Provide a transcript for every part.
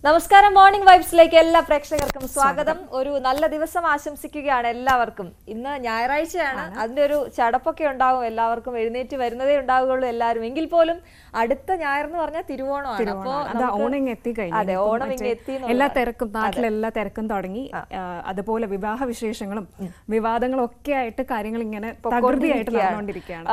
നമസ്കാരം. മോർണിംഗ് വൈബ്സിലേക്ക് എല്ലാ പ്രേക്ഷകർക്കും സ്വാഗതം. ഒരു നല്ല ദിവസം ആശംസിക്കുകയാണ് എല്ലാവർക്കും. ഇന്ന് ഞായറാഴ്ചയാണ്, അതിന്റെ ഒരു ചടപ്പൊക്കെ ഉണ്ടാവും എല്ലാവർക്കും. എഴുന്നേറ്റ് വരുന്നതേ ഉണ്ടാവുകയുള്ളൂ എല്ലാവരും. എങ്കിൽ പോലും അടുത്ത ഞായർ എന്ന് പറഞ്ഞാൽ തിരുവോണമാണ്. അപ്പൊ ഓണം എത്തി കഴിഞ്ഞു. അതെ, ഓണം ഇങ്ങ് എത്തി. എല്ലാ തിരക്കും, നാട്ടിലെല്ലാ തിരക്കും തുടങ്ങി. അതുപോലെ വിവാഹ വിശേഷങ്ങളും വിവാദങ്ങളും ഒക്കെ ആയിട്ട് കാര്യങ്ങൾ ഇങ്ങനെ തകൃതിയായിട്ട് നടന്നുകൊണ്ടിരിക്കുകയാണ്.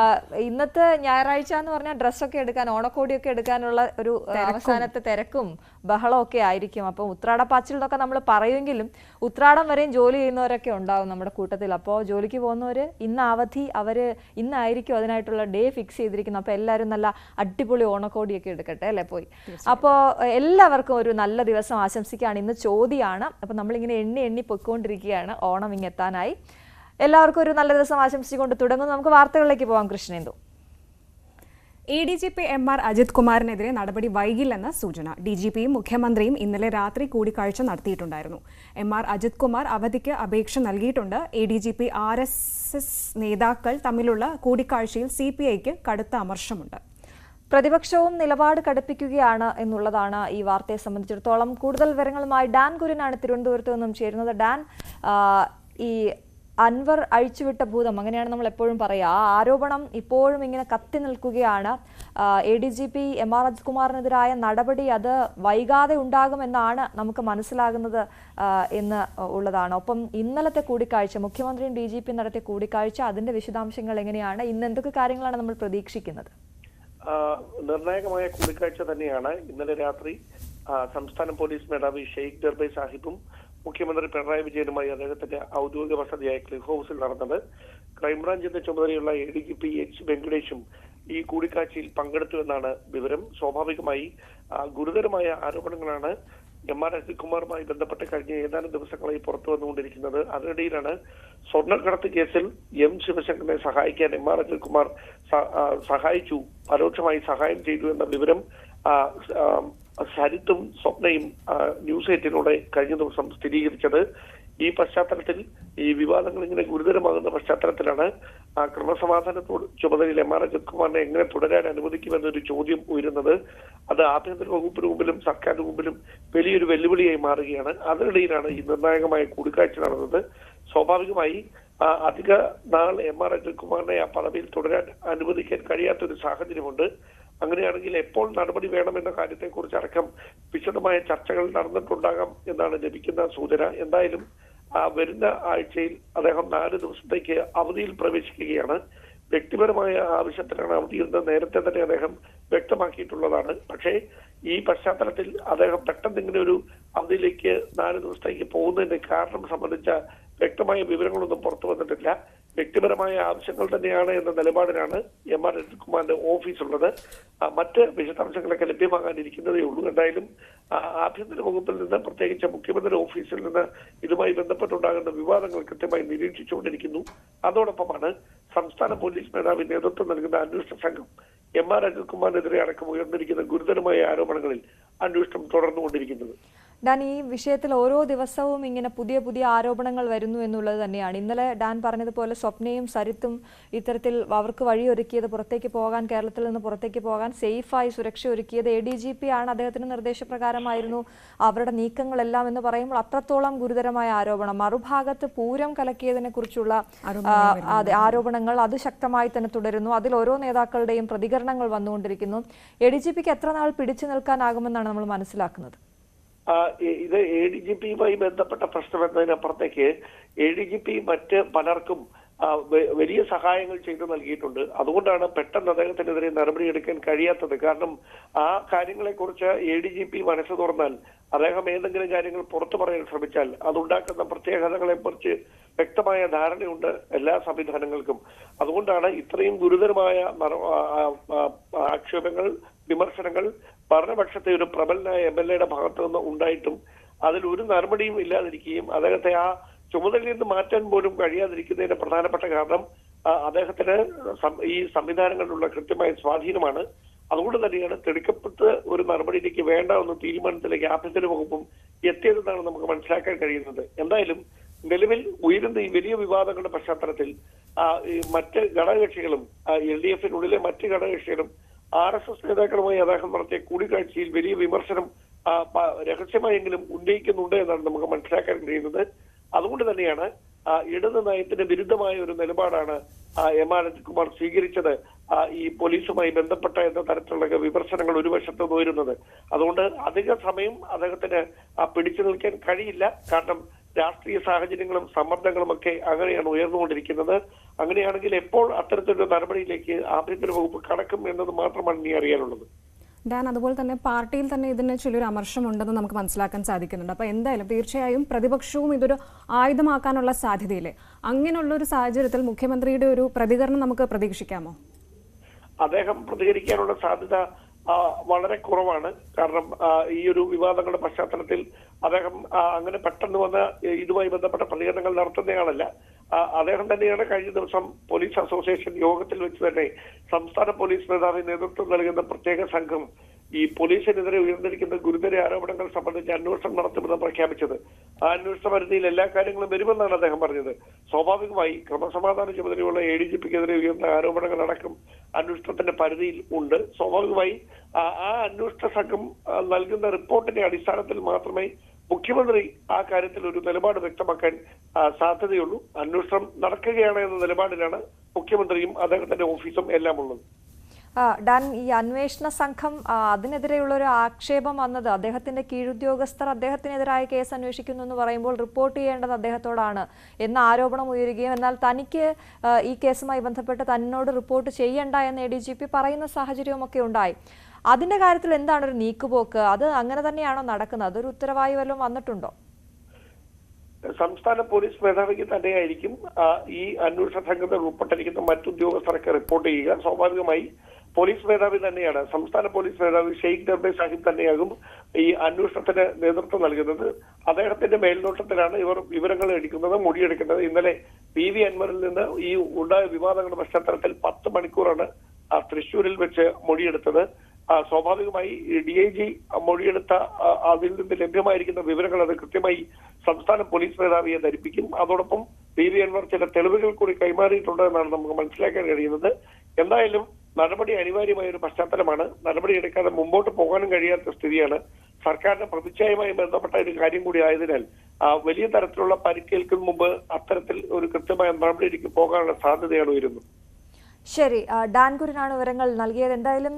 ഇന്നത്തെ ഞായറാഴ്ച എന്ന് പറഞ്ഞാൽ ഡ്രസ്സൊക്കെ എടുക്കാൻ, ഓണക്കോടിയൊക്കെ എടുക്കാനുള്ള ഒരു അവസാനത്തെ തിരക്കും ബഹളം ഒക്കെ ആയിരിക്കും. അപ്പം ഉത്രാടപ്പാച്ചിൽ എന്നൊക്കെ നമ്മൾ പറയുമെങ്കിലും ഉത്രാടം വരെയും ജോലി ചെയ്യുന്നവരൊക്കെ ഉണ്ടാവും നമ്മുടെ കൂട്ടത്തിൽ. അപ്പോൾ ജോലിക്ക് പോകുന്നവര് ഇന്ന് അവധി, അവര് ഇന്നായിരിക്കും അതിനായിട്ടുള്ള ഡേ ഫിക്സ് ചെയ്തിരിക്കുന്നത്. അപ്പോൾ എല്ലാവരും നല്ല അടിപൊളി ഓണക്കോടിയൊക്കെ എടുക്കട്ടെ അല്ലേ പോയി. അപ്പോൾ എല്ലാവർക്കും ഒരു നല്ല ദിവസം ആശംസിക്കുകയാണ്. ഇന്ന് ചോദ്യമാണ്. അപ്പം നമ്മളിങ്ങനെ എണ്ണി പൊയ്ക്കൊണ്ടിരിക്കുകയാണ്. ഓണം ഇങ്ങെത്താനായി. എല്ലാവർക്കും ഒരു നല്ല ദിവസം ആശംസിച്ചുകൊണ്ട് തുടങ്ങുന്നു. നമുക്ക് വാർത്തകളിലേക്ക് പോകാം. കൃഷ്ണേന്ദു. ADGP MR അജിത് കുമാറിനെതിരെ നടപടി വൈകില്ലെന്ന സൂചന. DGPയും മുഖ്യമന്ത്രിയും ഇന്നലെ രാത്രി കൂടിക്കാഴ്ച നടത്തിയിട്ടുണ്ടായിരുന്നു. MR അജിത് കുമാർ അവധിക്ക് അപേക്ഷ നൽകിയിട്ടുണ്ട്. ADGP RSS നേതാക്കൾ തമ്മിലുള്ള കൂടിക്കാഴ്ചയിൽ CPIക്ക് കടുത്ത അമർഷമുണ്ട്. പ്രതിപക്ഷവും നിലപാട് കടുപ്പിക്കുകയാണ് എന്നുള്ളതാണ് ഈ വാർത്തയെ സംബന്ധിച്ചിടത്തോളം. കൂടുതൽ വിവരങ്ങളുമായി ഡാൻ കുര്യനാണ് തിരുവനന്തപുരത്ത് നിന്നും ചേരുന്നത്. ഡാൻ, ഈ അൻവർ അഴിച്ചുവിട്ട ഭൂതം, അങ്ങനെയാണ് നമ്മൾ എപ്പോഴും പറയുക, ആ ആരോപണം ഇപ്പോഴും ഇങ്ങനെ കത്തി നിൽക്കുകയാണ്. ADGP MR അജിത് കുമാറിനെതിരായ നടപടി അത് വൈകാതെ ഉണ്ടാകുമെന്നാണ് നമുക്ക് മനസ്സിലാകുന്നത് എന്ന് ഉള്ളതാണ്. ഒപ്പം ഇന്നലത്തെ കൂടിക്കാഴ്ച, മുഖ്യമന്ത്രിയും DGPയും നടത്തിയ കൂടിക്കാഴ്ച, അതിന്റെ വിശദാംശങ്ങൾ എങ്ങനെയാണ്? ഇന്ന് എന്തൊക്കെ കാര്യങ്ങളാണ് നമ്മൾ പ്രതീക്ഷിക്കുന്നത്? നിർണായകമായ കൂടിക്കാഴ്ച തന്നെയാണ് ഇന്നലെ രാത്രി സംസ്ഥാന പോലീസ് മേധാവി ഷെയ്ഖ് ദർബൈ സാഹിബും മുഖ്യമന്ത്രി പിണറായി വിജയനുമായി അദ്ദേഹത്തിന്റെ ഔദ്യോഗിക വസതിയായ ക്ലിഫ് ഹൌസിൽ നടന്നത്. ക്രൈംബ്രാഞ്ചിന്റെ ചുമതലയുള്ള ADGP H വെങ്കടേഷും ഈ കൂടിക്കാഴ്ചയിൽ പങ്കെടുത്തു എന്നാണ് വിവരം. സ്വാഭാവികമായി ഗുരുതരമായ ആരോപണങ്ങളാണ് MR അജിത് കുമാറുമായി ബന്ധപ്പെട്ട് കഴിഞ്ഞ ഏതാനും ദിവസങ്ങളായി പുറത്തു വന്നുകൊണ്ടിരിക്കുന്നത്. അതിനിടയിലാണ് സ്വർണ്ണക്കടത്ത് കേസിൽ M ശിവശങ്കറിനെ സഹായിക്കാൻ MR അജിത് കുമാർ സഹായിച്ചു, പരോക്ഷമായി സഹായം ചെയ്തു എന്ന വിവരം സരിത്തും സ്വപ്നയും ന്യൂസ് 8 കഴിഞ്ഞ ദിവസം സ്ഥിരീകരിച്ചത്. ഈ പശ്ചാത്തലത്തിൽ, ഈ വിവാദങ്ങൾ ഇങ്ങനെ ഗുരുതരമാകുന്ന പശ്ചാത്തലത്തിലാണ് ക്രമസമാധാനത്തോട് ചുമതലയിൽ MR അജിത് കുമാറിനെ എങ്ങനെ തുടരാൻ അനുവദിക്കുമെന്നൊരു ചോദ്യം ഉയരുന്നത്. അത് ആഭ്യന്തര വകുപ്പിന് മുമ്പിലും സർക്കാരിന് മുമ്പിലും വലിയൊരു വെല്ലുവിളിയായി മാറുകയാണ്. അതിനിടയിലാണ് ഈ നിർണായകമായ കൂടിക്കാഴ്ച നടന്നത്. സ്വാഭാവികമായി അധിക നാൾ MR അജിത് കുമാറിനെ ആ പദവിയിൽ തുടരാൻ അനുവദിക്കാൻ കഴിയാത്തൊരു സാഹചര്യമുണ്ട്. അങ്ങനെയാണെങ്കിൽ എപ്പോൾ നടപടി വേണമെന്ന കാര്യത്തെക്കുറിച്ച് അടക്കം വിശദമായ ചർച്ചകൾ നടന്നിട്ടുണ്ടാകാം എന്നാണ് ലഭിക്കുന്ന സൂചന. എന്തായാലും വരുന്ന ആഴ്ചയിൽ അദ്ദേഹം 4 ദിവസത്തേക്ക് അവധിയിൽ പ്രവേശിക്കുകയാണ്. വ്യക്തിപരമായ ആവശ്യത്തിനാണ് അവധിയെന്ന് നേരത്തെ തന്നെ അദ്ദേഹം വ്യക്തമാക്കിയിട്ടുള്ളതാണ്. പക്ഷേ ഈ പശ്ചാത്തലത്തിൽ അദ്ദേഹം പെട്ടെന്ന് ഇങ്ങനെ ഒരു അവധിയിലേക്ക് 4 ദിവസത്തേക്ക് പോകുന്നതിന്റെ കാരണം സംബന്ധിച്ച വ്യക്തമായ വിവരങ്ങളൊന്നും പുറത്തു വന്നിട്ടില്ല. വ്യക്തിപരമായ ആവശ്യങ്ങൾ തന്നെയാണ് എന്ന നിലപാടിലാണ് MR അജിത് കുമാറിന്റെ ഓഫീസുള്ളത്. മറ്റ് വിശദാംശങ്ങളൊക്കെ ലഭ്യമാകാനിരിക്കുന്നതേ ഉള്ളൂ. എന്തായാലും ആഭ്യന്തര വകുപ്പിൽ നിന്ന്, പ്രത്യേകിച്ച് മുഖ്യമന്ത്രി ഓഫീസിൽ നിന്ന് ഇതുമായി ബന്ധപ്പെട്ടുണ്ടാകുന്ന വിവാദങ്ങൾ കൃത്യമായി നിരീക്ഷിച്ചുകൊണ്ടിരിക്കുന്നു. അതോടൊപ്പമാണ് സംസ്ഥാന പോലീസ് മേധാവി നേതൃത്വം നൽകുന്ന അന്വേഷണ സംഘം MR അജിത് കുമാറിനെതിരെ അടക്കം ഉയർന്നിരിക്കുന്ന ഗുരുതരമായ ആരോപണങ്ങളിൽ അന്വേഷണം തുടർന്നുകൊണ്ടിരിക്കുന്നത്. ഡാൻ, ഈ വിഷയത്തിൽ ഓരോ ദിവസവും ഇങ്ങനെ പുതിയ ആരോപണങ്ങൾ വരുന്നു എന്നുള്ളത് തന്നെയാണ്. ഇന്നലെ ഡാൻ പറഞ്ഞതുപോലെ സ്വപ്നയും സരിത്തും ഇത്തരത്തിൽ അവർക്ക് വഴിയൊരുക്കിയത്, പുറത്തേക്ക് പോകാൻ, കേരളത്തിൽ നിന്ന് പുറത്തേക്ക് പോകാൻ സേഫായി സുരക്ഷ ഒരുക്കിയത് ADGP ആണ്. അദ്ദേഹത്തിന്റെ നിർദ്ദേശപ്രകാരമായിരുന്നു അവരുടെ നീക്കങ്ങളെല്ലാം എന്ന് പറയുമ്പോൾ അത്രത്തോളം ഗുരുതരമായ ആരോപണം. മറുഭാഗത്ത് പൂരം കലക്കിയതിനെ കുറിച്ചുള്ള ആരോപണങ്ങൾ അത് ശക്തമായി തന്നെ തുടരുന്നു. അതിൽ ഓരോ നേതാക്കളുടെയും പ്രതികരണങ്ങൾ വന്നുകൊണ്ടിരിക്കുന്നു. ADGPക്ക് എത്ര നാൾ പിടിച്ചു നിൽക്കാനാകുമെന്നാണ് നമ്മൾ മനസ്സിലാക്കുന്നത്? ഇത് ADGPയുമായി ബന്ധപ്പെട്ട പ്രശ്നം എന്നതിനപ്പുറത്തേക്ക് ADGP മറ്റ് പലർക്കും വലിയ സഹായങ്ങൾ ചെയ്തു നൽകിയിട്ടുണ്ട്. അതുകൊണ്ടാണ് പെട്ടെന്ന് അദ്ദേഹത്തിനെതിരെ നടപടിയെടുക്കാൻ കഴിയാത്തത്. കാരണം ആ കാര്യങ്ങളെക്കുറിച്ച് ADGP മനസ്സ് തുറന്നാൽ, അദ്ദേഹം ഏതെങ്കിലും കാര്യങ്ങൾ പുറത്തു പറയാൻ ശ്രമിച്ചാൽ അതുണ്ടാക്കുന്ന പ്രത്യേകതകളെ കുറിച്ച് വ്യക്തമായ ധാരണയുണ്ട് എല്ലാ സംവിധാനങ്ങൾക്കും. അതുകൊണ്ടാണ് ഇത്രയും ഗുരുതരമായ ആക്ഷേപങ്ങൾ, വിമർശനങ്ങൾ ഭരണപക്ഷത്തെ ഒരു പ്രബലനായ MLAയുടെ ഭാഗത്തു നിന്ന് ഉണ്ടായിട്ടും അതിൽ ഒരു നടപടിയും ഇല്ലാതിരിക്കുകയും അദ്ദേഹത്തെ ആ ചുമതലയിൽ നിന്ന് മാറ്റാൻ പോലും കഴിയാതിരിക്കുന്നതിന്റെ പ്രധാനപ്പെട്ട കാരണം അദ്ദേഹത്തിന് ഈ സംവിധാനങ്ങളിലുള്ള കൃത്യമായ സ്വാധീനമാണ്. അതുകൊണ്ട് തന്നെയാണ് തിടുക്കപ്പെട്ട് ഒരു നടപടിയിലേക്ക് വേണ്ട എന്ന തീരുമാനത്തിലേക്ക് ആഭ്യന്തര വകുപ്പും എത്തിയതെന്നാണ് നമുക്ക് മനസ്സിലാക്കാൻ കഴിയുന്നത്. എന്തായാലും നിലവിൽ ഉയരുന്ന ഈ വലിയ വിവാദങ്ങളുടെ പശ്ചാത്തലത്തിൽ മറ്റ് ഘടകകക്ഷികളും LDFിനുള്ളിലെ മറ്റ് ഘടകകക്ഷികളും RSS നേതാക്കളുമായി അദ്ദേഹം നടത്തിയ കൂടിക്കാഴ്ചയിൽ വലിയ വിമർശനം രഹസ്യമായെങ്കിലും ഉന്നയിക്കുന്നുണ്ട് എന്നാണ് നമുക്ക് മനസ്സിലാക്കാൻ കഴിയുന്നത്. അതുകൊണ്ട് തന്നെയാണ് ഇടത് നയത്തിന് വിരുദ്ധമായ ഒരു നിലപാടാണ് എം ആർ അജിത് കുമാർ സ്വീകരിച്ചത്. ഈ പോലീസുമായി ബന്ധപ്പെട്ട എന്ന തരത്തിലുള്ള വിമർശനങ്ങൾ ഒരു വശത്ത് ഉയരുന്നത്. അതുകൊണ്ട് അധിക സമയം അദ്ദേഹത്തിന് പിടിച്ചു നിൽക്കാൻ കഴിയില്ല. കാരണം രാഷ്ട്രീയ സാഹചര്യങ്ങളും സമ്മർദ്ദങ്ങളും ഒക്കെ അങ്ങനെയാണ് ഉയർന്നുകൊണ്ടിരിക്കുന്നത്. അങ്ങനെയാണെങ്കിൽ എപ്പോൾ അത്തരത്തിലൊരു നടപടിയിലേക്ക് ആഭ്യന്തര വകുപ്പ് കടക്കും എന്നത് മാത്രമാണ് ഇനി അറിയാനുള്ളത്. ഡാൻ, അതുപോലെ തന്നെ പാർട്ടിയിൽ തന്നെ ഇതിന് ചിലൊരു അമർഷമുണ്ടെന്ന് നമുക്ക് മനസ്സിലാക്കാൻ സാധിക്കുന്നുണ്ട്. അപ്പോൾ എന്തായാലും തീർച്ചയായും പ്രതിപക്ഷവും ഇതൊരു ആയുധമാക്കാനുള്ള സാധ്യതയില്ലേ? അങ്ങനെയുള്ള ഒരു സാഹചര്യത്തിൽ മുഖ്യമന്ത്രിയുടെ ഒരു പ്രതികരണം നമുക്ക് പ്രതീക്ഷിക്കാമോ? അദ്ദേഹം പ്രതികരിക്കാനുള്ള സാധ്യത വളരെ കുറവാണ്. കാരണം ഈ ഒരു വിവാദങ്ങളുടെ പശ്ചാത്തലത്തിൽ അദ്ദേഹം അങ്ങനെ പെട്ടെന്ന് വന്ന് ഇതുമായി ബന്ധപ്പെട്ട പ്രതികരണങ്ങൾ നടത്തുന്നയാളല്ല. അദ്ദേഹം തന്നെയാണ് കഴിഞ്ഞ ദിവസം പോലീസ് അസോസിയേഷൻ യോഗത്തിൽ വെച്ച് തന്നെ സംസ്ഥാന പോലീസ് മേധാവി നേതൃത്വം നൽകുന്ന പ്രത്യേക സംഘം ഈ പോലീസിനെതിരെ ഉയർന്നിരിക്കുന്ന ഗുരുതര ആരോപണങ്ങൾ സംബന്ധിച്ച് അന്വേഷണം നടത്തുമെന്ന് പ്രഖ്യാപിച്ചത്. ആ അന്വേഷണ പരിധിയിൽ എല്ലാ കാര്യങ്ങളും വരുമെന്നാണ് അദ്ദേഹം പറഞ്ഞത്. സ്വാഭാവികമായി ക്രമസമാധാന ചുമതലയുള്ള ADGPക്കെതിരെ ഉയർന്ന ആരോപണങ്ങളടക്കം അന്വേഷണത്തിന്റെ പരിധിയിൽ ഉണ്ട്. സ്വാഭാവികമായി ആ അന്വേഷണ സംഘം നൽകുന്ന റിപ്പോർട്ടിന്റെ അടിസ്ഥാനത്തിൽ മാത്രമേ മുഖ്യമന്ത്രി ആ കാര്യത്തിൽ ഒരു നിലപാട് വ്യക്തമാക്കാൻ സാധ്യതയുള്ളൂ. അന്വേഷണം നടക്കുകയാണ് എന്ന നിലപാടിലാണ് മുഖ്യമന്ത്രിയും അദ്ദേഹത്തിന്റെ ഓഫീസും എല്ലാം ഉള്ളത്. ഡാൻ, ഈ അന്വേഷണ സംഘം അതിനെതിരെയുള്ള ഒരു ആക്ഷേപം വന്നത് അദ്ദേഹത്തിന്റെ കീഴുദ്യോഗസ്ഥർ അദ്ദേഹത്തിനെതിരായ കേസ് അന്വേഷിക്കുന്നു എന്ന് പറയുമ്പോൾ റിപ്പോർട്ട് ചെയ്യേണ്ടത് അദ്ദേഹത്തോടാണ് എന്ന ആരോപണം ഉയരുകയും എന്നാൽ തനിക്ക് ഈ കേസുമായി ബന്ധപ്പെട്ട് തന്നോട് റിപ്പോർട്ട് ചെയ്യണ്ട എന്ന് ADGP പറയുന്ന സാഹചര്യവും ഒക്കെ ഉണ്ടായി. അതിന്റെ കാര്യത്തിൽ എന്താണ് ഒരു നീക്കുപോക്ക്? അത് അങ്ങനെ തന്നെയാണോ നടക്കുന്നത്? അതൊരു ഉത്തരവായി വല്ലതും വന്നിട്ടുണ്ടോ? സംസ്ഥാന പോലീസ് മേധാവിക്ക് തന്നെയായിരിക്കും ഈ അന്വേഷണ സംഘത്തിൽ ഉൾപ്പെട്ടിരിക്കുന്ന മറ്റുദ്യോഗസ്ഥർക്ക് റിപ്പോർട്ട് ചെയ്യുക. സ്വാഭാവികമായി പോലീസ് മേധാവി തന്നെയാണ്, സംസ്ഥാന പോലീസ് മേധാവി ഷെയ്ഖ് ദർബെ സാഹിബ് തന്നെയാകും ഈ അന്വേഷണത്തിന് നേതൃത്വം നൽകുന്നത്. അദ്ദേഹത്തിന്റെ മേൽനോട്ടത്തിലാണ് ഇവർ വിവരങ്ങൾ എടുക്കുന്നത്, മൊഴിയെടുക്കുന്നത്. ഇന്നലെ PV അൻവറിൽ നിന്ന് ഈ ഉണ്ടായ വിവാദങ്ങളുടെ പശ്ചാത്തലത്തിൽ 10 മണിക്കൂറാണ് തൃശ്ശൂരിൽ വെച്ച് മൊഴിയെടുത്തത്. സ്വാഭാവികമായി DIG മൊഴിയെടുത്ത അതിൽ നിന്ന് ലഭ്യമായിരിക്കുന്ന വിവരങ്ങൾ അത് കൃത്യമായി സംസ്ഥാന പോലീസ് മേധാവിയെ ധരിപ്പിക്കും. അതോടൊപ്പം PV അൻവർ ചില തെളിവുകൾ കൂടി കൈമാറിയിട്ടുണ്ട് എന്നാണ് നമുക്ക് മനസ്സിലാക്കാൻ കഴിയുന്നത്. എന്തായാലും നടപടി അനിവാര്യമായ ഒരു പശ്ചാത്തലമാണ്. നടപടി എടുക്കാതെ മുമ്പോട്ട് പോകാനും കഴിയാത്ത സ്ഥിതിയാണ്. സർക്കാരിന്റെ പ്രതിച്ഛായയുമായി ബന്ധപ്പെട്ട ഒരു കാര്യം കൂടി ആയതിനാൽ വലിയ തരത്തിലുള്ള പരിക്കേൽക്കും മുമ്പ് അത്തരത്തിൽ ഒരു കൃത്യമായ നടപടിയിലേക്ക് പോകാനുള്ള സാധ്യതയാണ് ഉയരുന്നത്. ശരി, ഡാൻ കുര്യനാണ് വിവരങ്ങൾ നൽകിയത്. എന്തായാലും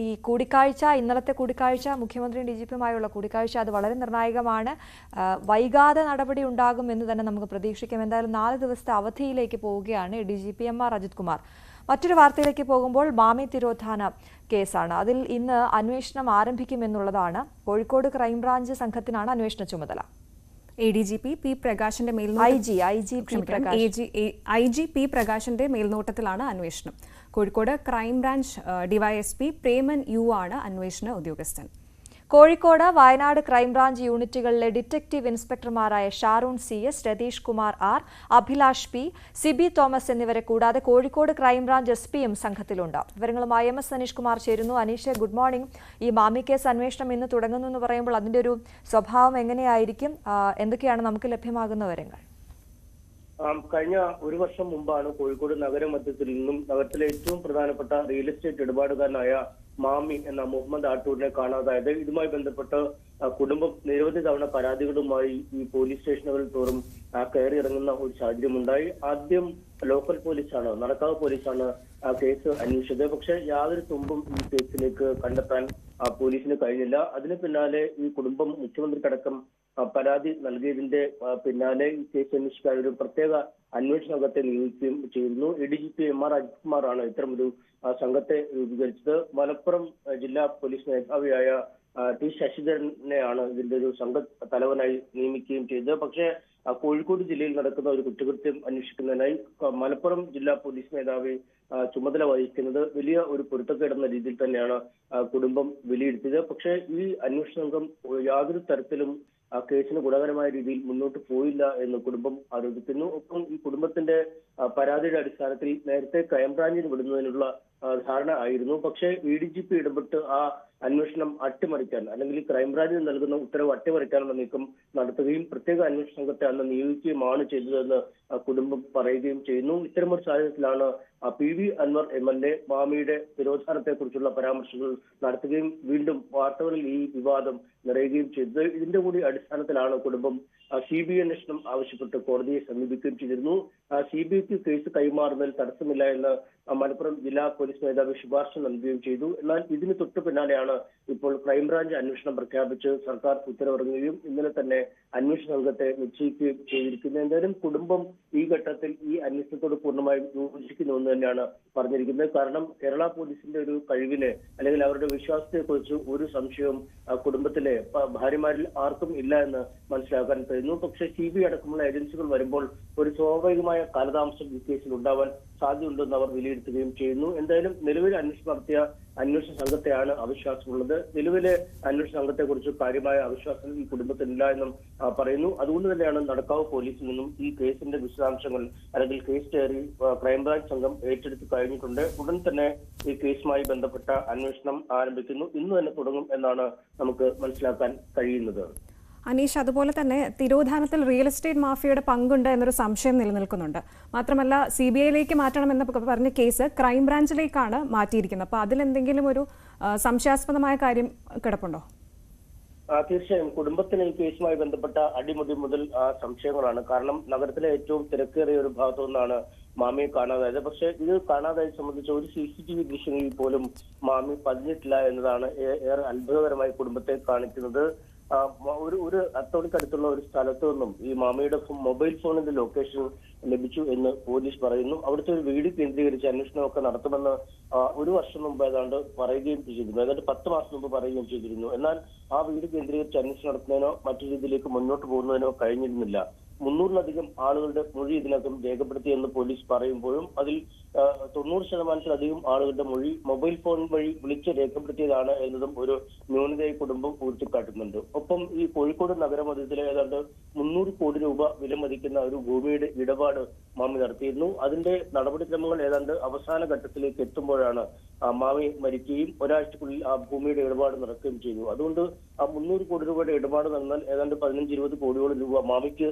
ഈ കൂടിക്കാഴ്ച, ഇന്നലത്തെ കൂടിക്കാഴ്ച, മുഖ്യമന്ത്രിയും DGPയുമായുള്ള കൂടിക്കാഴ്ച, അത് വളരെ നിർണായകമാണ്. വൈകാതെ നടപടി ഉണ്ടാകും എന്ന് തന്നെ നമുക്ക് പ്രതീക്ഷിക്കാം. എന്തായാലും 4 ദിവസത്തെ അവധിയിലേക്ക് പോവുകയാണ് ADGP MR അജിത് കുമാർ. മറ്റൊരു വാർത്തയിലേക്ക് പോകുമ്പോൾ മാമി തിരോധാന കേസാണ്. അതിൽ ഇന്ന് അന്വേഷണം ആരംഭിക്കുമെന്നുള്ളതാണ്. കോഴിക്കോട് ക്രൈംബ്രാഞ്ച് സംഘത്തിനാണ് അന്വേഷണ ചുമതല. ADGP P പ്രകാശിന്റെ മേൽനോട്ടത്തിലാണ് അന്വേഷണം. Kozhikode crime branch DYSP Preman U ആണ് അന്വേഷണ ഉദ്യോഗസ്ഥൻ. കോഴിക്കോട്, വയനാട് ക്രൈംബ്രാഞ്ച് യൂണിറ്റുകളിലെ ഡിറ്റക്റ്റീവ് ഇൻസ്പെക്ടർമാരായ Sharoon CS, Ratheesh Kumar R, Abhilash P, Sibi Thomas എന്നിവരെ കൂടാതെ കോഴിക്കോട് ക്രൈംബ്രാഞ്ച് SP-യും സംഘത്തിലുണ്ട്. വിവരങ്ങളുമായി MS അനീഷ് കുമാർ ചേരുന്നു. Aneesh, good morning. ഈ മാമി കേസ് അന്വേഷണം ഇന്ന് തുടങ്ങുന്നു എന്ന് പറയുമ്പോൾ അതിന്റെ ഒരു സ്വഭാവം എങ്ങനെയായിരിക്കും? എന്തൊക്കെയാണ് നമുക്ക് ലഭ്യമാകുന്ന വിവരങ്ങൾ? കഴിഞ്ഞ 1 വർഷം മുമ്പാണ് കോഴിക്കോട് നഗരമധ്യത്തിൽ നിന്നും നഗരത്തിലെ ഏറ്റവും പ്രധാനപ്പെട്ട റിയൽ എസ്റ്റേറ്റ് ഇടപാടുകാരനായ മാമി എന്ന മുഹമ്മദ് ആട്ടൂരിനെ കാണാതായത്. ഇതുമായി ബന്ധപ്പെട്ട് കുടുംബം നിരവധി തവണ പരാതികളുമായി ഈ പോലീസ് സ്റ്റേഷനുകളിൽ തോറും കയറി ഇറങ്ങുന്ന ഒരു സാഹചര്യമുണ്ടായി. ആദ്യം ലോക്കൽ പോലീസാണ്, നടക്കാവ് പോലീസാണ് കേസ് അന്വേഷിച്ചത്. പക്ഷെ യാതൊരു തുമ്പും ഈ കേസിലേക്ക് കണ്ടെത്താൻ പോലീസിന് കഴിഞ്ഞില്ല. അതിന് പിന്നാലെ ഈ കുടുംബം മുഖ്യമന്ത്രിക്കടക്കം പരാതി നൽകിയതിന്റെ പിന്നാലെ ഈ കേസ് അന്വേഷിക്കാൻ ഒരു പ്രത്യേക അന്വേഷണ സംഘത്തെ നിയോഗിക്കുകയും ചെയ്തിരുന്നു. ADGP MR അജിത് കുമാറാണ് ഇത്തരമൊരു സംഘത്തെ രൂപീകരിച്ചത്. മലപ്പുറം ജില്ലാ പോലീസ് മേധാവിയായ T ശശിധരനെയാണ് ഇതിന്റെ ഒരു സംഘ തലവനായി നിയമിക്കുകയും ചെയ്തത്. പക്ഷേ കോഴിക്കോട് ജില്ലയിൽ നടക്കുന്ന ഒരു കുറ്റകൃത്യം അന്വേഷിക്കുന്നതിനായി മലപ്പുറം ജില്ലാ പോലീസ് മേധാവി ചുമതല വഹിക്കുന്നത് വലിയ ഒരു പൊരുത്തക്കേടെന്ന രീതിയിൽ തന്നെയാണ് കുടുംബം വിലയിരുത്തിയത്. പക്ഷേ ഈ അന്വേഷണ സംഘം യാതൊരു തരത്തിലും കേസിന് ഗുണകരമായ രീതിയിൽ മുന്നോട്ട് പോയില്ല എന്ന് കുടുംബം ആരോപിക്കുന്നു. ഒപ്പം ഈ കുടുംബത്തിന്റെ പരാതിയുടെ അടിസ്ഥാനത്തിൽ നേരത്തെ ക്രൈംബ്രാഞ്ചിന് വിടുന്നതിനുള്ള ധാരണ ആയിരുന്നു. പക്ഷേ ADGP ഇടപെട്ട് ആ അന്വേഷണം അട്ടിമറിക്കാൻ, അല്ലെങ്കിൽ ക്രൈംബ്രാഞ്ചിന് നൽകുന്ന ഉത്തരവ് അട്ടിമറിക്കാനുള്ള നീക്കം നടത്തുകയും പ്രത്യേക അന്വേഷണ സംഘത്തെ അന്ന് നിയോഗിക്കുകയുമാണ് ചെയ്തതെന്ന് കുടുംബം പറയുകയും ചെയ്യുന്നു. ഇത്തരമൊരു സാഹചര്യത്തിലാണ് PV അൻവർ MLA മാമിയുടെ തിരോധാനത്തെ കുറിച്ചുള്ള പരാമർശങ്ങൾ നടത്തുകയും വീണ്ടും വാർത്തകളിൽ ഈ വിവാദം നിറയുകയും ചെയ്തത്. ഇതിന്റെ കൂടി അടിസ്ഥാനത്തിലാണ് കുടുംബം CBI അന്വേഷണം ആവശ്യപ്പെട്ട് കോടതിയെ സമീപിക്കുകയും ചെയ്തിരുന്നു. CBIക്ക് കേസ് കൈമാറുന്നതിൽ തടസ്സമില്ല എന്ന് മലപ്പുറം ജില്ലാ പോലീസ് മേധാവി ശുപാർശ നൽകുകയും ചെയ്തു. എന്നാൽ ഇതിന് തൊട്ടു പിന്നാലെയാണ് ഇപ്പോൾ ക്രൈംബ്രാഞ്ച് അന്വേഷണം പ്രഖ്യാപിച്ച് സർക്കാർ ഉത്തരവിറങ്ങുകയും ഇന്നലെ തന്നെ അന്വേഷണ സംഘത്തെ നിശ്ചയിക്കുകയും ചെയ്തിരിക്കുന്നത്. എന്തായാലും കുടുംബം ഈ ഘട്ടത്തിൽ ഈ അന്വേഷണത്തോട് പൂർണ്ണമായും യോജിക്കുന്നുവെന്ന് തന്നെയാണ് പറഞ്ഞിരിക്കുന്നത്. കാരണം കേരള പോലീസിന്റെ ഒരു കഴിവിനെ, അല്ലെങ്കിൽ അവരുടെ വിശ്വാസത്തെക്കുറിച്ച് ഒരു സംശയവും കുടുംബത്തിലെ ഭാര്യമാരിൽ ആർക്കും ഇല്ല എന്ന് മനസ്സിലാക്കാൻ കഴിയുന്നു. പക്ഷേ CBI അടക്കമുള്ള ഏജൻസികൾ വരുമ്പോൾ ഒരു സ്വാഭാവികമായ കാലതാമസം ഈ കേസിൽ ഉണ്ടാവാൻ സാധ്യതയുണ്ടെന്ന് അവർ വിലയിരുത്തുകയും ചെയ്യുന്നു. എന്തായാലും നിലവിൽ അന്വേഷണം നടത്തിയ അന്വേഷണ സംഘത്തെയാണ് അവിശ്വാസമുള്ളത്. നിലവിലെ അന്വേഷണ സംഘത്തെ കുറിച്ച് കാര്യമായ അവിശ്വാസം ഈ കുടുംബത്തിനില്ല എന്നും പറയുന്നു. അതുകൊണ്ട് തന്നെയാണ് നടക്കാവ് പോലീസിൽ നിന്നും ഈ കേസിന്റെ വിശദാംശങ്ങൾ, അല്ലെങ്കിൽ കേസ് ഡയറി ക്രൈംബ്രാഞ്ച് സംഘം ഏറ്റെടുത്ത് കഴിഞ്ഞിട്ടുണ്ട്. ഉടൻ തന്നെ ഈ കേസുമായി ബന്ധപ്പെട്ട അന്വേഷണം ആരംഭിക്കുന്നു. ഇന്ന് തന്നെ തുടങ്ങും എന്നാണ് നമുക്ക് മനസ്സിലാക്കാൻ കഴിയുന്നത്. അനീഷ്, അതുപോലെ തന്നെ തിരോധാനത്തിൽ റിയൽ എസ്റ്റേറ്റ് മാഫിയയുടെ പങ്കുണ്ട് എന്നൊരു സംശയം നിലനിൽക്കുന്നുണ്ട്. മാത്രമല്ല CBIയിലേക്ക് മാറ്റണമെന്ന് പറഞ്ഞ കേസ് ക്രൈംബ്രാഞ്ചിലേക്കാണ് മാറ്റിയിരിക്കുന്നത്. അപ്പോൾ അതിലെന്തെങ്കിലും ഒരു സംശയാസ്പദമായ കാര്യം കിടപ്പുണ്ടോ? തീർച്ചയായും കുടുംബത്തിന് ഈ കേസുമായി ബന്ധപ്പെട്ട അടിമുടി മുതൽ സംശയങ്ങളാണ്. കാരണം നഗരത്തിലെ ഏറ്റവും തിരക്കേറിയ ഒരു ഭാഗത്തു നിന്നാണ് മാമിയെ കാണാതായത്. പക്ഷെ ഇത് കാണാതായത് സംബന്ധിച്ച ഒരു CCTV ദൃശ്യങ്ങളിൽ പോലും മാമി പതിഞ്ഞിട്ടില്ല എന്നതാണ് ഏറെ അത്ഭുതകരമായി കുടുംബത്തെ കാണിക്കുന്നത്. ഒരു അത്തോണിക്കടുത്തുള്ള ഒരു സ്ഥലത്തു നിന്നും ഈ മാമിയുടെ മൊബൈൽ ഫോണിന്റെ ലൊക്കേഷൻ ലഭിച്ചു എന്ന് പോലീസ് പറയുന്നു. അവിടുത്തെ ഒരു വീട് കേന്ദ്രീകരിച്ച് അന്വേഷണമൊക്കെ നടത്തുമെന്ന് ഒരു വർഷം മുമ്പ് ഏതാണ്ട് പറയുകയും ചെയ്തിരുന്നു. ഏതാണ്ട് 10 മാസം മുമ്പ് പറയുകയും ചെയ്തിരുന്നു. എന്നാൽ ആ വീട് കേന്ദ്രീകരിച്ച് അന്വേഷണം നടത്തുന്നതിനോ മറ്റു രീതിയിലേക്ക് മുന്നോട്ട് പോകുന്നതിനോ കഴിഞ്ഞിരുന്നില്ല. 300-ലധികം ആളുകളുടെ മൊഴി ഇതിനകം രേഖപ്പെടുത്തിയെന്ന് പോലീസ് പറയുമ്പോഴും അതിൽ 90%-ലധികം ആളുകളുടെ മൊഴി മൊബൈൽ ഫോൺ വഴി വിളിച്ച് രേഖപ്പെടുത്തിയതാണ് എന്നതും ഒരു ന്യൂനതയെ കുടുംബം ഉയർത്തിക്കാട്ടുന്നുണ്ട്. ഒപ്പം ഈ കോഴിക്കോട് നഗരമധ്യത്തിലെ ഏതാണ്ട് 300 കോടി രൂപ വിലമതിക്കുന്ന ഒരു ഭൂമിയുടെ ഇടപാട് മാമി നടത്തിയിരുന്നു. അതിന്റെ നടപടിക്രമങ്ങൾ ഏതാണ്ട് അവസാന ഘട്ടത്തിലേക്ക് എത്തുമ്പോഴാണ് മാമി മരിക്കുകയും ഒരാഴ്ചക്കുള്ളിൽ ആ ഭൂമിയുടെ ഇടപാട് നടക്കുകയും ചെയ്തു. അതുകൊണ്ട് ആ 300 കോടി രൂപയുടെ ഇടപാട് നടന്നാൽ ഏതാണ്ട് 15-20 കോടിയോളം രൂപ മാമിക്ക്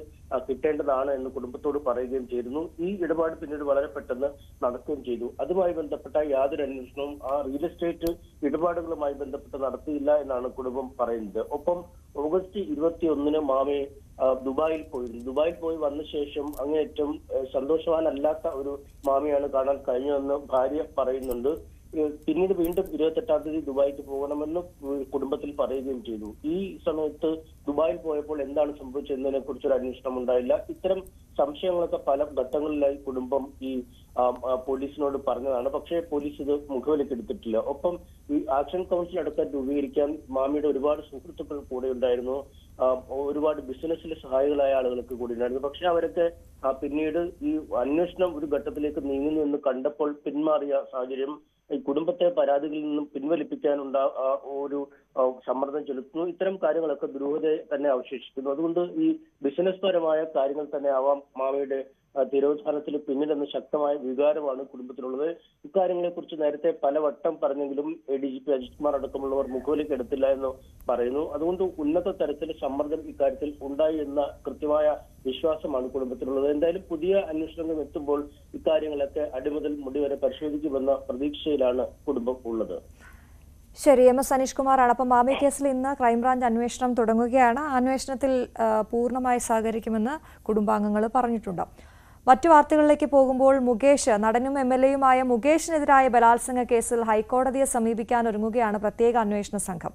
കിട്ടേണ്ടതാണ് എന്ന് കുടുംബത്തോട് പറയുകയും ചെയ്തിരുന്നു. ഈ ഇടപാട് പിന്നീട് വളരെ പെട്ടെന്ന് നടക്കുകയും ചെയ്തു. അതുമായി ബന്ധപ്പെട്ട യാതൊരു അന്വേഷണവും ആ റിയൽ എസ്റ്റേറ്റ് ഇടപാടുകളുമായി ബന്ധപ്പെട്ട് നടത്തിയില്ല എന്നാണ് കുടുംബം പറയുന്നത്. ഒപ്പം ഓഗസ്റ്റ് 21-ന് മാമി ദുബായിൽ പോയിരുന്നു. ദുബായിൽ പോയി വന്ന ശേഷം അങ്ങേയറ്റം സന്തോഷവാനല്ലാത്ത ഒരു മാമിയാണ് കാണാൻ കഴിഞ്ഞതെന്ന് ഭാര്യ പറയുന്നുണ്ട്. പിന്നീട് വീണ്ടും 28-ാം തീയതി ദുബായിക്ക് പോകണമെന്ന് കുടുംബത്തിൽ പറയുകയും ചെയ്തു. ഈ സമയത്ത് ദുബായിൽ പോയപ്പോൾ എന്താണ് സംഭവിച്ചതിനെ കുറിച്ചൊരു അന്വേഷണം ഉണ്ടായില്ല. ഇത്തരം സംശയങ്ങളൊക്കെ പല ഘട്ടങ്ങളിലായി കുടുംബം ഈ പോലീസിനോട് പറഞ്ഞതാണ്. പക്ഷേ പോലീസ് ഇത് മുഖവിലേക്ക് എടുത്തിട്ടില്ല. ഒപ്പം ഈ ആക്ഷൻ കൗൺസിൽ അടക്കം രൂപീകരിക്കാൻ മാമിയുടെ ഒരുപാട് സുഹൃത്തുക്കൾ കൂടെ ഉണ്ടായിരുന്നു. ഒരുപാട് ബിസിനസ്സിലെ സഹായികളായ ആളുകളൊക്കെ കൂടി ഉണ്ടായിരുന്നു. പക്ഷെ അവരൊക്കെ പിന്നീട് ഈ അന്വേഷണം ഒരു ഘട്ടത്തിലേക്ക് നീങ്ങുന്നു എന്ന് കണ്ടപ്പോൾ പിന്മാറിയ സാഹചര്യം ഈ കുടുംബത്തെ പരാതികളിൽ നിന്നും പിൻവലിപ്പിക്കാനുള്ള ഒരു സമ്മർദ്ദം ചെലുത്തുന്നു. ഇത്തരം കാര്യങ്ങളൊക്കെ ദുരൂഹതയെ തന്നെ അവശേഷിക്കുന്നു. അതുകൊണ്ട് ഈ ബിസിനസ് പരമായ കാര്യങ്ങൾ തന്നെ ആവാം മാമിയുടെ തിരോധാനത്തിന് പിന്നിലെന്ന് ശക്തമായ വികാരമാണ് കുടുംബത്തിലുള്ളത്. ഇക്കാര്യങ്ങളെ കുറിച്ച് നേരത്തെ പലവട്ടം പറഞ്ഞെങ്കിലും ADGP അജിത് കുമാർ അടക്കമുള്ളവർ മുഖവിലേക്ക് എടുത്തില്ല എന്ന് പറയുന്നു. അതുകൊണ്ട് ഉന്നത തരത്തിലെ സമ്മർദ്ദം ഇക്കാര്യത്തിൽ ഉണ്ടായി എന്ന കൃത്യമായ വിശ്വാസമാണ് കുടുംബത്തിലുള്ളത്. എന്തായാലും പുതിയ അന്വേഷണങ്ങൾ എത്തുമ്പോൾ ഇക്കാര്യങ്ങളൊക്കെ അടിമുതൽ മുടിവരെ പരിശോധിക്കുമെന്ന പ്രതീക്ഷയിലാണ് കുടുംബം ഉള്ളത്. ശരി, MS അനീഷ് കുമാറാണ്. അപ്പം മാമി കേസിൽ ഇന്ന് ക്രൈംബ്രാഞ്ച് അന്വേഷണം തുടങ്ങുകയാണ്. അന്വേഷണത്തിൽ പൂർണ്ണമായി സഹകരിക്കുമെന്ന് കുടുംബാംഗങ്ങൾ പറഞ്ഞിട്ടുണ്ട്. മറ്റു വാർത്തകളിലേക്ക് പോകുമ്പോൾ മുകേഷ്, നടനും MLAയുമായ മുകേഷിനെതിരായ ബലാത്സംഗ കേസിൽ ഹൈക്കോടതിയെ സമീപിക്കാൻ ഒരുങ്ങുകയാണ് പ്രത്യേക അന്വേഷണ സംഘം.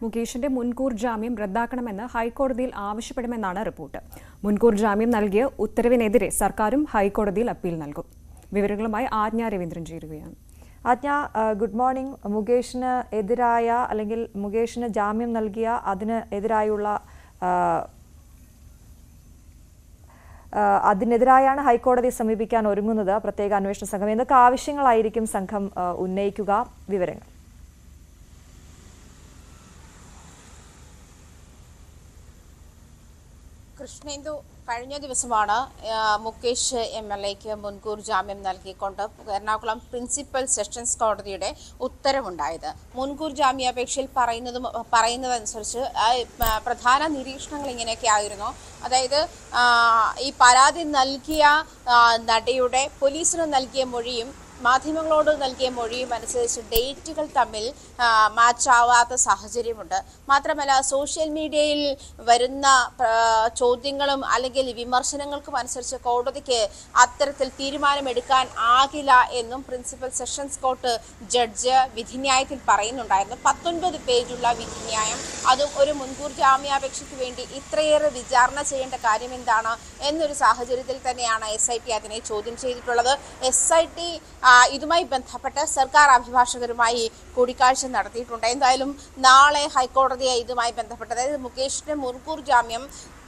മുകേഷിന്റെ മുൻകൂർ ജാമ്യം റദ്ദാക്കണമെന്ന് ഹൈക്കോടതിയിൽ ആവശ്യപ്പെടുമെന്നാണ് റിപ്പോർട്ട്. മുൻകൂർ ജാമ്യം നൽകിയ ഉത്തരവിനെതിരെ സർക്കാരും ഹൈക്കോടതിയിൽ അപ്പീൽ നൽകും. വിവരങ്ങളുമായി ആജ്ഞ രവീന്ദ്രൻ ചേരുകയാണ്. ആജ്ഞ, ഗുഡ് മോർണിംഗ്. മുകേഷിന് എതിരായ, അല്ലെങ്കിൽ മുകേഷിന് ജാമ്യം നൽകിയ അതിനെതിരായാണ് ഹൈക്കോടതിയെ സമീപിക്കാൻ ഒരുങ്ങുന്നത് പ്രത്യേക അന്വേഷണ സംഘം. എന്തൊക്കെ ആവശ്യങ്ങളായിരിക്കും സംഘം ഉന്നയിക്കുക? വിവരങ്ങൾ. കൃഷ്ണേന്ദു, കഴിഞ്ഞ ദിവസമാണ് മുകേഷ് MLAക്ക് മുൻകൂർ ജാമ്യം നൽകിക്കൊണ്ട് എറണാകുളം പ്രിൻസിപ്പൽ സെഷൻസ് കോടതിയുടെ ഉത്തരവുണ്ടായത്. മുൻകൂർ ജാമ്യാപേക്ഷയിൽ പറയുന്നതനുസരിച്ച് പ്രധാന നിരീക്ഷണങ്ങൾ ഇങ്ങനെയൊക്കെ ആയിരുന്നു. അതായത് ഈ പരാതി നൽകിയ നടിയുടെ പോലീസിന് നൽകിയ മൊഴിയും മാധ്യമങ്ങളോട് നൽകിയ മൊഴിയും അനുസരിച്ച് ഡേറ്റുകൾ തമ്മിൽ മാച്ച് ആവാത്ത സാഹചര്യമുണ്ട്. മാത്രമല്ല, സോഷ്യൽ മീഡിയയിൽ വരുന്ന ചോദ്യങ്ങളും അല്ലെങ്കിൽ വിമർശനങ്ങൾക്കും അനുസരിച്ച് കോടതിക്ക് അത്തരത്തിൽ തീരുമാനമെടുക്കാൻ ആകില്ല എന്നും പ്രിൻസിപ്പൽ സെഷൻസ് കോർട്ട് ജഡ്ജ് വിധിന്യായത്തിൽ പറയുന്നുണ്ടായിരുന്നു. 19 പേജുള്ള വിധിന്യായം, അതും ഒരു മുൻകൂർ ജാമ്യാപേക്ഷയ്ക്ക് വേണ്ടി ഇത്രയേറെ വിചാരണ ചെയ്യേണ്ട കാര്യം എന്താണ് എന്നൊരു സാഹചര്യത്തിൽ തന്നെയാണ് SIT അതിനെ ചോദ്യം ചെയ്തിട്ടുള്ളത്. SIT ഇതുമായി ബന്ധപ്പെട്ട് സർക്കാർ അഭിഭാഷകരുമായി കൂടിക്കാഴ്ച നടത്തിയിട്ടുണ്ട്. എന്തായാലും നാളെ ഹൈക്കോടതിയെ ഇതുമായി ബന്ധപ്പെട്ട്, അതായത് മുകേഷിന്റെ മുൻകൂർ ജാമ്യം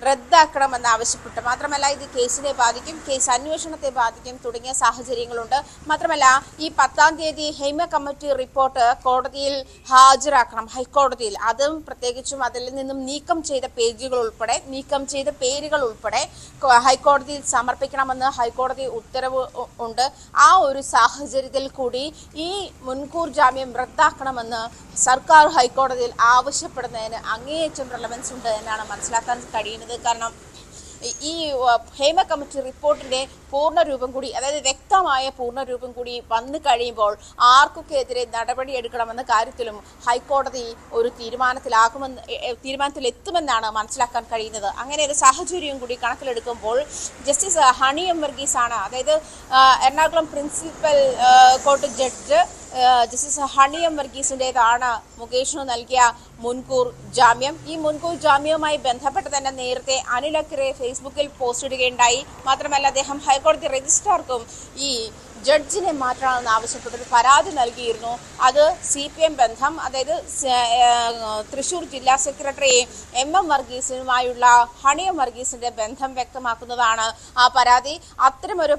റദ്ദാക്കണമെന്ന് ആവശ്യപ്പെട്ടു. മാത്രമല്ല, ഇത് കേസിനെ ബാധിക്കും, കേസ് അന്വേഷണത്തെ ബാധിക്കും തുടങ്ങിയ സാഹചര്യങ്ങളുണ്ട്. മാത്രമല്ല, ഈ 10-ാം തീയതി ഹേമ കമ്മിറ്റി റിപ്പോർട്ട് കോടതിയിൽ ഹാജരാക്കണം, ഹൈക്കോടതിയിൽ. അതും പ്രത്യേകിച്ചും അതിൽ നിന്നും നീക്കം ചെയ്ത പേജുകൾ ഉൾപ്പെടെ, നീക്കം ചെയ്ത പേരുകൾ ഉൾപ്പെടെ ഹൈക്കോടതിയിൽ സമർപ്പിക്കണമെന്ന് ഹൈക്കോടതി ഉത്തരവ് ഉണ്ട്. ആ ഒരു സാഹചര്യത്തിൽ കൂടി ഈ മുൻകൂർ ജാമ്യം റദ്ദാക്കണമെന്ന് സർക്കാർ ഹൈക്കോടതിയിൽ ആവശ്യപ്പെടുന്നതിന് അങ്ങേയറ്റം റെലവൻസ് ഉണ്ട് എന്നാണ് മനസ്സിലാക്കാൻ കഴിയുന്നത്. കാരണം ഈ ഹേമ കമ്മിറ്റി റിപ്പോർട്ടിന്റെ പൂർണ്ണരൂപം കൂടി, അതായത് വ്യക്തമായ പൂർണ്ണരൂപം കൂടി വന്നു കഴിയുമ്പോൾ ആർക്കൊക്കെ എതിരെ നടപടിയെടുക്കണമെന്ന കാര്യത്തിലും ഹൈക്കോടതി ഒരു തീരുമാനത്തിലെത്തുമെന്നാണ് മനസ്സിലാക്കാൻ കഴിയുന്നത്. അങ്ങനെ ഒരു സാഹചര്യം കൂടി കണക്കിലെടുക്കുമ്പോൾ ജസ്റ്റിസ് ഹണി എം വർഗീസ് ആണ്, അതായത് Ernakulam principal court judge justice Honey M വർഗീസിൻ്റെതാണ് മുകേഷിന് നൽകിയ മുൻകൂർ ജാമ്യം. ഈ മുൻകൂർ ജാമ്യവുമായി ബന്ധപ്പെട്ട് തന്നെ നേരത്തെ അനിൽ അക്കരെ ഫേസ്ബുക്കിൽ പോസ്റ്റ് ഇടുകയുണ്ടായി. മാത്രമല്ല, അദ്ദേഹം ഹൈക്കോടതി രജിസ്ട്രാർക്കും ഈ ജഡ്ജിനെ മാറ്റണമെന്ന് ആവശ്യപ്പെട്ടൊരു പരാതി നൽകിയിരുന്നു. അത് CPM ബന്ധം, അതായത് തൃശൂർ ജില്ലാ സെക്രട്ടറി MM വർഗീസുമായുള്ള ഹണി എം വർഗീസിന്റെ ബന്ധം വ്യക്തമാക്കുന്നതാണ് ആ പരാതി. അത്തരമൊരു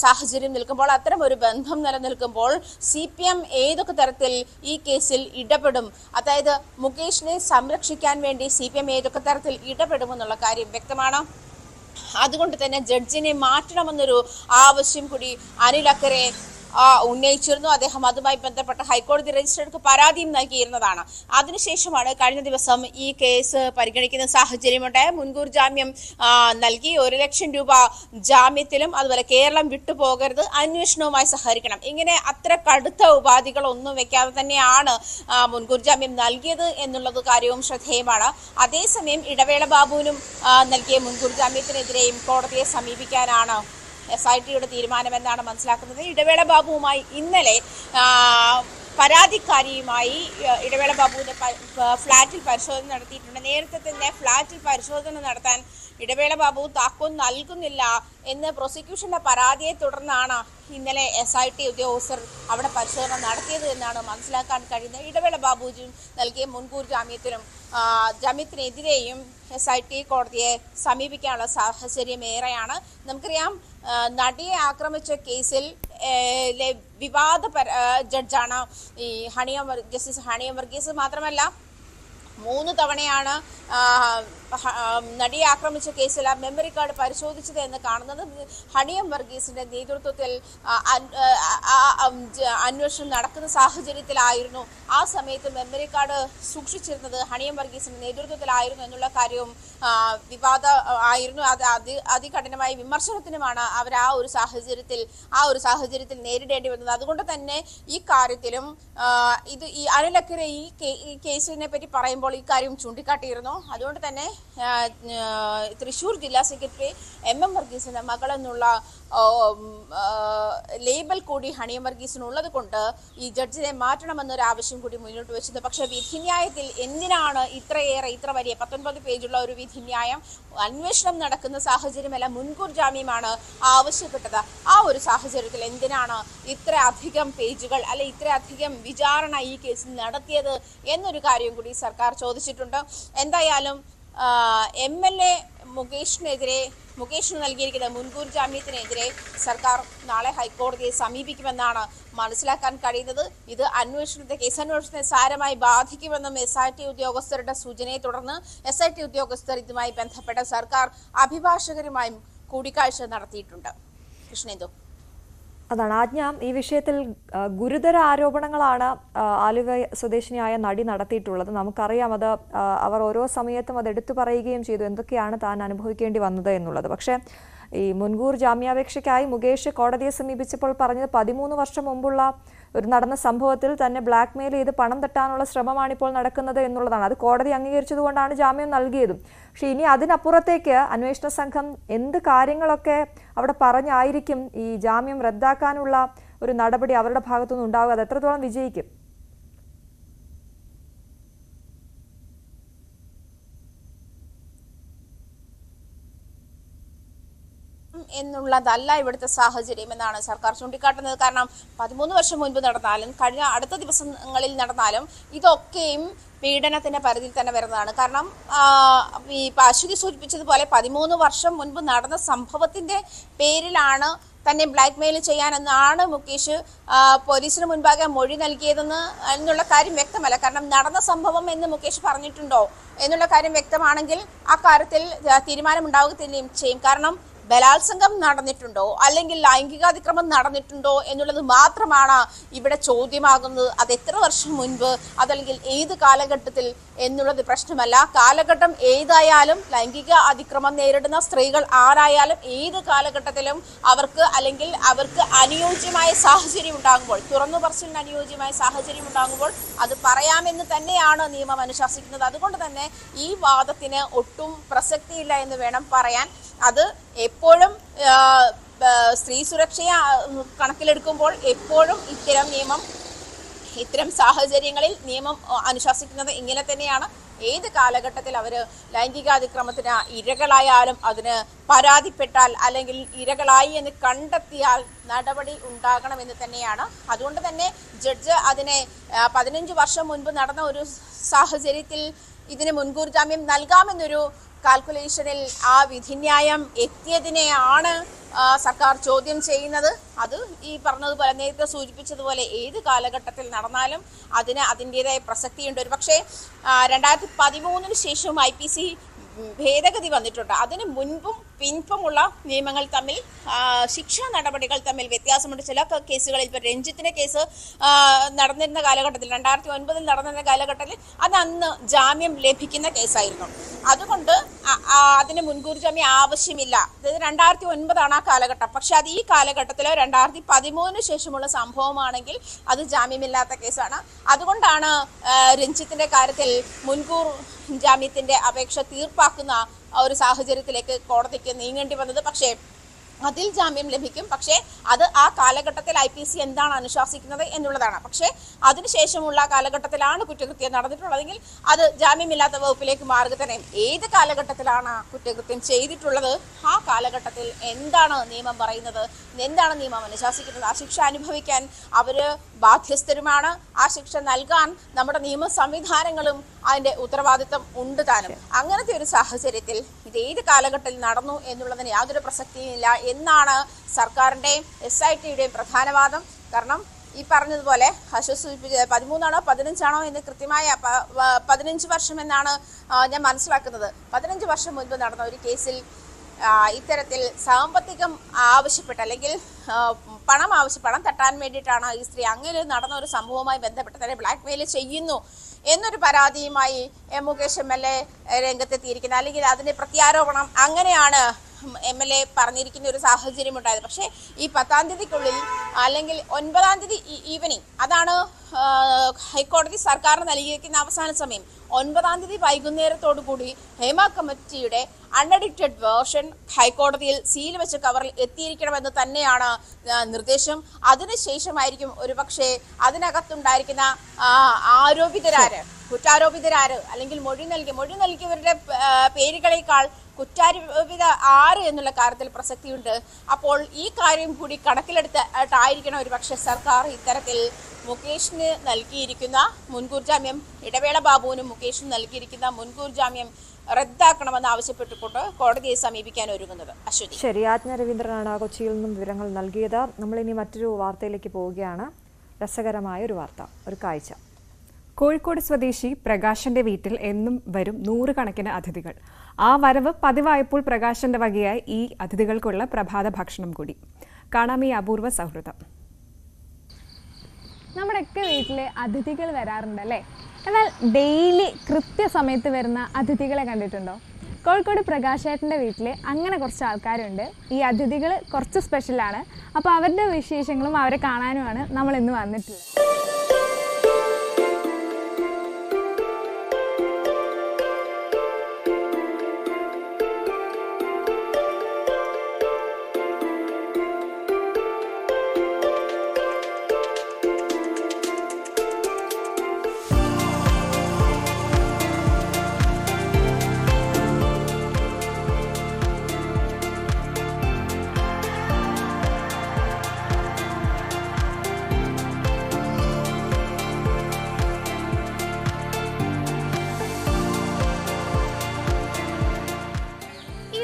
സാഹചര്യം നിൽക്കുമ്പോൾ, അത്തരമൊരു ബന്ധം നിലനിൽക്കുമ്പോൾ CPM ഏതൊക്കെ തരത്തിൽ ഈ കേസിൽ ഇടപെടും, അതായത് മുകേഷിനെ സംരക്ഷിക്കാൻ വേണ്ടി CPM ഏതൊക്കെ തരത്തിൽ ഇടപെടുമെന്നുള്ള കാര്യം വ്യക്തമാണ്. അതുകൊണ്ട് തന്നെ ജഡ്ജിനെ മാറ്റണമെന്നൊരു ആവശ്യം കൂടി അനിൽ അക്കരെ ഉന്നയിച്ചിരുന്നു. അദ്ദേഹം അതുമായി ബന്ധപ്പെട്ട ഹൈക്കോടതി രജിസ്ട്രാർക്ക് പരാതിയും നൽകിയിരുന്നതാണ്. അതിനുശേഷമാണ് കഴിഞ്ഞ ദിവസം ഈ കേസ് പരിഗണിക്കുന്ന സാഹചര്യമുണ്ടായ. മുൻകൂർ ജാമ്യം നൽകി 1 ലക്ഷം രൂപ ജാമ്യത്തിലും, അതുപോലെ കേരളം വിട്ടുപോകരുത്, അന്വേഷണവുമായി സഹകരിക്കണം, ഇങ്ങനെ അത്ര കടുത്ത ഉപാധികളൊന്നും വെക്കാതെ തന്നെയാണ് മുൻകൂർ ജാമ്യം നൽകിയത് എന്നുള്ളത് കാര്യവും ശ്രദ്ധേയമാണ്. അതേസമയം ഇടവേള ബാബുവിനും നൽകിയ മുൻകൂർ ജാമ്യത്തിനെതിരെയും കോടതിയെ സമീപിക്കാനാണ് SITയുടെ തീരുമാനമെന്നാണ് മനസ്സിലാക്കുന്നത്. ഇടവേള ബാബുവുമായി ഇന്നലെ പരാതിക്കാരിയുമായി ഇടവേള ബാബുവിന്റെ ഫ്ളാറ്റിൽ പരിശോധന നടത്തിയിട്ടുണ്ട്. നേരത്തെ തന്നെ ഫ്ളാറ്റിൽ പരിശോധന നടത്താൻ ഇടവേള ബാബു താക്കോൽ നൽകുന്നില്ല എന്ന് പ്രോസിക്യൂഷന്റെ പരാതിയെ തുടർന്നാണ് ഇന്നലെ SIT ഉദ്യോഗസ്ഥർ അവിടെ പരിശോധന നടത്തിയത് എന്നാണ് മനസ്സിലാക്കാൻ കഴിയുന്നത്. ഇടവേള ബാബു നൽകിയ മുൻകൂർ ജാമ്യത്തിനെതിരെയും SIT കോടതിയെ സമീപിക്കാനുള്ള സാഹചര്യം ഏറെയാണ്. നമുക്കറിയാം, നടിയെ ആക്രമിച്ച കേസിൽ വിവാദ ജഡ്ജാണ് ഈ ജസ്റ്റിസ് ഹണി എം വർഗീസ്. മാത്രമല്ല, 3 തവണയാണ് നടിയെ ആക്രമിച്ച കേസിൽ മെമ്മറി കാർഡ് പരിശോധിച്ചത് എന്ന് കാണുന്നത്. ഹണി എം വർഗീസിന്റെ നേതൃത്വത്തിൽ അന്വേഷണം നടക്കുന്ന സാഹചര്യത്തിലായിരുന്നു. ആ സമയത്ത് മെമ്മറി കാർഡ് സൂക്ഷിച്ചിരുന്നത് ഹണി എം വർഗീസിന്റെ നേതൃത്വത്തിലായിരുന്നു എന്നുള്ള കാര്യവും വിവാദ ആയിരുന്നു. അതികഠിനമായ വിമർശനത്തിനുമാണ് അവർ ആ ഒരു സാഹചര്യത്തിൽ നേരിടേണ്ടി വന്നത്. അതുകൊണ്ട് തന്നെ ഈ കാര്യത്തിലും ഈ അനിൽ അക്കരെ ഈ കേസിനെ പറ്റി പറയുമ്പോൾ ഈ കാര്യം ചൂണ്ടിക്കാട്ടിയിരുന്നു. അതുകൊണ്ട് തന്നെ തൃശൂർ ജില്ലാ സെക്രട്ടറി MM വർഗീസിന്റെ മകളെന്നുള്ള ലേബൽ കൂടി ഹണി എം വർഗീസിനുള്ളത് കൊണ്ട് ഈ ജഡ്ജിനെ മാറ്റണമെന്നൊരു ആവശ്യം കൂടി മുന്നോട്ട് വെച്ചത്. പക്ഷെ വിധിന്യായത്തിൽ എന്തിനാണ് ഇത്ര വലിയ 19 പേജുള്ള ഒരു വിധിന്യായം? അന്വേഷണം നടക്കുന്ന സാഹചര്യമല്ല, മുൻകൂർ ജാമ്യമാണ് ആവശ്യപ്പെട്ടത്. ആ ഒരു സാഹചര്യത്തിൽ എന്തിനാണ് ഇത്ര അധികം പേജുകൾ അല്ലെ ഇത്ര അധികം വിചാരണ ഈ കേസിൽ നടത്തിയത് എന്നൊരു കാര്യം കൂടി സർക്കാർ ചോദിച്ചിട്ടുണ്ട്. എന്തായാലും MLA മുകേഷിന് നൽകിയിരിക്കുന്ന മുൻകൂർ ജാമ്യത്തിനെതിരെ സർക്കാർ നാളെ ഹൈക്കോടതിയെ സമീപിക്കുമെന്നാണ് മനസ്സിലാക്കാൻ കഴിയുന്നത്. ഇത് കേസന്വേഷണത്തെ സാരമായി ബാധിക്കുമെന്നും SIT ഉദ്യോഗസ്ഥരുടെ സൂചനയെ തുടർന്ന് SIT ഉദ്യോഗസ്ഥർ ഇതുമായി ബന്ധപ്പെട്ട സർക്കാർ അഭിഭാഷകരുമായും കൂടിക്കാഴ്ച നടത്തിയിട്ടുണ്ട്. കൃഷ്ണേന്ദു, അതാണ് ആജ്ഞ. ഈ വിഷയത്തിൽ ഗുരുതര ആരോപണങ്ങളാണ് ആലുവ സ്വദേശിനിയായ നടി നടത്തിയിട്ടുള്ളത്. നമുക്കറിയാം, അത് അവർ ഓരോ സമയത്തും അത് എടുത്തു പറയുകയും ചെയ്തു, എന്തൊക്കെയാണ് താൻ അനുഭവിക്കേണ്ടി വന്നത് എന്നുള്ളത്. പക്ഷേ ഈ മുൻകൂർ ജാമ്യാപേക്ഷയ്ക്കായി മുകേഷ് കോടതിയെ സമീപിച്ചപ്പോൾ പറഞ്ഞത് 13 വർഷം മുമ്പുള്ള ഒരു നടന്ന സംഭവത്തിൽ തന്നെ ബ്ലാക്ക് മെയിൽ ചെയ്ത് പണം തട്ടാനുള്ള ശ്രമമാണ് ഇപ്പോൾ നടക്കുന്നത് എന്നുള്ളതാണ്. അത് കോടതി അംഗീകരിച്ചതുകൊണ്ടാണ് ജാമ്യം നൽകിയതും. പക്ഷെ ഇനി അതിനപ്പുറത്തേക്ക് അന്വേഷണ സംഘം എന്ത് കാര്യങ്ങളൊക്കെ അവിടെ പറഞ്ഞായിരിക്കും ഈ ജാമ്യം റദ്ദാക്കാനുള്ള ഒരു നടപടി അവരുടെ ഭാഗത്തുനിന്ന് ഉണ്ടാവുക? അത് എത്രത്തോളം വിജയിക്കും? എന്നുള്ളതല്ല ഇവിടുത്തെ സാഹചര്യം എന്നാണ് സർക്കാർ ചൂണ്ടിക്കാട്ടുന്നത്. കാരണം 13 വർഷം മുൻപ് നടന്നാലും കഴിഞ്ഞ അടുത്ത ദിവസങ്ങളിൽ നടന്നാലും ഇതൊക്കെയും പീഡനത്തിന്റെ പരിധിയിൽ തന്നെ വരുന്നതാണ്. കാരണം ഈ അശ്വതി സൂചിപ്പിച്ചതുപോലെ 13 വർഷം മുൻപ് നടന്ന സംഭവത്തിന്റെ പേരിലാണ് തന്നെ ബ്ലാക്ക് മെയിൽ ചെയ്യാനെന്നാണ് മുകേഷ് പോലീസിന് മുൻപാകെ മൊഴി നൽകിയതെന്ന് എന്നുള്ള കാര്യം വ്യക്തമല്ല. കാരണം നടന്ന സംഭവം എന്ന് മുകേഷ് പറഞ്ഞിട്ടുണ്ടോ എന്നുള്ള കാര്യം വ്യക്തമാണെങ്കിൽ ആ കാര്യത്തിൽ തീരുമാനമുണ്ടാവുകയും ചെയ്യും. കാരണം ബലാത്സംഗം നടന്നിട്ടുണ്ടോ അല്ലെങ്കിൽ ലൈംഗികാതിക്രമം നടന്നിട്ടുണ്ടോ എന്നുള്ളത് മാത്രമാണ് ഇവിടെ ചോദ്യമാകുന്നത്. അത് എത്ര വർഷം മുൻപ്, അതല്ലെങ്കിൽ ഏത് കാലഘട്ടത്തിൽ എന്നുള്ളത് പ്രശ്നമല്ല. കാലഘട്ടം ഏതായാലും ലൈംഗിക അതിക്രമം നേരിടുന്ന സ്ത്രീകൾ ആരായാലും ഏത് കാലഘട്ടത്തിലും അവർക്ക് അനുയോജ്യമായ സാഹചര്യം ഉണ്ടാകുമ്പോൾ, തുറന്നു പറച്ചിലിന് അനുയോജ്യമായ സാഹചര്യം ഉണ്ടാകുമ്പോൾ അത് പറയാമെന്ന് തന്നെയാണ് നിയമം അനുശാസിക്കുന്നത്. അതുകൊണ്ട് തന്നെ ഈ വാദത്തിന് ഒട്ടും പ്രസക്തിയില്ല എന്ന് വേണം പറയാൻ. അത് എപ്പോഴും സ്ത്രീ സുരക്ഷയെ കണക്കിലെടുക്കുമ്പോൾ എപ്പോഴും ഇത്തരം സാഹചര്യങ്ങളിൽ നിയമം അനുശാസിക്കുന്നത് ഇങ്ങനെ തന്നെയാണ്. ഏത് കാലഘട്ടത്തിൽ അവർ ലൈംഗികാതിക്രമത്തിന് ഇരകളായാലും അതിന് പരാതിപ്പെട്ടാൽ അല്ലെങ്കിൽ ഇരകളായി എന്ന് കണ്ടെത്തിയാൽ നടപടി ഉണ്ടാകണമെന്ന് തന്നെയാണ്. അതുകൊണ്ട് തന്നെ ജഡ്ജ് അതിനെ 15 വർഷം മുൻപ് നടന്ന ഒരു സാഹചര്യത്തിൽ ഇതിന് മുൻകൂർ ജാമ്യം നൽകാമെന്നൊരു കാൽക്കുലേഷനിൽ ആ വിധിന്യായം എത്തിയതിനെയാണ് സർക്കാർ ചോദ്യം ചെയ്യുന്നത്. അത് ഈ പറഞ്ഞതുപോലെ നേരത്തെ സൂചിപ്പിച്ചതുപോലെ ഏത് കാലഘട്ടത്തിൽ നടന്നാലും അതിന് അതിൻ്റെതായ പ്രസക്തിയുണ്ട്. ഒരു പക്ഷേ 2013 ശേഷവും IPC ഭേദഗതി വന്നിട്ടുണ്ട്. അതിന് മുൻപും പിൻപുമുള്ള നിയമങ്ങൾ തമ്മിൽ ശിക്ഷാ നടപടികൾ തമ്മിൽ വ്യത്യാസമുണ്ട്. ചില കേസുകളിൽ ഇപ്പോൾ രഞ്ജിത്തിന്റെ കേസ് നടന്നിരുന്ന കാലഘട്ടത്തിൽ 2009 നടന്നിരുന്ന കാലഘട്ടത്തിൽ അത് അന്ന് ജാമ്യം ലഭിക്കുന്ന കേസായിരുന്നു. അതുകൊണ്ട് അതിന് മുൻകൂർ ജാമ്യം ആവശ്യമില്ല. അതായത് 2009 ആ കാലഘട്ടം. പക്ഷെ അത് ഈ കാലഘട്ടത്തിൽ 2013 ശേഷമുള്ള സംഭവമാണെങ്കിൽ അത് ജാമ്യമില്ലാത്ത കേസാണ്. അതുകൊണ്ടാണ് രഞ്ജിത്തിന്റെ കാര്യത്തിൽ മുൻകൂർ ജാമ്യത്തിന്റെ അപേക്ഷ തീർപ്പാക്കുന്ന ഒരു സാഹചര്യത്തിലേക്ക് കോടതിക്ക് നീങ്ങേണ്ടി വന്നത്. പക്ഷേ അതിൽ ജാമ്യം ലഭിക്കും. പക്ഷേ അത് ആ കാലഘട്ടത്തിൽ IPC എന്താണ് അനുശാസിക്കുന്നത് എന്നുള്ളതാണ്. പക്ഷേ അതിനുശേഷമുള്ള കാലഘട്ടത്തിലാണ് കുറ്റകൃത്യം നടന്നിട്ടുള്ളതെങ്കിൽ അത് ജാമ്യമില്ലാത്ത വകുപ്പിലേക്ക് മാറുക തന്നെ. ഏത് കാലഘട്ടത്തിലാണ് കുറ്റകൃത്യം ചെയ്തിട്ടുള്ളത്, ആ കാലഘട്ടത്തിൽ എന്താണ് നിയമം പറയുന്നത്, എന്താണ് നിയമം അനുശാസിക്കുന്നത്, ആ ശിക്ഷ അനുഭവിക്കാൻ അവർ ബാധ്യസ്ഥരുമാണ്. ആ ശിക്ഷ നൽകാൻ നമ്മുടെ നിയമ സംവിധാനങ്ങളും അതിൻ്റെ ഉത്തരവാദിത്വം ഉണ്ട് താനും. അങ്ങനത്തെ ഒരു സാഹചര്യത്തിൽ ഇത് ഏത് കാലഘട്ടത്തിൽ നടന്നു എന്നുള്ളതിന് യാതൊരു പ്രസക്തിയുമില്ല എന്നാണ് സർക്കാരിൻ്റെയും SITയുടെയും പ്രധാന വാദം. കാരണം ഈ പറഞ്ഞതുപോലെ സൂചിപ്പിച്ചത് 13 15 എന്ന് കൃത്യമായ 15 വർഷം എന്നാണ് ഞാൻ മനസ്സിലാക്കുന്നത്. 15 വർഷം മുൻപ് നടന്ന ഒരു കേസിൽ ഇത്തരത്തിൽ സാമ്പത്തികം ആവശ്യപ്പെട്ട് അല്ലെങ്കിൽ പണം തട്ടാൻ വേണ്ടിയിട്ടാണ് ഈ സ്ത്രീ അങ്ങനെ നടന്ന ഒരു സംഭവവുമായി ബന്ധപ്പെട്ട് തന്നെ ബ്ലാക്ക് മെയിൽ ചെയ്യുന്നു എന്നൊരു പരാതിയുമായി മുകേഷ് MLA രംഗത്തെത്തിയിരിക്കുന്നത്. അല്ലെങ്കിൽ അതിന്റെ പ്രത്യാരോപണം അങ്ങനെയാണ് MLA പറഞ്ഞിരിക്കുന്ന ഒരു സാഹചര്യം ഉണ്ടായത്. പക്ഷേ ഈ 10-ാം തീയതിക്കുള്ളിൽ അല്ലെങ്കിൽ 9-ാം തീയതി ഈവനിങ്, അതാണ് ഹൈക്കോടതി സർക്കാരിന് നൽകിയിരിക്കുന്ന അവസാന സമയം. 9-ാം തീയതി വൈകുന്നേരത്തോടു കൂടി ഹേമ കമ്മിറ്റിയുടെ അൺഎഡിറ്റഡ് വേർഷൻ ഹൈക്കോടതിയിൽ സീൽ വെച്ച കവറിൽ എത്തിയിരിക്കണമെന്ന് തന്നെയാണ് നിർദ്ദേശം. അതിനുശേഷമായിരിക്കും ഒരുപക്ഷെ അതിനകത്തുണ്ടായിരിക്കുന്ന കുറ്റാരോപിതരാര് അല്ലെങ്കിൽ മൊഴി നൽകിയവരുടെ പേരുകളേക്കാൾ കുറ്റാരോപിത ആര് എന്നുള്ള കാര്യത്തിൽ പ്രസക്തിയുണ്ട്. അപ്പോൾ ഈ കാര്യം കൂടി കണക്കിലെടുത്തായിരിക്കണം ഒരുപക്ഷെ സർക്കാർ ഇത്തരത്തിൽ മുകേഷിന് നൽകിയിരിക്കുന്ന മുൻകൂർ ജാമ്യം, ഇടവേള ബാബുവിനും മുകേഷിനും നൽകിയിരിക്കുന്ന മുൻകൂർ ജാമ്യം റദ്ദാക്കണമെന്ന് ആവശ്യപ്പെട്ടുകൊണ്ട് കോടതിയെ സമീപിക്കാൻ ഒരുങ്ങുന്നത്. അശ്വതി. ശരി, ആജ്ഞ രവീന്ദ്രനാണ് കൊച്ചിയിൽ നിന്നും വിവരങ്ങൾ നൽകിയത്. നമ്മളിനി മറ്റൊരു വാർത്തയിലേക്ക് പോവുകയാണ്. രസകരമായ ഒരു വാർത്ത, ഒരു കാഴ്ച. കോഴിക്കോട് സ്വദേശി പ്രകാശന്റെ വീട്ടിൽ എന്നും വരും നൂറുകണക്കിന് അതിഥികൾ. ആ വരവ് പതിവായപ്പോൾ പ്രകാശന്റെ വകയായി ഈ അതിഥികൾക്കുള്ള പ്രഭാത ഭക്ഷണം കൂടി. കാണാം ഈ അപൂർവ സൗഹൃദം. നമ്മുടെയൊക്കെ വീട്ടിൽ അതിഥികൾ വരാറുണ്ടല്ലേ? എന്നാൽ ഡെയിലി കൃത്യസമയത്ത് വരുന്ന അതിഥികളെ കണ്ടിട്ടുണ്ടോ? കോഴിക്കോട് പ്രകാശേട്ടൻ്റെ വീട്ടിൽ അങ്ങനെ കുറച്ച് ആൾക്കാരുണ്ട്. ഈ അതിഥികൾ കുറച്ച് സ്പെഷ്യലാണ്. അപ്പോൾ അവരുടെ വിശേഷങ്ങളും അവരെ കാണാനുമാണ് നമ്മൾ ഇന്ന് വന്നിട്ടുള്ളത്.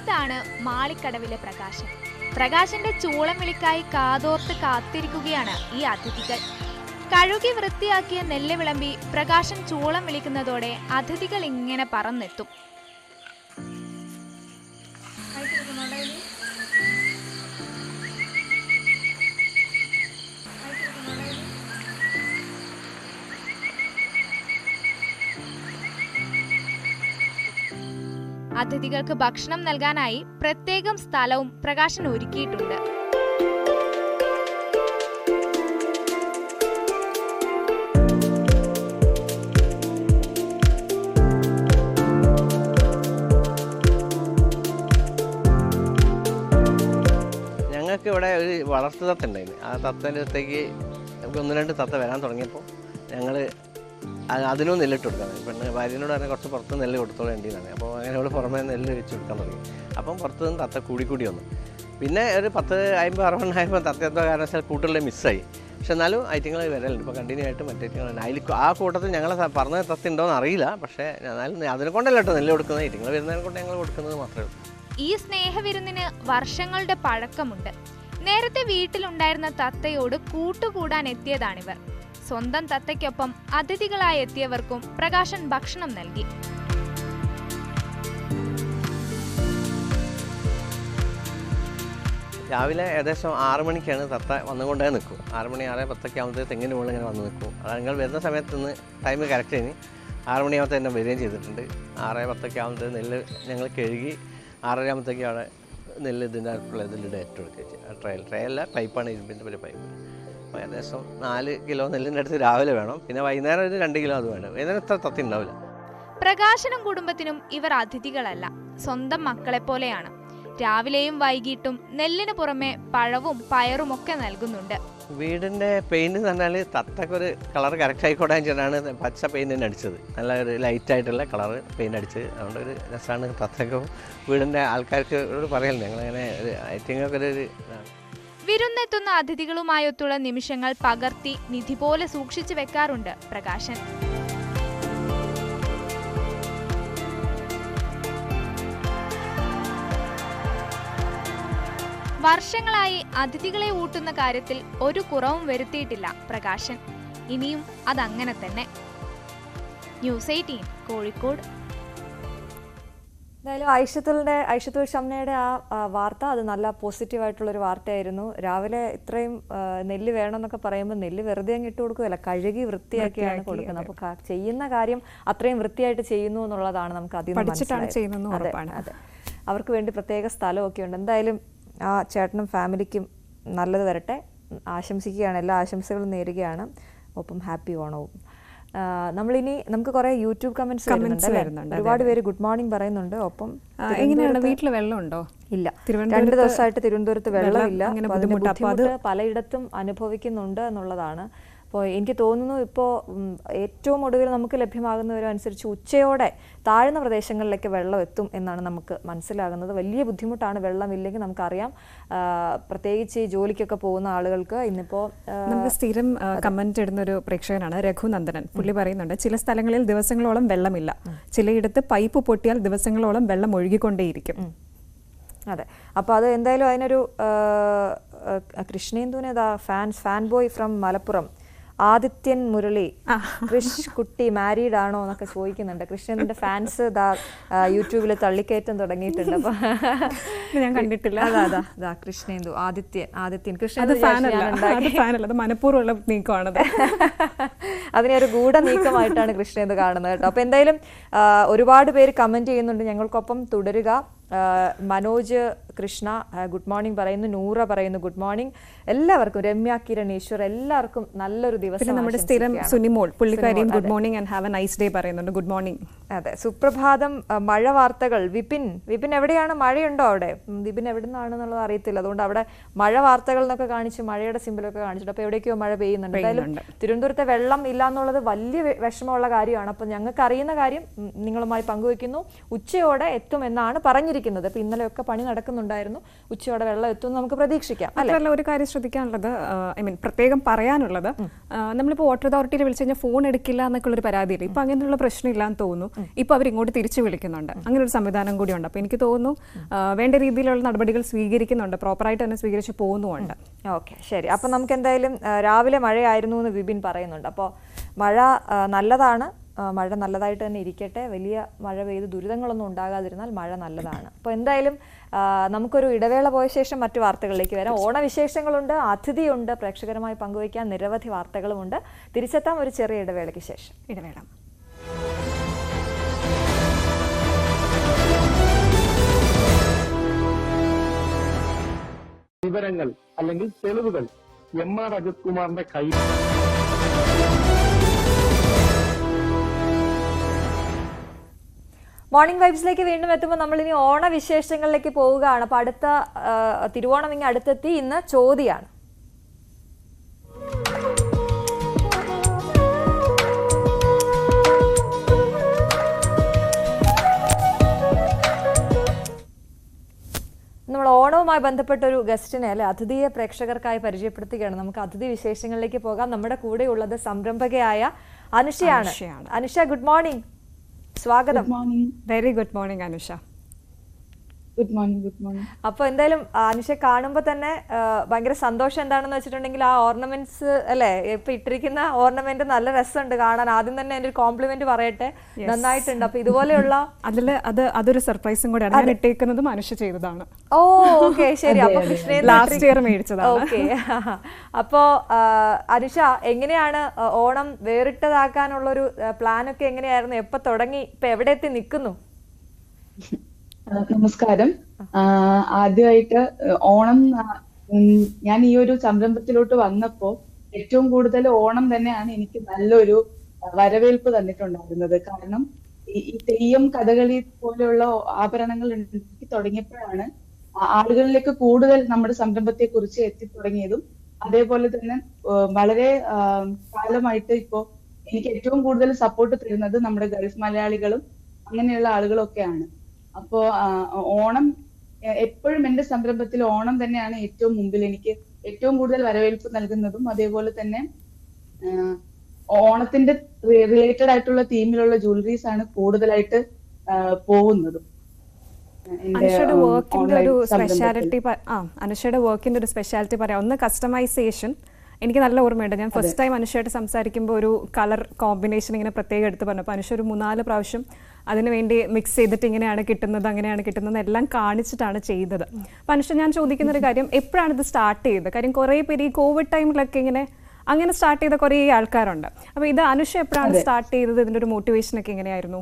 ഇതാണ് മാളിക്കടവിലെ പ്രകാശൻ. പ്രകാശന്റെ ചൂളം വിളിക്കായി കാതോർത്ത് കാത്തിരിക്കുകയാണ് ഈ അതിഥികൾ. കഴുകി വൃത്തിയാക്കിയ നെല്ല് വിളമ്പി പ്രകാശൻ ചൂളം വിളിക്കുന്നതോടെ അതിഥികൾ ഇങ്ങനെ പറന്നെത്തും. അതിഥികൾക്ക് ഭക്ഷണം നൽകാനായി പ്രത്യേകം സ്ഥലവും പ്രകാശൻ ഒരുക്കിയിട്ടുണ്ട്. ഞങ്ങൾക്ക് ഇവിടെ ഒരു വളർത്തു തത്ത ഉണ്ടായിരുന്നു. ആ തത്തേൻ്റെ അടുത്തേക്ക് നമുക്ക് 1-2 തത്ത വരാൻ തുടങ്ങിയപ്പോൾ ഞങ്ങൾ അതിനും നെല്ലിട്ട് കൊടുക്കാൻ പെണ്ണ് ഭാര്യനോട് പറഞ്ഞാൽ കുറച്ച് പുറത്ത് നെല്ല് കൊടുത്തോളേണ്ടിയതാണ്. അപ്പോൾ അങ്ങനെ അവൾ പുറമേ നെല്ല് വെച്ച് കൊടുക്കാൻ തുടങ്ങി. അപ്പം പുറത്ത് നിന്ന് തത്ത കൂടി വന്നു. പിന്നെ ഒരു 10-50-60 ആയപ്പോൾ തത്ത എന്തോ കാരണവശാൽ കൂട്ടുകളിൽ മിസ്സായി. പക്ഷെ എന്നാലും ഐറ്റങ്ങൾ വരലുണ്ട്. ഇപ്പോൾ കണ്ടിന്യൂ ആയിട്ട് മറ്റേ ഐറ്റങ്ങളുണ്ട്. അതിൽ ആ കൂട്ടത്തിൽ ഞങ്ങൾ പറഞ്ഞ തത്ത ഉണ്ടോയെന്ന് അറിയില്ല. പക്ഷേ എന്നാലും അതിനെ കൊണ്ടല്ല കേട്ടോ നെല്ല് കൊടുക്കുന്നത്. ഐറ്റങ്ങൾ വരുന്നതിനെ കൊണ്ട് ഞങ്ങൾ കൊടുക്കുന്നത് മാത്രമേ ഉള്ളൂ. ഈ സ്നേഹവിരുന്നിന് വർഷങ്ങളുടെ പഴക്കമുണ്ട്. നേരത്തെ വീട്ടിലുണ്ടായിരുന്ന തത്തയോട് കൂട്ടുകൂടാൻ എത്തിയതാണിവർ. സ്വന്തം തത്തയ്ക്കൊപ്പം അതിഥികളായി എത്തിയവർക്കും പ്രകാശൻ ഭക്ഷണം നൽകി. രാവിലെ ഏകദേശം 6 മണിക്കാണ് തത്ത വന്നുകൊണ്ടേ നിൽക്കും. 6 മണി 6:10 ആകുമ്പോഴത്തേക്ക് തെങ്ങിന് മുകളിൽ ഇങ്ങനെ വന്ന് നിൽക്കും. അത് നിങ്ങൾ വരുന്ന സമയത്ത് നിന്ന് ടൈം കറക്റ്റ് കഴിഞ്ഞ് 6 മണിയാകുമ്പോൾ തന്നെ വരികയും ചെയ്തിട്ടുണ്ട്. 6:10 ആകുമ്പോഴത്തേക്ക് നെല്ല് ഞങ്ങൾ കഴുകി 6:30 ആകുമ്പോഴത്തേക്ക് അവിടെ നെല്ല് ഇതിൻ്റെ ഇതിലിടെ ഇട്ടുകൊടുക്കുക. ട്രയല്ല, പൈപ്പാണ്, ഇരുമ്പിൻ്റെ ഒരു പൈപ്പ്. അപ്പോൾ ഏകദേശം 4 കിലോ നെല്ലിൻ്റെ അടുത്ത് രാവിലെ വേണം. പിന്നെ വൈകുന്നേരം ഒരു 2 കിലോ അത് വേണം. വൈകുന്നേരം ഇത്ര തത്തി ഉണ്ടാവില്ല. പ്രകാശനും കുടുംബത്തിനും ഇവർ അതിഥികളല്ല, സ്വന്തം മക്കളെ പോലെയാണ്. രാവിലെയും വൈകിട്ടും നെല്ലിന് പുറമെ പഴവും പയറും ഒക്കെ നൽകുന്നുണ്ട്. വീടിൻ്റെ പെയിൻറ് എന്ന് പറഞ്ഞാൽ തത്തക്കൊരു കളർ കറക്റ്റ് ആയിക്കോട്ടെ വെച്ചിട്ടാണ് പച്ച പെയിൻറ് തന്നെ അടിച്ചത്. നല്ല ഒരു ലൈറ്റായിട്ടുള്ള കളർ പെയിൻറ് അടിച്ചത്. അതുകൊണ്ട് ഒരു രസമാണ്. തത്തക്ക് വീടിൻ്റെ ആൾക്കാർക്ക് പറയലുണ്ട് ഞങ്ങളങ്ങനെ ഐറ്റിങ്ങൊക്കെ ഒരു വിരുന്നെത്തുന്ന അതിഥികളുമായൊത്തുള്ള നിമിഷങ്ങൾ പകർത്തി നിധി പോലെ സൂക്ഷിച്ചു വെക്കാറുണ്ട് പ്രകാശൻ. വർഷങ്ങളായി അതിഥികളെ ഊട്ടുന്ന കാര്യത്തിൽ ഒരു കുറവും വരുത്തിയിട്ടില്ല പ്രകാശൻ. ഇനിയും അതങ്ങനെ തന്നെ. ന്യൂസ് 18 കോഴിക്കോട്. എന്തായാലും ഐഷത്തുൽ ഷംനയുടെ ആ വാർത്ത അത് നല്ല പോസിറ്റീവായിട്ടുള്ളൊരു വാർത്തയായിരുന്നു. രാവിലെ ഇത്രയും നെല്ല് വേണമെന്നൊക്കെ പറയുമ്പോൾ നെല്ല് വെറുതെ അങ്ങ് ഇട്ട് കൊടുക്കുകയല്ല, കഴുകി വൃത്തിയാക്കിയാണ് കൊടുക്കുന്നത്. അപ്പോൾ ചെയ്യുന്ന കാര്യം അത്രയും വൃത്തിയായിട്ട് ചെയ്യുന്നു എന്നുള്ളതാണ് നമുക്ക് അതിൽ മനസ്സിലായത്. അതെ, അവർക്ക് വേണ്ടി പ്രത്യേക സ്ഥലമൊക്കെ ഉണ്ട്. എന്തായാലും ആ ചേട്ടനും ഫാമിലിക്കും നല്ലത് വരട്ടെ ആശംസിക്കുകയാണ്. എല്ലാ ആശംസകളും നേരുകയാണ്. ഒപ്പം ഹാപ്പി ഓണവും. നമുക്ക് കുറെ യൂട്യൂബ് കമന്റ്സ് വരുന്നുണ്ട്. ഒരുപാട് പേര് ഗുഡ് മോർണിംഗ് പറയുന്നുണ്ട്. ഒപ്പം വീട്ടിൽ വെള്ളമുണ്ടോ? ഇല്ല, 2 ദിവസമായിട്ട് തിരുവനന്തപുരത്ത് വെള്ളമില്ല. ബുദ്ധിമുട്ട് പലയിടത്തും അനുഭവിക്കുന്നുണ്ട് എന്നുള്ളതാണ് അപ്പോൾ എനിക്ക് തോന്നുന്നു ഇപ്പോൾ ഏറ്റവും ഒടുവിൽ നമുക്ക് ലഭ്യമാകുന്നവരനുസരിച്ച് ഉച്ചയോടെ താഴ്ന്ന പ്രദേശങ്ങളിലേക്ക് വെള്ളം എത്തും എന്നാണ് നമുക്ക് മനസ്സിലാകുന്നത്. വലിയ ബുദ്ധിമുട്ടാണ് വെള്ളമില്ലെങ്കിൽ, നമുക്കറിയാം. പ്രത്യേകിച്ച് ഈ ജോലിക്കൊക്കെ പോകുന്ന ആളുകൾക്ക് ഇന്നിപ്പോൾ നമുക്ക് സ്ഥിരം കമന്റ് ഇടുന്ന ഒരു പ്രേക്ഷകനാണ് രഘുനന്ദനൻ. പുള്ളി പറയുന്നുണ്ട്, ചില സ്ഥലങ്ങളിൽ ദിവസങ്ങളോളം വെള്ളമില്ല, ചിലയിടത്ത് പൈപ്പ് പൊട്ടിയാൽ ദിവസങ്ങളോളം വെള്ളം ഒഴുകിക്കൊണ്ടേയിരിക്കും. അതെ, അപ്പോൾ അത് എന്തായാലും അതിനൊരു കൃഷ്ണേന്ദുവിനെ fan boy from Malappuram Adithyan Murali, Krish കുട്ടി മാരീഡ് ആണോ എന്നൊക്കെ ചോദിക്കുന്നുണ്ട്. കൃഷ്ണന്റെ ഫാൻസ് യൂട്യൂബിൽ തള്ളിക്കയറ്റം തുടങ്ങിയിട്ടുണ്ട്. അപ്പൊ ഞാൻ കണ്ടിട്ടില്ല. അതാ കൃഷ്ണേന്ദു ആദിത്യൻ മനഃപൂർവ്വമുള്ള നീക്കമാണത്. അതിനെ ഒരു ഗൂഢ നീക്കമായിട്ടാണ് കൃഷ്ണേന്ദു കാണുന്നത് കേട്ടോ. അപ്പൊ എന്തായാലും ഒരുപാട് പേര് കമന്റ് ചെയ്യുന്നുണ്ട്, ഞങ്ങൾക്കൊപ്പം തുടരുക. മനോജ് കൃഷ്ണ ഗുഡ് മോർണിംഗ് പറയുന്നു, നൂറ പറയുന്നു ഗുഡ് മോർണിംഗ്. എല്ലാവർക്കും, രമ്യ കിരൺ ഈശ്വർ, എല്ലാവർക്കും നല്ലൊരു ദിവസം. നമ്മുടെ സ്ഥിരം സുനിമോൾ പുള്ളിക്കാരിയും good morning and have a nice day പറയുന്നുണ്ട്. Good morning. അതെ, സുപ്രഭാതം. മഴ വാർത്തകൾ. വിപിൻ എവിടെയാണ്? മഴയുണ്ടോ അവിടെ? വിപിൻ എവിടെ നിന്നാണെന്നുള്ളത് അറിയത്തില്ല, അതുകൊണ്ട് അവിടെ മഴ വാർത്തകൾ എന്നൊക്കെ കാണിച്ച് മഴയുടെ സിമ്പിളൊക്കെ കാണിച്ചിട്ട് അപ്പോൾ എവിടേക്കോ മഴ പെയ്യുന്നുണ്ട്. എന്തായാലും തിരുവനന്തപുരത്തെ വെള്ളം ഇല്ല എന്നുള്ളത് വലിയ വിഷമമുള്ള കാര്യമാണ്. അപ്പം ഞങ്ങൾക്ക് അറിയുന്ന കാര്യം നിങ്ങളുമായി പങ്കുവെക്കുന്നു. ഉച്ചയോടെ എത്തുമെന്നാണ് പറഞ്ഞിരിക്കുന്നത്. ഇപ്പൊ ഇന്നലെയൊക്കെ പണി നടക്കുന്നുണ്ടായിരുന്നു. ഉച്ചയോടെ വെള്ളം എത്തുമെന്ന് നമുക്ക് പ്രതീക്ഷിക്കാം. അല്ല, ഒരു കാര്യം ശ്രദ്ധിക്കാനുള്ളത്, പ്രത്യേകം പറയാനുള്ളത്, നമ്മളിപ്പോൾ വാട്ടർ അതോറിറ്റിയിൽ വിളിച്ചു കഴിഞ്ഞാൽ ഫോൺ എടുക്കില്ല എന്നൊക്കെ ഉള്ളൊരു പരാതിയില്ല. ഇപ്പൊ അങ്ങനെയുള്ള പ്രശ്നം ഇല്ലാന്ന് തോന്നുന്നു. ഇപ്പൊ അവർ ഇങ്ങോട്ട് തിരിച്ചു വിളിക്കുന്നുണ്ട്. അങ്ങനെ ഒരു സംവിധാനം കൂടിയുണ്ട്. അപ്പൊ എനിക്ക് തോന്നുന്നു വേണ്ട രീതിയിലുള്ള നടപടികൾ സ്വീകരിക്കുന്നുണ്ട്, പ്രോപ്പറായിട്ട് തന്നെ സ്വീകരിച്ച് പോകുന്നുമുണ്ട്. ഓക്കെ, ശരി. അപ്പൊ നമുക്ക് എന്തായാലും രാവിലെ മഴയായിരുന്നു എന്ന് വിപിൻ പറയുന്നുണ്ട്. അപ്പോൾ മഴ നല്ലതാണ്, മഴ നല്ലതായിട്ട് തന്നെ ഇരിക്കട്ടെ. വലിയ മഴ പെയ്ത് ദുരിതങ്ങളൊന്നും ഉണ്ടാകാതിരുന്നാൽ മഴ നല്ലതാണ്. അപ്പോൾ എന്തായാലും നമുക്കൊരു ഇടവേള പോയ ശേഷം മറ്റു വാർത്തകളിലേക്ക് വരാം. ഓണവിശേഷങ്ങളുണ്ട്, അതിഥിയുണ്ട്, പ്രേക്ഷകരുമായി പങ്കുവയ്ക്കാൻ നിരവധി വാർത്തകളുമുണ്ട്. തിരിച്ചെത്താം ഒരു ചെറിയ ഇടവേളയ്ക്ക് ശേഷം. ഇടവേള. വിവരങ്ങൾ അല്ലെങ്കിൽ തെളിവുകൾ എം.ആർ. അജിത് കുമാറിന്റെ കയ്യിൽ. മോർണിംഗ് വൈബ്സിലേക്ക് വീണ്ടും എത്തുമ്പോൾ നമ്മൾ ഇനി ഓണവിശേഷങ്ങളിലേക്ക് പോവുകയാണ്. അപ്പൊ അടുത്ത തിരുവോണം ഇങ്ങ് അടുത്തെത്തി. ഇന്ന് ചോതിയാണ്. നമ്മൾ ഓണവുമായി ബന്ധപ്പെട്ട ഒരു ഗസ്റ്റിനെ അല്ലെ അതിഥിയെ പ്രേക്ഷകർക്കായി പരിചയപ്പെടുത്തുകയാണ്. നമുക്ക് അതിഥി വിശേഷങ്ങളിലേക്ക് പോകാം. നമ്മുടെ കൂടെ ഉള്ളത് സംരംഭകയായ അനുഷയാണ്. അനുഷ, ഗുഡ് മോർണിംഗ്, സ്വാഗതം. Very good morning Anusha. Good morning. Good morning. അപ്പോൾ എന്തായാലും അനുഷ കാണുമ്പോൾ തന്നെ ഭയങ്കര സന്തോഷം. എന്താണെന്ന് വെച്ചിട്ടുണ്ടെങ്കിൽ ആ ഓർണമെന്റ്സ് അല്ലെ, ഇപ്പൊ ഇട്ടിരിക്കുന്ന ഓർണമെന്റ് നല്ല രസമുണ്ട് കാണാൻ. ആദ്യം തന്നെ എന്റെ ഒരു കോംപ്ലിമെന്റ് പറയട്ടെ, നന്നായിട്ടുണ്ട്. അപ്പൊ ഇതുപോലെയുള്ള അതൊരു സർപ്രൈസും കൂടെയാണ്. ഞാൻ ഇട്ടേക്കുന്നതും അനുഷ ചെയ്തതാണ്. ഓ, ഓക്കെ, ശരി. അപ്പൊ ലാസ്റ്റ് ഇയർ മേടിച്ചതാണ്. ഓക്കെ. അപ്പോ അനുഷ, എങ്ങനെയാണ് ഓണം വേറിട്ടതാക്കാനുള്ളൊരു പ്ലാനൊക്കെ എങ്ങനെയായിരുന്നു? എപ്പൊ തുടങ്ങി, ഇപ്പൊ എവിടെ എത്തി നിൽക്കുന്നു? നമസ്കാരം. ആദ്യമായിട്ട് ഓണം, ഞാൻ ഈ ഒരു സംരംഭത്തിലോട്ട് വന്നപ്പോ ഏറ്റവും കൂടുതൽ ഓണം തന്നെയാണ് എനിക്ക് നല്ലൊരു വരവേൽപ്പ് തന്നിട്ടുണ്ടായിരുന്നത്. കാരണം ഈ തെയ്യം, കഥകളി പോലെയുള്ള ആഭരണങ്ങൾ ഉണ്ടാക്കി തുടങ്ങിയപ്പോഴാണ് ആളുകളിലേക്ക് കൂടുതൽ നമ്മുടെ സംരംഭത്തെ കുറിച്ച് എത്തിത്തുടങ്ങിയതും. അതേപോലെ തന്നെ വളരെ കാലമായിട്ട് ഇപ്പോ എനിക്ക് ഏറ്റവും കൂടുതൽ സപ്പോർട്ട് തരുന്നത് നമ്മുടെ ഗൾഫ് മലയാളികളും അങ്ങനെയുള്ള ആളുകളും ഒക്കെയാണ്. അപ്പോ ഓണം എപ്പോഴും എന്റെ സംരംഭത്തിൽ ഓണം തന്നെയാണ് ഏറ്റവും മുമ്പിൽ എനിക്ക് ഏറ്റവും കൂടുതൽ വരവേൽപ്പ് നൽകുന്നതും. അതേപോലെ തന്നെ ഓണത്തിന്റെ റിലേറ്റഡ് ആയിട്ടുള്ള തീമിലുള്ള ജ്വല്ലറീസ് ആണ് കൂടുതലായിട്ട് പോകുന്നതും. അനുഷയുടെ വർക്കിന്റെ ഒരു സ്പെഷ്യാലിറ്റി പറയാം. ഒന്ന് കസ്റ്റമൈസേഷൻ. എനിക്ക് നല്ല ഓർമ്മയുണ്ട്, ഞാൻ ഫസ്റ്റ് ടൈം അനുഷയായിട്ട് സംസാരിക്കുമ്പോൾ ഒരു കളർ കോമ്പിനേഷൻ ഇങ്ങനെ പ്രത്യേകം എടുത്ത് പറഞ്ഞു. അപ്പോൾ അനുഷ ഒരു 3-4 പ്രാവശ്യം അതിനുവേണ്ടി മിക്സ് ചെയ്തിട്ട് ഇങ്ങനെയാണ് കിട്ടുന്നത്, അങ്ങനെയാണ് കിട്ടുന്നത് എല്ലാം കാണിച്ചിട്ടാണ് ചെയ്തത്. അപ്പം അനുഷ, ഞാൻ ചോദിക്കുന്ന ഒരു കാര്യം, എപ്പോഴാണ് ഇത് സ്റ്റാർട്ട് ചെയ്തത്? കാര്യം കുറേ പേര് ഈ കോവിഡ് ടൈമിലൊക്കെ അങ്ങനെ സ്റ്റാർട്ട് ചെയ്ത കുറേ ആൾക്കാരുണ്ട്. അപ്പോൾ ഇത് അനുഷ എപ്പോഴാണ് സ്റ്റാർട്ട് ചെയ്തത്? ഇതിൻ്റെ ഒരു മോട്ടിവേഷൻ ഒക്കെ എങ്ങനെയായിരുന്നു?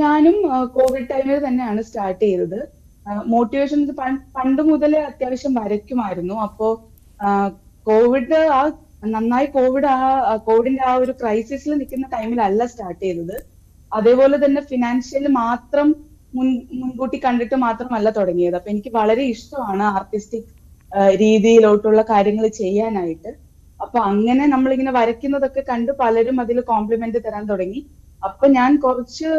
ഞാനും കോവിഡ് ടൈമിൽ തന്നെയാണ് സ്റ്റാർട്ട് ചെയ്തത്. മോട്ടിവേഷൻ പണ്ട് മുതലേ അത്യാവശ്യം വരയ്ക്കുമായിരുന്നു. അപ്പോ കോവിഡിന്റെ ആ ഒരു ക്രൈസിസിൽ നിൽക്കുന്ന ടൈമിലല്ല സ്റ്റാർട്ട് ചെയ്തത്. അതേപോലെ തന്നെ ഫിനാൻഷ്യൽ മാത്രം മുൻകൂട്ടി കണ്ടിട്ട് മാത്രമല്ല തുടങ്ങിയത്. അപ്പൊ എനിക്ക് വളരെ ഇഷ്ടമാണ് ആർട്ടിസ്റ്റിക് രീതിയിലോട്ടുള്ള കാര്യങ്ങൾ ചെയ്യാനായിട്ട്. അപ്പൊ അങ്ങനെ നമ്മളിങ്ങനെ വരയ്ക്കുന്നതൊക്കെ കണ്ട് പലരും അതിൽ കോംപ്ലിമെന്റ് തരാൻ തുടങ്ങി. അപ്പൊ ഞാൻ കുറച്ച്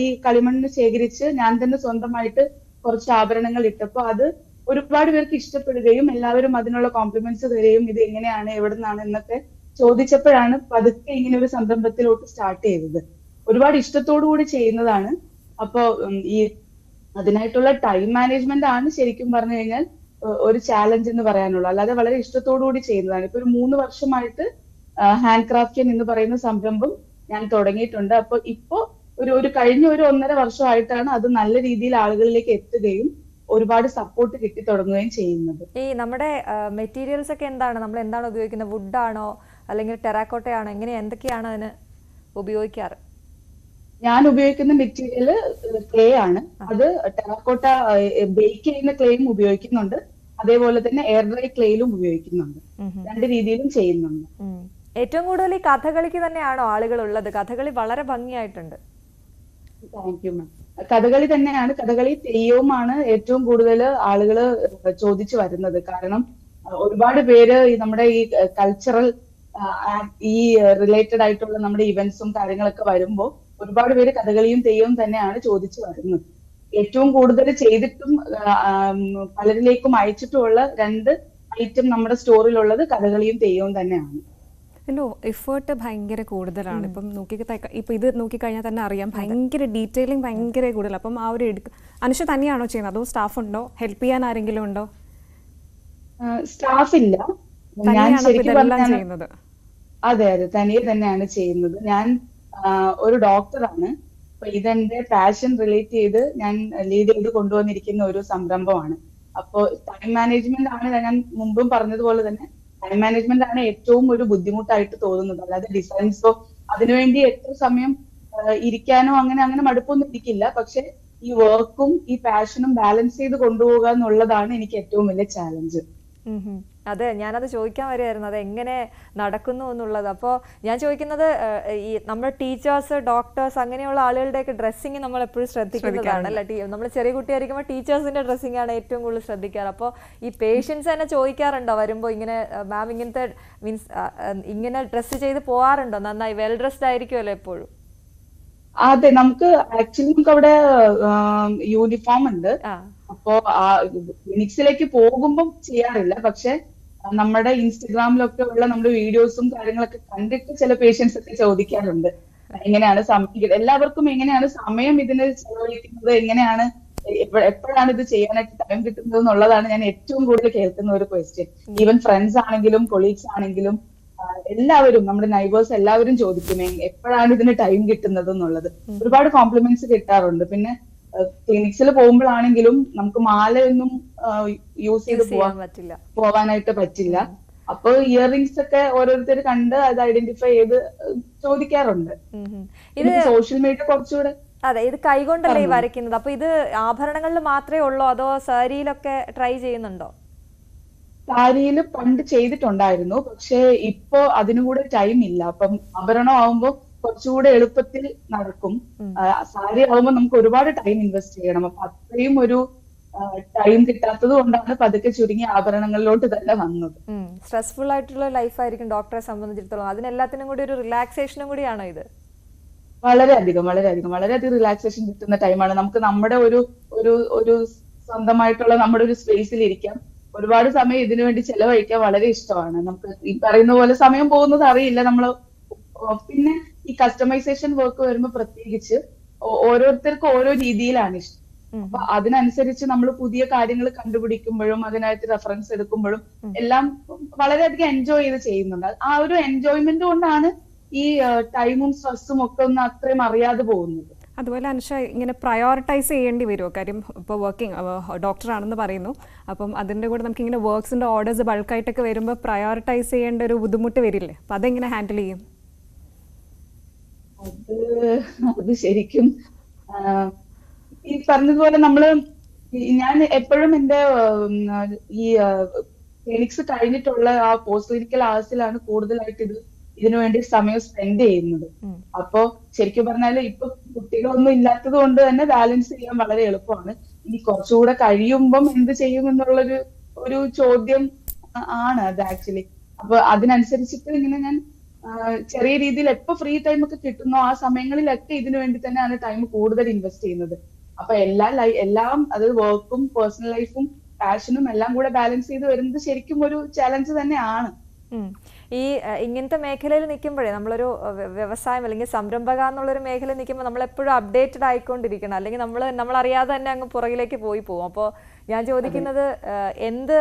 ഈ കളിമണ്ണ് ശേഖരിച്ച് ഞാൻ തന്നെ സ്വന്തമായിട്ട് കുറച്ച് ആഭരണങ്ങൾ ഇട്ടപ്പോ അത് ഒരുപാട് പേർക്ക് ഇഷ്ടപ്പെടുകയും എല്ലാവരും അതിനുള്ള കോംപ്ലിമെന്റ്സ് തരികയും ഇത് എങ്ങനെയാണ് എവിടെ നിന്നാണ് എന്നൊക്കെ ചോദിച്ചപ്പോഴാണ് പതുക്കെ ഇങ്ങനെ ഒരു സംരംഭത്തിലോട്ട് സ്റ്റാർട്ട് ചെയ്തത്. ഒരുപാട് ഇഷ്ടത്തോടു കൂടി ചെയ്യുന്നതാണ്. അപ്പൊ ഈ അതിനായിട്ടുള്ള ടൈം മാനേജ്മെന്റ് ആണ് ശരിക്കും പറഞ്ഞു കഴിഞ്ഞാൽ ഒരു ചാലഞ്ച് എന്ന് പറയാനുള്ളൂ. അല്ലാതെ വളരെ ഇഷ്ടത്തോടു കൂടി ചെയ്യുന്നതാണ്. ഇപ്പൊ ഒരു 3 വർഷമായിട്ട് ഹാൻഡ് ക്രാഫ്റ്റ് എന്ന് പറയുന്ന സംരംഭം ഞാൻ തുടങ്ങിയിട്ടുണ്ട്. അപ്പൊ ഇപ്പോ ഒരു കഴിഞ്ഞ 1.5 വർഷമായിട്ടാണ് അത് നല്ല രീതിയിൽ ആളുകളിലേക്ക് എത്തുകയും ഒരുപാട് സപ്പോർട്ട് കിട്ടി തുടങ്ങുകയും ചെയ്യുന്നത്. ഈ നമ്മുടെ മെറ്റീരിയൽസ് ഒക്കെ എന്താണ്, നമ്മൾ എന്താണ് ഉപയോഗിക്കുന്നത്? വുഡാണോ അല്ലെങ്കിൽ ടെറാക്കോട്ടയാണോ, എന്തൊക്കെയാണ് അതിന് ഉപയോഗിക്കാറ്? ഞാൻ ഉപയോഗിക്കുന്ന മെറ്റീരിയൽ ക്ലേ ആണ്. അത് ടെറാക്കോട്ട ബേക്ക് ചെയ്യുന്ന ക്ലേയും ഉപയോഗിക്കുന്നുണ്ട്, അതേപോലെ തന്നെ എയർ ഡ്രൈ ക്ലേയിലും ഉപയോഗിക്കുന്നുണ്ട്. 2 രീതിയിലും ചെയ്യുന്നുണ്ട്. ഏറ്റവും കൂടുതൽ ഈ കഥകളിക്ക് തന്നെയാണോ ആളുകൾ ഉള്ളത്? കഥകളി വളരെ ഭംഗിയായിട്ടുണ്ട്. Thank you ma'am. കഥകളി തന്നെയാണ്, കഥകളി തെയ്യവുമാണ് ഏറ്റവും കൂടുതൽ ആളുകൾ ചോദിച്ചു വരുന്നത്. കാരണം ഒരുപാട് പേര് നമ്മുടെ ഈ കൾച്ചറൽ ഈ റിലേറ്റഡ് ആയിട്ടുള്ള നമ്മുടെ ഇവന്റ്സും കാര്യങ്ങളൊക്കെ വരുമ്പോൾ ഒരുപാട് പേര് കഥകളിയും തെയ്യവും തന്നെയാണ് ചോദിച്ചു വരുന്നത്. ഏറ്റവും കൂടുതൽ ചെയ്തിട്ടും പലരിലേക്കും അയച്ചിട്ടുമുള്ള 2 ഐറ്റം നമ്മുടെ സ്റ്റോറിലുള്ളത് കഥകളിയും തെയ്യവും തന്നെയാണ്. എഫേർട്ട് ഭയങ്കര കൂടുതലാണ്. ഇപ്പൊ ഇത് നോക്കിക്കഴിഞ്ഞാൽ തന്നെ അറിയാം, ഭയങ്കര ഡീറ്റെയിലിംഗ് ഭയങ്കര കൂടുതൽ. അപ്പം ആ ഒരു അനുഷ തന്നെയാണോ ചെയ്യുന്നത്, അതോ സ്റ്റാഫ് ഉണ്ടോ, ഹെൽപ്പ് ചെയ്യാൻ ആരെങ്കിലും ഉണ്ടോ? സ്റ്റാഫ് ഇല്ല, ഞാൻ ശരിക്കും ചെയ്യുന്നത്. അതെ, തനിയെ തന്നെയാണ് ചെയ്യുന്നത്. ഞാൻ ഒരു ഡോക്ടറാണ്. അപ്പൊ ഇതെന്റെ പാഷൻ റിലേറ്റ് ചെയ്ത് ഞാൻ ലീഡ് ചെയ്ത് കൊണ്ടുവന്നിരിക്കുന്ന ഒരു സംരംഭമാണ്. അപ്പോ ടൈം മാനേജ്മെന്റ് ആണ്, ഞാൻ മുമ്പും പറഞ്ഞതുപോലെ തന്നെ ടൈം മാനേജ്മെന്റ് ആണ് ഏറ്റവും ഒരു ബുദ്ധിമുട്ടായിട്ട് തോന്നുന്നത്. അല്ലാതെ ഡിസൈൻസോ അതിനുവേണ്ടി എത്ര സമയം ഇരിക്കാനോ അങ്ങനെ മടുപ്പൊന്നും ഇരിക്കില്ല. പക്ഷെ ഈ വർക്കും ഈ പാഷനും ബാലൻസ് ചെയ്ത് കൊണ്ടുപോകുക എന്നുള്ളതാണ് എനിക്ക് ഏറ്റവും വലിയ ചാലഞ്ച്. അതെ, ഞാനത് ചോദിക്കാൻ വരികയായിരുന്നു, അത് എങ്ങനെ നടക്കുന്നു എന്നുള്ളത്. അപ്പോൾ ഞാൻ ചോദിക്കുന്നത്, ഈ നമ്മുടെ ടീച്ചേഴ്സ്, ഡോക്ടേഴ്സ് അങ്ങനെയുള്ള ആളുകളുടെയൊക്കെ ഡ്രസ്സിങ് നമ്മൾ എപ്പോഴും ശ്രദ്ധിക്കുന്നതാണ് അല്ലേ? നമ്മൾ ചെറിയ കുട്ടിയായിരിക്കുമ്പോൾ ടീച്ചേഴ്സിന്റെ ഡ്രസ്സിംഗ് ആണ് ഏറ്റവും കൂടുതൽ ശ്രദ്ധിക്കാറ്. അപ്പോൾ ഈ പേഷ്യൻസ് തന്നെ ചോദിക്കാറുണ്ടോ വരുമ്പോൾ, ഇങ്ങനെ മാം ഇങ്ങനത്തെ ഇങ്ങനെ ഡ്രസ്സ് ചെയ്ത് പോകാറുണ്ടോ? നന്നായി വെൽ ഡ്രസ്ഡ് ആയിരിക്കുമല്ലോ എപ്പോഴും? അതെ, നമുക്ക് അവിടെ യൂണിഫോം ഉണ്ട്. അപ്പോ ക്ലിനിക്സിലേക്ക് പോകുമ്പോൾ ചെയ്യാറില്ല. പക്ഷെ നമ്മുടെ ഇൻസ്റ്റഗ്രാമിലൊക്കെ ഉള്ള നമ്മുടെ വീഡിയോസും കാര്യങ്ങളൊക്കെ കണ്ടിട്ട് ചില പേഷ്യൻസ് ഒക്കെ ചോദിക്കാറുണ്ട്, എങ്ങനെയാണ് എല്ലാവർക്കും എങ്ങനെയാണ് സമയം ഇതിന് ചെലവഴിക്കുന്നത്, എങ്ങനെയാണ് എപ്പോഴാണ് ഇത് ചെയ്യാനായിട്ട് ടൈം കിട്ടുന്നത് എന്നുള്ളതാണ് ഞാൻ ഏറ്റവും കൂടുതൽ കേൾക്കുന്ന ഒരു ക്വസ്റ്റ്യൻ. ഈവൻ ഫ്രണ്ട്സ് ആണെങ്കിലും കൊളീഗ്സ് ആണെങ്കിലും എല്ലാവരും, നമ്മുടെ നൈബേഴ്സ് എല്ലാവരും ചോദിക്കും എപ്പോഴാണ് ഇതിന് ടൈം കിട്ടുന്നത് എന്നുള്ളത്. ഒരുപാട് കോംപ്ലിമെന്റ്സ് കിട്ടാറുണ്ട്. പിന്നെ ക്ലിനിക്സിൽ പോകുമ്പോഴാണെങ്കിലും നമുക്ക് മാലയൊന്നും യൂസ് ചെയ്ത് പോവാനായിട്ട് പറ്റില്ല. അപ്പൊ ഇയറിംഗ്സ് ഒക്കെ ഓരോരുത്തർ കണ്ട് അത് ഐഡന്റിഫൈ ചെയ്ത് ചോദിക്കാറുണ്ട്. ഇത് സോഷ്യൽ മീഡിയ കുറച്ചുകൂടെ. അതെ, ഇത് കൈകൊണ്ടല്ലേ വരയ്ക്കുന്നത്. അപ്പൊ ഇത് ആഭരണങ്ങളിൽ മാത്രമേ ഉള്ളൂ, അതോ സാരിയിലൊക്കെ ട്രൈ ചെയ്യുന്നുണ്ടോ? സാരിയിൽ പണ്ട് ചെയ്തിട്ടുണ്ടായിരുന്നു, പക്ഷെ ഇപ്പോ അതിനുകൂടെ ടൈം ഇല്ല. അപ്പം ആഭരണം ആവുമ്പോ കുറച്ചുകൂടെ എളുപ്പത്തിൽ നടക്കും. സാരി ആവുമ്പോൾ നമുക്ക് ഒരുപാട് ടൈം ഇൻവെസ്റ്റ് ചെയ്യണം. അപ്പൊ അത്രയും ഒരു ടൈം കിട്ടാത്തത് കൊണ്ടാണ് പതുക്കെ ചുരുങ്ങിയ ആഭരണങ്ങളിലോട്ട് തന്നെ വന്നത്. സ്ട്രെസ്ഫുൾ ആയിട്ടുള്ള ലൈഫായിരിക്കും ഡോക്ടറെ സംബന്ധിച്ചിടത്തോളം. അതിനെല്ലാത്തിനും കൂടി ഒരു റിലാക്സേഷനും കൂടിയാണോ ഇത്? വളരെയധികം റിലാക്സേഷൻ കിട്ടുന്ന ടൈമാണ്. നമുക്ക് നമ്മുടെ ഒരു സ്വന്തമായിട്ടുള്ള നമ്മുടെ ഒരു സ്പേസിൽ ഇരിക്കാം. ഒരുപാട് സമയം ഇതിനു വേണ്ടി ചെലവഴിക്കാൻ വളരെ ഇഷ്ടമാണ്. നമുക്ക് ഈ പറയുന്ന പോലെ സമയം പോകുന്നത് അറിയില്ല. പിന്നെ ഈ കസ്റ്റമൈസേഷൻ വർക്ക് വരുമ്പോൾ പ്രത്യേകിച്ച് ഓരോരുത്തർക്കും ഓരോ രീതിയിലാണ് ഇഷ്ടം. അപ്പൊ അതിനനുസരിച്ച് നമ്മൾ പുതിയ കാര്യങ്ങൾ കണ്ടുപിടിക്കുമ്പോഴും അതിനായിട്ട് റെഫറൻസ് എടുക്കുമ്പോഴും എല്ലാം വളരെയധികം എൻജോയ് ചെയ്ത് ചെയ്യുന്നുണ്ട്. ആ ഒരു എൻജോയ്മെന്റ് കൊണ്ടാണ് ഈ ടൈമും സ്ട്രെസ്സും ഒക്കെ ഒന്ന് അത്രയും അറിയാതെ പോകുന്നത്. അതുപോലെ അനുഷ, ഇങ്ങനെ പ്രയോറിറ്റൈസ് ചെയ്യേണ്ടി വരുമോ? കാര്യം ഇപ്പോൾ ഡോക്ടറാണെന്ന് പറയുന്നു, അപ്പം അതിൻ്റെ കൂടെ നമുക്ക് ഇങ്ങനെ വർക്ക്സിൻ്റെ ഓർഡേഴ്സ് ബൾക്കായിട്ടൊക്കെ വരുമ്പോൾ പ്രയോറിറ്റൈസ് ചെയ്യേണ്ട ഒരു ബുദ്ധിമുട്ട് വരില്ലേ? അപ്പം അതെങ്ങനെ ഹാൻഡിൽ ചെയ്യും? അത് ശരിക്കും ഈ പറഞ്ഞതുപോലെ ഞാൻ എപ്പോഴും എന്റെ ഈ ക്ലിനിക്സ് കഴിഞ്ഞിട്ടുള്ള ആ പോസ്റ്റ് ക്ലിനിക്കൽ ആഴ്സിലാണ് കൂടുതലായിട്ട് ഇതിനുവേണ്ടി സമയം സ്പെൻഡ് ചെയ്യുന്നത്. അപ്പോ ശരിക്കും പറഞ്ഞാല് ഇപ്പൊ കുട്ടികളൊന്നും ഇല്ലാത്തത് കൊണ്ട് തന്നെ ബാലൻസ് ചെയ്യാൻ വളരെ എളുപ്പമാണ്. ഇനി കുറച്ചുകൂടെ കഴിയുമ്പം എന്ത് ചെയ്യും എന്നുള്ളൊരു ചോദ്യം ആണ് അത് ആക്ച്വലി. അപ്പൊ അതിനനുസരിച്ചിട്ട് ഇങ്ങനെ ഞാൻ ചെറിയ രീതിയിൽ എപ്പോ ഫ്രീ ടൈം ഒക്കെ കിട്ടുന്നോ ആ സമയങ്ങളിലൊക്കെ ഇതിനു വേണ്ടി തന്നെയാണ് ടൈം കൂടുതൽ ഇൻവെസ്റ്റ് ചെയ്യുന്നത്. അപ്പൊ എല്ലാം അത് വർക്കും പേഴ്സണൽ ലൈഫും പാഷനും എല്ലാം കൂടെ ബാലൻസ് ചെയ്ത് വരുന്നത് ശരിക്കും ഒരു ചാലഞ്ച് തന്നെയാണ്. ഈ ഇങ്ങനത്തെ മേഖലയിൽ നിൽക്കുമ്പോഴേ നമ്മളൊരു വ്യവസായം അല്ലെങ്കിൽ സംരംഭക എന്നുള്ളൊരു മേഖലയിൽ നിൽക്കുമ്പോൾ നമ്മൾ എപ്പോഴും അപ്ഡേറ്റഡ് ആയിക്കൊണ്ടിരിക്കണം, അല്ലെങ്കിൽ നമ്മൾ അറിയാതെ തന്നെ അങ്ങ് പുറകിലേക്ക് പോകും. അപ്പോൾ ഞാൻ ചോദിക്കുന്നത് എന്ത്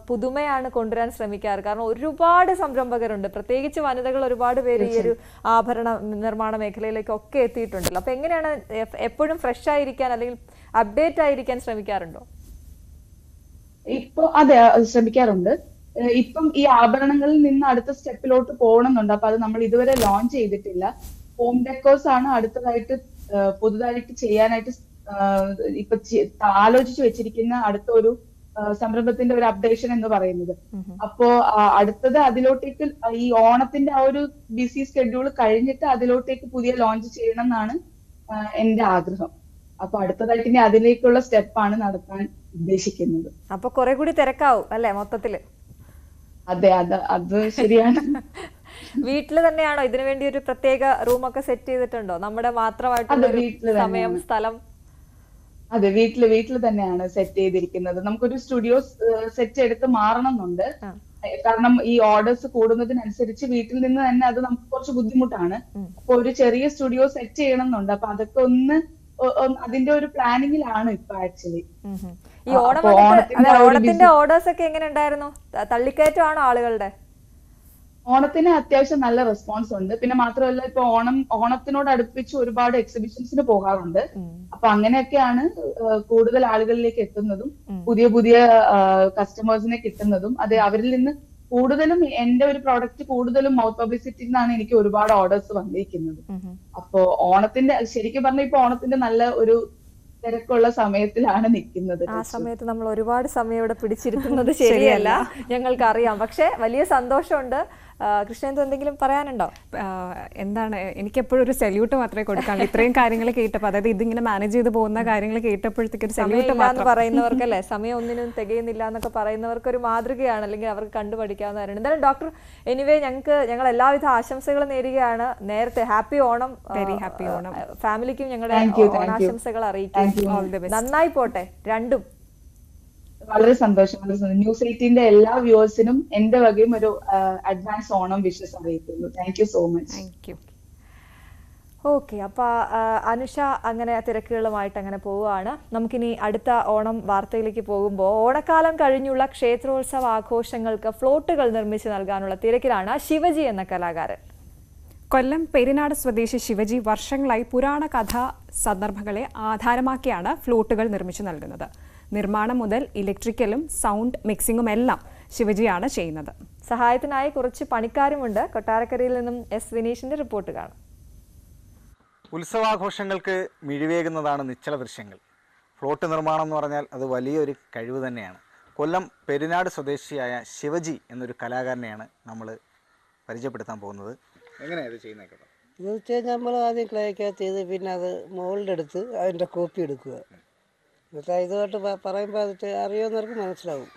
പുതുമയാണ് കൊണ്ടുവരാൻ ശ്രമിക്കാറ്? കാരണം ഒരുപാട് സംരംഭകരുണ്ട്, പ്രത്യേകിച്ച് വനിതകൾ ഒരുപാട് പേര് ഈ ഒരു ആഭരണ നിർമ്മാണ മേഖലയിലേക്കൊക്കെ എത്തിയിട്ടുണ്ടല്ലോ. അപ്പൊ എങ്ങനെയാണ് എപ്പോഴും ഫ്രഷ് ആയിരിക്കാൻ അല്ലെങ്കിൽ അപ്ഡേറ്റ് ആയിരിക്കാൻ ശ്രമിക്കാറുണ്ടോ? ഇപ്പൊ അതെ, ശ്രമിക്കാറുണ്ട്. ഇപ്പം ഈ ആഭരണങ്ങളിൽ നിന്ന് അടുത്ത സ്റ്റെപ്പിലോട്ട് പോകണമെന്നുണ്ട്. അപ്പൊ അത് നമ്മൾ ഇതുവരെ ലോഞ്ച് ചെയ്തിട്ടില്ല. ഹോം ഡെക്കോസ് ആണ് അടുത്തതായിട്ട് പുതുതായിട്ട് ചെയ്യാനായിട്ട് ഇപ്പൊ ആലോചിച്ചു വെച്ചിരിക്കുന്ന അടുത്ത ഒരു സംരംഭത്തിന്റെ ഒരു അപ്ഡേഷൻ എന്ന് പറയുന്നത്. അപ്പോ അടുത്തത് അതിലോട്ടേക്ക് ഈ ഓണത്തിന്റെ ആ ഒരു ബിസി സ്കെഡ്യൂൾ കഴിഞ്ഞിട്ട് അതിലോട്ടേക്ക് പുതിയ ലോഞ്ച് ചെയ്യണം എന്നാണ് എന്റെ ആഗ്രഹം. അപ്പൊ അടുത്തതായിട്ട് ഇനി അതിലേക്കുള്ള സ്റ്റെപ്പാണ് നടത്താൻ ഉദ്ദേശിക്കുന്നത്. അപ്പൊ കുറെ കൂടി തിരക്കാവും അല്ലെ മൊത്തത്തില്? അതെ, അത് ശരിയാണ്. വീട്ടില് തന്നെയാണോ ഇതിനു വേണ്ടി ഒരു പ്രത്യേക റൂമൊക്കെ സെറ്റ് ചെയ്തിട്ടുണ്ടോ? നമ്മുടെ മാത്രമായിട്ടുള്ള സമയം, സ്ഥലം? അതെ, വീട്ടില് തന്നെയാണ് സെറ്റ് ചെയ്തിരിക്കുന്നത്. നമുക്കൊരു സ്റ്റുഡിയോ സെറ്റ് എടുത്ത് മാറണമെന്നുണ്ട്. കാരണം ഈ ഓർഡേഴ്സ് കൂടുന്നതിനനുസരിച്ച് വീട്ടിൽ നിന്ന് തന്നെ അത് നമുക്ക് കുറച്ച് ബുദ്ധിമുട്ടാണ്. അപ്പൊ ഒരു ചെറിയ സ്റ്റുഡിയോ സെറ്റ് ചെയ്യണമെന്നുണ്ട്. അപ്പൊ അതൊക്കെ അതിന്റെ ഒരു പ്ലാനിങ്ങിലാണ് ഇപ്പൊ ആക്ച്വലി. ഈ ഓണത്തിന്റെ ഓർഡേഴ്സ് ഒക്കെ എങ്ങനെ ഉണ്ടായിരുന്നു? തള്ളിക്കയറ്റമാണോ ആളുകളുടെ? ഓണത്തിന് അത്യാവശ്യം നല്ല റെസ്പോൺസ് ഉണ്ട്. പിന്നെ മാത്രമല്ല ഇപ്പൊ ഓണത്തിനോട് അടുപ്പിച്ച് ഒരുപാട് എക്സിബിഷൻസിന് പോകാറുണ്ട്. അപ്പൊ അങ്ങനെയൊക്കെയാണ് കൂടുതൽ ആളുകളിലേക്ക് എത്തുന്നതും പുതിയ പുതിയ കസ്റ്റമേഴ്സിനെ കിട്ടുന്നതും. അത് അവരിൽ നിന്ന് കൂടുതലും എന്റെ ഒരു പ്രോഡക്റ്റ് കൂടുതലും മൗത്ത് പബ്ലിസിറ്റി നിന്നാണ് എനിക്ക് ഒരുപാട് ഓർഡേഴ്സ് വന്നിരിക്കുന്നത്. അപ്പോ ഓണത്തിന്റെ ശരിക്കും പറഞ്ഞാൽ ഇപ്പൊ ഓണത്തിന്റെ നല്ല ഒരു തിരക്കുള്ള സമയത്തിലാണ് നിൽക്കുന്നത്. ആ സമയത്ത് നമ്മൾ ഒരുപാട് സമയം ഇവിടെ പിടിച്ചിരിക്കുന്നത് ശരിയല്ല, ഞങ്ങൾക്ക് അറിയാം. പക്ഷെ വലിയ സന്തോഷമുണ്ട്. കൃഷ്ണേന്ദു എന്തെങ്കിലും പറയാനുണ്ടോ? എന്താണ്, എനിക്കെപ്പോഴും ഒരു സല്യൂട്ട് മാത്രമേ കൊടുക്കാനുള്ളൂ. ഇത്രയും കാര്യങ്ങൾ കേട്ടപ്പോൾ, അതായത് ഇതിങ്ങനെ മാനേജ് ചെയ്ത് പോകുന്ന കാര്യങ്ങൾ കേട്ടപ്പോഴത്തേക്ക് ഒരു സല്യൂട്ട് മാത്രം പറയുന്നവർക്കല്ലേ, സമയം ഒന്നിനും തികയുന്നില്ല എന്നൊക്കെ പറയുന്നവർക്ക് ഒരു മാതൃകയാണ്, അല്ലെങ്കിൽ അവർക്ക് കണ്ടുപഠിക്കാവുന്ന കാര്യമാണ്. എന്തായാലും ഡോക്ടർ, എനിവേ ഞങ്ങൾ എല്ലാവിധ ആശംസകളും നേരുകയാണ്. നേരത്തെ happy Onam. Very happy Onam. ഫാമിലിക്കും ഞങ്ങളുടെ ഓണാശംസകൾ അറിയിക്കും. നന്നായി പോട്ടെ രണ്ടും. വളരെ സന്തോഷം. ന്യൂസ് 18ന്റെ എല്ലാ വ്യൂവേഴ്സിനും എന്റെ വകയും ഒരു അഡ്വാൻസ് ഓണം വിഷസ് അറിയിക്കുന്നു. Thank you so much. Thank you. Okay, അപ്പൊ അനുഷ അങ്ങനെ തിരക്കുകളുമായിട്ട് അങ്ങനെ പോവുകയാണ്. നമുക്കിനി അടുത്ത ഓണം വാർത്തയിലേക്ക് പോകുമ്പോൾ, ഓണക്കാലം കഴിഞ്ഞുള്ള ക്ഷേത്രോത്സവ ആഘോഷങ്ങൾക്ക് ഫ്ലോട്ടുകൾ നിർമ്മിച്ച് നൽകാനുള്ള തിരക്കിലാണ് ശിവജി എന്ന കലാകാരൻ. കൊല്ലം പെരിനാട് സ്വദേശി ശിവജി വർഷങ്ങളായി പുരാണ കഥാ സന്ദർഭങ്ങളെ ആധാരമാക്കിയാണ് ഫ്ലോട്ടുകൾ നിർമ്മിച്ചു നൽകുന്നത്. നിർമ്മാണം മുതൽ ഇലക്ട്രിക്കലും സൗണ്ട് മിക്സിംഗും എല്ലാം ശിവജിയാണ് ചെയ്യുന്നത്. സഹായത്തിനായി കുറച്ച് പണിക്കാരുമുണ്ട്. കൊട്ടാരക്കരയിൽ നിന്നും എസ് വിനീഷിന്റെ റിപ്പോർട്ട് കാണാം. ഉത്സവാഘോഷങ്ങൾക്ക് മിഴിവേകുന്നതാണ് നിശ്ചല ദൃശ്യങ്ങൾ. ഫ്ലോട്ട് നിർമ്മാണം എന്ന് പറഞ്ഞാൽ അത് വലിയൊരു കഴിവ് തന്നെയാണ്. കൊല്ലം പെരിനാട് സ്വദേശിയായ ശിവജി എന്നൊരു കലാകാരനെയാണ് നമ്മൾ പരിചയപ്പെടുത്താൻ പോകുന്നത്. എങ്ങനെയാണ് ഇത് ചെയ്യുന്നത്? ഇത് വെച്ച് കഴിഞ്ഞാൽ നമ്മൾ ആദ്യം ക്ലേക്കകത്ത് ചെയ്ത് പിന്നെ അത് മോൾഡ് എടുത്ത് അതിൻ്റെ കോപ്പി എടുക്കുക. എന്നിട്ട് ഇതുമായിട്ട് പറയുമ്പോൾ അത് അറിയുന്നവർക്ക് മനസ്സിലാവും.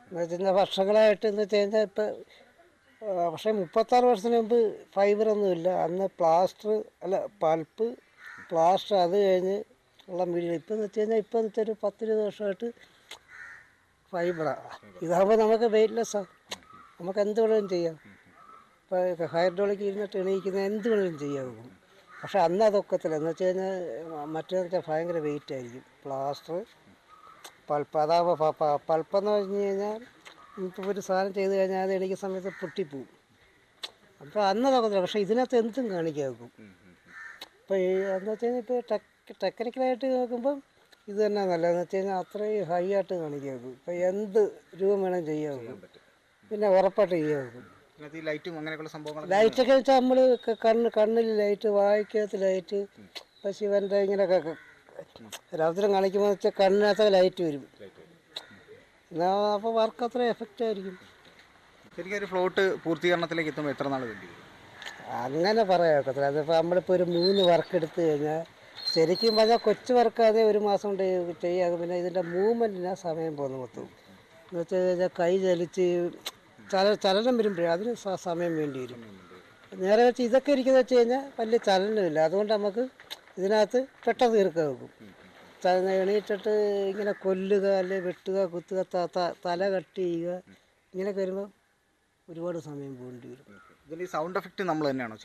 എന്ന് വെച്ച് കഴിഞ്ഞാൽ വർഷങ്ങളായിട്ട് എന്ന് വെച്ച് കഴിഞ്ഞാൽ ഇപ്പം പക്ഷേ 36 വർഷത്തിന് മുമ്പ് ഫൈബറൊന്നുമില്ല. അന്ന് പൾപ്പ് പ്ലാസ്റ്റർ, അത് കഴിഞ്ഞ് ഉള്ള മീഡിയ. ഇപ്പം എന്ന് വെച്ച് കഴിഞ്ഞാൽ ഇപ്പം എന്ന് വെച്ചാൽ ഒരു 10-20 വർഷമായിട്ട് ഫൈബറാണ്. ഇതാകുമ്പോൾ നമുക്ക് വെയിറ്റ്ലെസ്സാണ്, നമുക്ക് എന്ത് വേണമെങ്കിലും ചെയ്യാം. ഇപ്പോൾ ഹൈഡ്രോളിക് ഇരുന്നിട്ട് എണീക്കുന്ന എന്ത് വേണമെങ്കിലും ചെയ്യാവും. പക്ഷെ അന്ന് അതൊക്കത്തില്ല. എന്ന് വെച്ച് കഴിഞ്ഞാൽ മറ്റേന്ന് വെച്ചാൽ ഭയങ്കര വെയിറ്റ് ആയിരിക്കും. പ്ലാസ്റ്റർ, പൾപ്പ്, അതാകുമ്പോൾ പൾപ്പെന്ന് പറഞ്ഞു കഴിഞ്ഞാൽ ഇപ്പോൾ ഒരു സാധനം ചെയ്ത് കഴിഞ്ഞാൽ അത് എണീക്കുന്ന സമയത്ത് പൊട്ടിപ്പോവും. അപ്പോൾ അന്ന് അതൊക്കത്തില്ല. പക്ഷേ ഇതിനകത്ത് എന്തും കാണിക്കാൻ വെക്കും. ഇപ്പോൾ എന്ന് വെച്ച് കഴിഞ്ഞാൽ ഇപ്പോൾ ടെക്നിക്കലായിട്ട് നോക്കുമ്പം ഇത് തന്നെ നല്ലതെന്ന് വെച്ച് കഴിഞ്ഞാൽ അത്രയും ഹൈ ആയിട്ട് കാണിക്കാൻ വെക്കും. ഇപ്പോൾ എന്ത് രൂപം വേണം ചെയ്യാൻ വെക്കും. പിന്നെ ഉറപ്പായിട്ട് ചെയ്യാൻ വെക്കും. ലൈറ്റൊക്കെ വെച്ചാൽ നമ്മൾ കണ്ണിൽ ലൈറ്റ്, വായിക്കകത്ത് ലൈറ്റ്. ഇപ്പം ശിവൻ്റെ ഇങ്ങനെയൊക്കെ രാത്രി കാണിക്കുമ്പോൾ വെച്ചാൽ കണ്ണിനകത്ത് ലൈറ്റ് വരും. അപ്പോൾ വർക്ക് അത്ര എഫക്റ്റ് ആയിരിക്കും. ശരിക്കും ഒരു ഫ്ലോട്ട് പൂർത്തീകരണത്തിലേക്ക് എത്തുമ്പോൾ എത്ര നാൾ വേണ്ടി? അങ്ങനെ പറയാൻ ഒക്കത്തില്ല. അതിപ്പോൾ നമ്മളിപ്പോൾ ഒരു 3 വർക്ക് എടുത്തു കഴിഞ്ഞാൽ ശരിക്കും പറഞ്ഞാൽ കൊച്ചു വർക്കാതെ 1 മാസം കൊണ്ട് ചെയ്യാതെ. പിന്നെ ഇതിൻ്റെ മൂവ്മെൻറ്റിനാണ് സമയം പോകുന്നത് മൊത്തം. എന്ന് വെച്ച് കഴിഞ്ഞാൽ കൈ ചലിച്ച് ചലനം വരുമ്പോഴേ അതിന് സമയം വേണ്ടി വരും. നേരെ വെച്ച് ഇതൊക്കെ ഇരിക്കുന്ന വെച്ച് കഴിഞ്ഞാൽ വലിയ ചലനമില്ല. അതുകൊണ്ട് നമുക്ക് ഇതിനകത്ത് പെട്ടെന്ന് തീർക്കാൻ വെക്കും. എണീറ്റിട്ട് ഇങ്ങനെ കൊല്ലുക, അല്ലെങ്കിൽ വെട്ടുക, കുത്തുക, തല കട്ട് ചെയ്യുക, ഇങ്ങനെയൊക്കെ വരുമ്പോൾ ഒരുപാട് സമയം പോകേണ്ടി വരും. ഇതിൽ സൗണ്ട് എഫക്റ്റ് നമ്മൾ തന്നെയാണോ?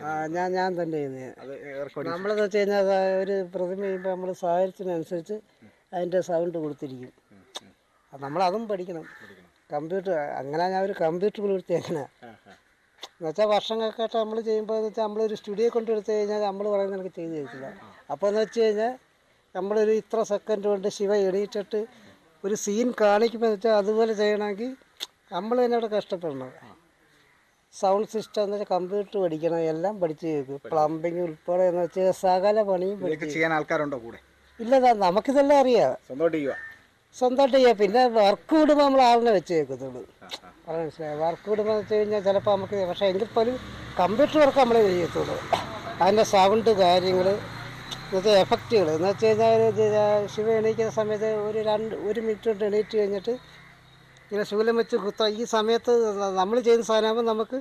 ഞാൻ തന്നെ ചെയ്യുന്നത്. നമ്മളെന്ന് വെച്ച് കഴിഞ്ഞാൽ ഒരു പ്രതിമ ചെയ്യുമ്പോൾ നമ്മൾ സാഹചര്യത്തിനനുസരിച്ച് അതിൻ്റെ സൗണ്ട് കൊടുത്തിരിക്കും. നമ്മളതും പഠിക്കണം. കമ്പ്യൂട്ടർ അങ്ങനെ ഞാൻ ഒരു കമ്പ്യൂട്ടർ കൊടുത്തി അങ്ങനെ എന്നുവെച്ചാൽ വർഷങ്ങൾക്കായിട്ട് നമ്മൾ ചെയ്യുമ്പോൾ എന്ന് വെച്ചാൽ നമ്മളൊരു സ്റ്റുഡിയോ കൊണ്ടെടുത്ത് കഴിഞ്ഞാൽ നമ്മൾ പറയുന്നത് എനിക്ക് ചെയ്ത് തരത്തില്ല. അപ്പോൾ എന്ന് വെച്ച് കഴിഞ്ഞാൽ നമ്മളൊരു ഇത്ര സെക്കൻഡ് കൊണ്ട് ശിവ എണീറ്റിട്ട് ഒരു സീൻ കാണിക്കുമ്പോൾ വെച്ചാൽ അതുപോലെ ചെയ്യണമെങ്കിൽ നമ്മൾ തന്നെ അവിടെ കഷ്ടപ്പെടണം. സൗണ്ട് സിസ്റ്റം എന്ന് വെച്ചാൽ കമ്പ്യൂട്ടർ പഠിക്കണം, എല്ലാം പഠിച്ച് കേൾക്കും. പ്ലംബിങ് ഉൾപ്പെടെ എന്ന് വെച്ചാൽ സകല പണിയും ചെയ്യാൻ ആൾക്കാരുണ്ടോ കൂടെ? ഇല്ല, നമുക്കിതെല്ലാം അറിയാം. സ്വന്തമായിട്ട് ചെയ്യാം. പിന്നെ വർക്ക് വിടുമ്പോൾ നമ്മൾ ആളിനെ വെച്ച് കേൾക്കത്തുള്ളൂ. മനസ്സിലായി. വർക്ക് വിടുമ്പോൾ വെച്ച് കഴിഞ്ഞാൽ ചിലപ്പോൾ നമുക്ക്, പക്ഷേ എങ്കിൽ പോലും കമ്പ്യൂട്ടർ വർക്ക് നമ്മളെ ചെയ്യത്തുള്ളൂ. അതിൻ്റെ സൗണ്ട് കാര്യങ്ങൾ എന്നുവെച്ചാൽ എഫക്റ്റുകൾ എന്ന് വെച്ച് കഴിഞ്ഞാൽ ശിവ എണീക്കുന്ന സമയത്ത് ഒരു മിനിറ്റ് കൊണ്ട് എണീറ്റ് കഴിഞ്ഞിട്ട് ഇങ്ങനെ ശൂലം വെച്ച് കുത്താം. ഈ സമയത്ത് നമ്മൾ ചെയ്യുന്ന സാധനമാകുമ്പോൾ നമുക്ക്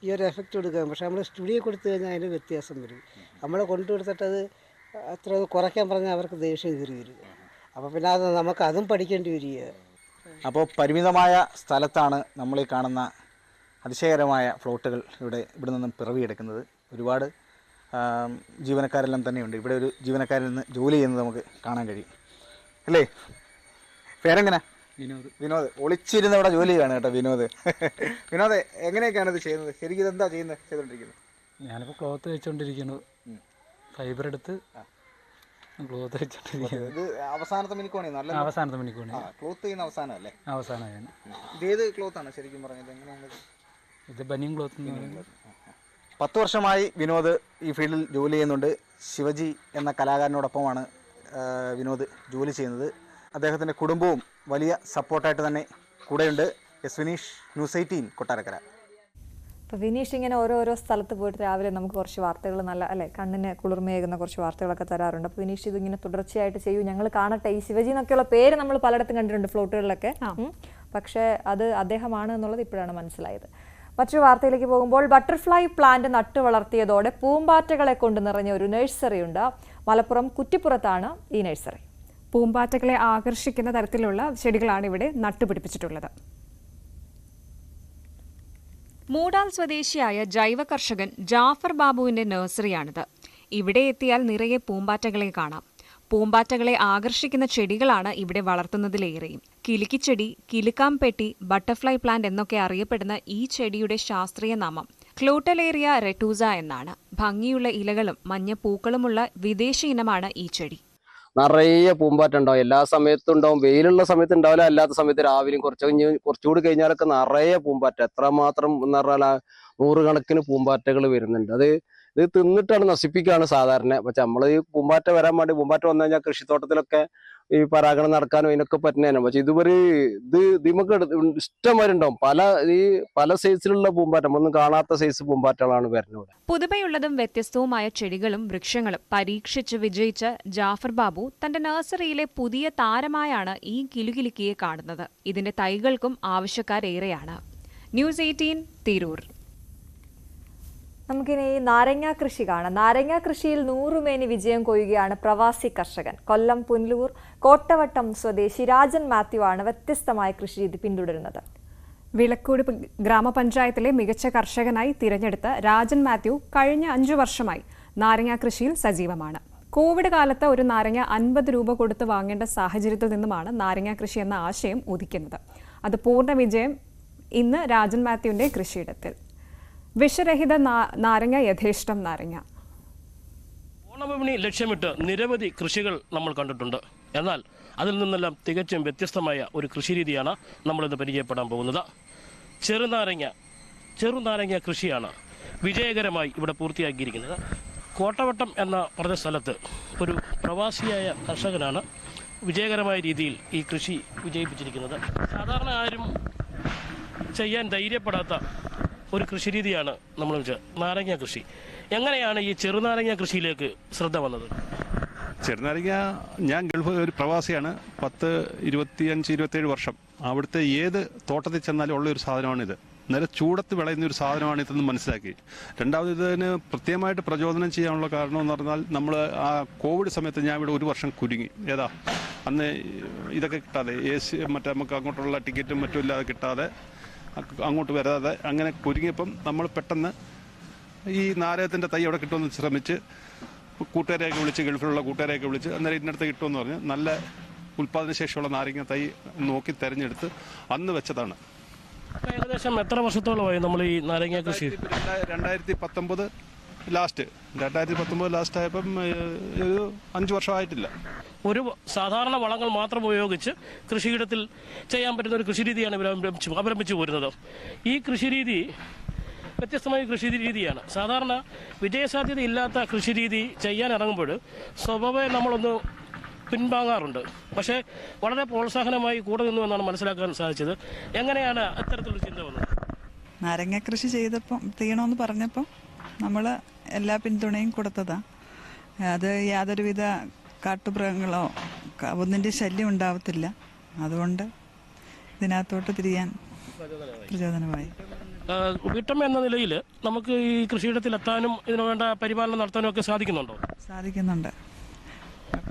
ഈ ഒരു എഫക്റ്റ് കൊടുക്കാം. പക്ഷേ നമ്മൾ സ്റ്റുഡിയോ കൊടുത്തു കഴിഞ്ഞാൽ അതിന് വ്യത്യാസം വരും. നമ്മൾ കൊണ്ടുകൊടുത്തിട്ട് അത് അത്ര കുറയ്ക്കാൻ പറഞ്ഞാൽ അവർക്ക് ദേഷ്യം കയറി വരും. അപ്പോൾ പിന്നെ അത് നമുക്ക് അതും പഠിക്കേണ്ടി വരിക. അപ്പോൾ പരിമിതമായ സ്ഥലത്താണ് നമ്മൾ ഈ കാണുന്ന അതിശയകരമായ ഫ്ലോട്ടുകൾ ഇവിടെ നിന്നും പിറവിയെടുക്കുന്നത്. ഒരുപാട് ജീവനക്കാരെല്ലാം തന്നെയുണ്ട്. ഇവിടെ ഒരു ജീവനക്കാരിൽ നിന്ന് ജോലി ചെയ്യുന്നത് നമുക്ക് കാണാൻ കഴിയും അല്ലേ? പേരെങ്ങനെ? വിനോദ്. ഒളിച്ചിരുന്ന് ഇവിടെ ജോലി ചെയ്യാണ് കേട്ടോ വിനോദ്. വിനോദ്, എങ്ങനെയൊക്കെയാണ് ഇത് ചെയ്യുന്നത്? ശരിക്കും ഇതെന്താ ചെയ്തുകൊണ്ടിരിക്കുന്നത്? ഞാനിപ്പോൾ ക്ലോത്ത് വെച്ചുകൊണ്ടിരിക്കുന്നു. ഫൈബർ എടുത്ത് ക്ലോത്ത് വെച്ചോണ്ടിരിക്കുന്നത്. ഇത് അവസാനത്തെ മിനിക്കോണി? നല്ല അവസാനത്തെ മിനിക്കോണി. ക്ലോത്ത് ചെയ്യുന്ന അവസാനം അല്ലേ? അവസാനമാണ്. ഇതേത് ക്ലോത്താണ് ശരിക്കും പറഞ്ഞത്? എങ്ങനെയാണ് ഇത്? ബനിയൻ ക്ലോത്ത്. 10 വർഷമായി വിനോദ് ഈ ഫീൽഡിൽ ജോലി ചെയ്യുന്നുണ്ട്. ശിവജി എന്ന കലാകാരനോടൊപ്പമാണ് വിനോദ് ജോലി ചെയ്യുന്നത്. അദ്ദേഹത്തിൻ്റെ കുടുംബവും വലിയ സപ്പോർട്ടായിട്ട് തന്നെ കൂടെയുണ്ട്. S Vineesh, news 18 Kottarakkara. അപ്പോൾ വിനീഷ് ഇങ്ങനെ ഓരോരോ സ്ഥലത്ത് പോയിട്ട് രാവിലെ നമുക്ക് കുറച്ച് വാർത്തകൾ നല്ല അല്ലേ കണ്ണിന് കുളിർമയേകുന്ന കുറച്ച് വാർത്തകളൊക്കെ തരാറുണ്ട്. അപ്പോൾ വിനീഷ് ഇതിങ്ങനെ തുടർച്ചയായിട്ട് ചെയ്യൂ, ഞങ്ങൾ കാണട്ടെ. ഈ ശിവജി എന്നൊക്കെയുള്ള പേര് നമ്മൾ പലയിടത്തും കണ്ടിട്ടുണ്ട് ഫ്ലോട്ടുകളിലൊക്കെ, പക്ഷേ അത് അദ്ദേഹമാണ് എന്നുള്ളത് ഇപ്പോഴാണ് മനസ്സിലായത്. മറ്റൊരു വാർത്തയിലേക്ക് പോകുമ്പോൾ ബട്ടർഫ്ലൈ പ്ലാന്റ് നട്ടു വളർത്തിയതോടെ പൂമ്പാറ്റകളെ കൊണ്ട് നിറഞ്ഞ ഒരു നഴ്സറി ഉണ്ട്. മലപ്പുറം കുറ്റിപ്പുറത്താണ് ഈ നഴ്സറി. പൂമ്പാറ്റകളെ ആകർഷിക്കുന്ന തരത്തിലുള്ള ചെടികളാണ് ഇവിടെ നട്ടുപിടിപ്പിച്ചിട്ടുള്ളത്. മൂടാൽ സ്വദേശിയായ ജൈവ കർഷകൻ ജാഫർ ബാബുവിന്റെ നഴ്സറിയാണിത്. ഇവിടെ എത്തിയാൽ നിറയെ പൂമ്പാറ്റകളെ കാണാം. പൂമ്പാറ്റകളെ ആകർഷിക്കുന്ന ചെടികളാണ് ഇവിടെ വളർത്തുന്നതിലേറെയും. കിലുക്കിച്ചെടി, കിലുക്കാംപെട്ടി, ബട്ടർഫ്ലൈ പ്ലാന്റ് എന്നൊക്കെ അറിയപ്പെടുന്ന ഈ ചെടിയുടെ ശാസ്ത്രീയ നാമം ക്ലോട്ടലേറിയ റെറ്റൂസ എന്നാണ്. ഭംഗിയുള്ള ഇലകളും മഞ്ഞ പൂക്കളുമുള്ള വിദേശി ഇനമാണ് ഈ ചെടി. നിറയെ പൂമ്പാറ്റ ഉണ്ടാവും. എല്ലാ സമയത്തും ഉണ്ടാവും. വെയിലുള്ള സമയത്ത് ഉണ്ടാവില്ല, അല്ലാത്ത സമയത്ത് രാവിലെയും കുറച്ചുകൂടി കഴിഞ്ഞാലൊക്കെ നിറയെ പൂമ്പാറ്റ. എത്രമാത്രം എന്ന് പറഞ്ഞാൽ 100 കണക്കിന് പൂമ്പാറ്റകൾ വരുന്നുണ്ട്. ഇത് തിന്നിട്ടാണ് നശിപ്പിക്കുകയാണ് സാധാരണ. പക്ഷെ നമ്മൾ ഈ പൂമ്പാറ്റ വരാൻ വേണ്ടി, പൂമ്പാറ്റ വന്നു കഴിഞ്ഞാൽ കൃഷിത്തോട്ടത്തിലൊക്കെ ഈ പരാഗണം നടക്കാനും അതിനൊക്കെ പറ്റുന്നതാണ്. പക്ഷെ നമുക്ക് ഇഷ്ടംമാരുണ്ടാവും. പല സൈസിലുള്ള പൂമ്പാറ്റ, നമ്മളൊന്നും കാണാത്ത സൈസ് പൂമ്പാറ്റകളാണ് വരുന്നത്. പുതുമയുള്ളതും വ്യത്യസ്തവുമായ ചെടികളും വൃക്ഷങ്ങളും പരീക്ഷിച്ച് വിജയിച്ച ജാഫർ ബാബു തന്റെ നഴ്സറിയിലെ പുതിയ താരമായാണ് ഈ കിലുകിലുക്കിയെ കാണുന്നത്. ഇതിന്റെ തൈകൾക്കും ആവശ്യക്കാരേറെയാണ്. ന്യൂസ് 18 തിരൂർ. നമുക്കിനി നാരങ്ങ കൃഷി കാണാം. നാരങ്ങ കൃഷിയിൽ 100 മേനി വിജയം കൊയ്യുകയാണ് പ്രവാസി കർഷകൻ. കൊല്ലം പുനലൂർ കോട്ടവട്ടം സ്വദേശി രാജൻ മാത്യു ആണ് വ്യത്യസ്തമായ കൃഷിരീതി പിന്തുടരുന്നത്. വിളക്കോട് ഗ്രാമപഞ്ചായത്തിലെ മികച്ച കർഷകനായി തിരഞ്ഞെടുത്ത രാജൻ മാത്യു കഴിഞ്ഞ 5 വർഷമായി നാരങ്ങ കൃഷിയിൽ സജീവമാണ്. കോവിഡ് കാലത്ത് ഒരു നാരങ്ങ 50 രൂപ കൊടുത്ത് വാങ്ങേണ്ട സാഹചര്യത്തിൽ നിന്നുമാണ് നാരങ്ങ കൃഷി എന്ന ആശയം ഉദിക്കുന്നത്. അത് പൂർണ്ണ വിജയം ഇന്ന് രാജൻ മാത്യുവിന്റെ കൃഷിയിടത്തിൽ. വിഷരഹിത നാരങ്ങ, യഥേഷ്ടം നാരങ്ങ. ഓണവിപണി ലക്ഷ്യമിട്ട് നിരവധി കൃഷികൾ നമ്മൾ കണ്ടിട്ടുണ്ട്. എന്നാൽ അതിൽ നിന്നെല്ലാം തികച്ചും വ്യത്യസ്തമായ ഒരു കൃഷിരീതിയാണ് നമ്മളിന്ന് പരിചയപ്പെടാൻ പോകുന്നത്. ചെറുനാരങ്ങ കൃഷിയാണ് വിജയകരമായി ഇവിടെ പൂർത്തിയാക്കിയിരിക്കുന്നത്. കോട്ടവട്ടം എന്ന പറഞ്ഞ സ്ഥലത്ത് ഒരു പ്രവാസിയായ കർഷകനാണ് വിജയകരമായ രീതിയിൽ ഈ കൃഷി വിജയിപ്പിച്ചിരിക്കുന്നത്. സാധാരണ ആരും ചെയ്യാൻ ധൈര്യപ്പെടാത്ത ഒരു കൃഷിരീതിയാണ് നമ്മൾ നാരങ്ങ കൃഷി. എങ്ങനെയാണ് ഈ ചെറുനാരങ്ങ കൃഷിയിലേക്ക് ശ്രദ്ധ വന്നത്? ചെറുനാരങ്ങ, ഞാൻ ഗൾഫ് ഒരു പ്രവാസിയാണ്. 25-27 വർഷം അവിടുത്തെ ഏത് തോട്ടത്തിൽ ചെന്നാലും ഉള്ളൊരു സാധനമാണിത്. നേരെ ചൂടത്ത് വിളയുന്ന ഒരു സാധനമാണ് ഇതെന്ന് മനസ്സിലാക്കി. രണ്ടാമത് ഇതിന് പ്രത്യേകമായിട്ട് പ്രചോദനം ചെയ്യാനുള്ള കാരണം എന്ന് പറഞ്ഞാൽ നമ്മൾ ആ കോവിഡ് സമയത്ത് ഞാൻ ഇവിടെ ഒരു വർഷം കുരുങ്ങി. അന്ന് ഇതൊക്കെ കിട്ടാതെ മറ്റേ നമുക്ക് അങ്ങോട്ടുള്ള ടിക്കറ്റും മറ്റും ഇല്ലാതെ കിട്ടാതെ അങ്ങോട്ട് വരാതെ അങ്ങനെ കുരുങ്ങിയപ്പം നമ്മൾ പെട്ടെന്ന് ഈ നാരകത്തിൻ്റെ തൈ അവിടെ കിട്ടുമെന്ന് ശ്രമിച്ച് കൂട്ടുകാരെയൊക്കെ വിളിച്ച്, ഗൾഫിലുള്ള കൂട്ടുകാരെയൊക്കെ വിളിച്ച് അന്നേരം ഇതിനടുത്ത് കിട്ടുമെന്ന് പറഞ്ഞ് നല്ല ഉൽപ്പാദനശേഷിയുള്ള നാരങ്ങ തൈ നോക്കി തിരഞ്ഞെടുത്ത് അന്ന് വെച്ചതാണ്. ഏകദേശം എത്ര വർഷത്തോളമായി നമ്മൾ ഈ നാരങ്ങ കൃഷി? 2019 ലാസ്റ്റ് ആയപ്പം ഒരു 5 വർഷമായിട്ടില്ല. ഒരു സാധാരണ വളങ്ങൾ മാത്രം ഉപയോഗിച്ച് കൃഷിയിടത്തിൽ ചെയ്യാൻ പറ്റുന്ന ഒരു കൃഷിരീതിയാണ് ഇവർ അവലംബിച്ചു പോരുന്നത്. ഈ കൃഷിരീതി വ്യത്യസ്തമായ കൃഷിരീതിയാണ്. സാധാരണ വിജയസാധ്യത ഇല്ലാത്ത കൃഷിരീതി ചെയ്യാൻ ഇറങ്ങുമ്പോൾ സ്വഭാവം നമ്മളൊന്ന് പിൻവാങ്ങാറുണ്ട്. പക്ഷേ വളരെ പ്രോത്സാഹനമായി കൂടെ നിന്നു എന്നാണ് മനസ്സിലാക്കാൻ സാധിച്ചത്. എങ്ങനെയാണ് അത്തരത്തിലുള്ള ചിന്ത വന്നത്? നാരങ്ങ കൃഷി ചെയ്യണമെന്ന് പറഞ്ഞപ്പോൾ നമ്മൾ എല്ലാ പിന്തുണയും കൊടുത്തതാണ്. അത് യാതൊരുവിധ കാട്ടുമൃഗങ്ങളോ ഒന്നിൻ്റെ ശല്യം ഉണ്ടാവത്തില്ല. അതുകൊണ്ട് ഇതിനകത്തോട്ട് തിരിയാൻ പ്രചോദനമായി. വീട്ടമ്മ എന്ന നിലയിൽ നമുക്ക് ഈ കൃഷിയിടത്തിലെത്താനും ഇതിനു വേണ്ട പരിപാലനം നടത്താനും ഒക്കെ സാധിക്കുന്നുണ്ടോ? സാധിക്കുന്നുണ്ട്.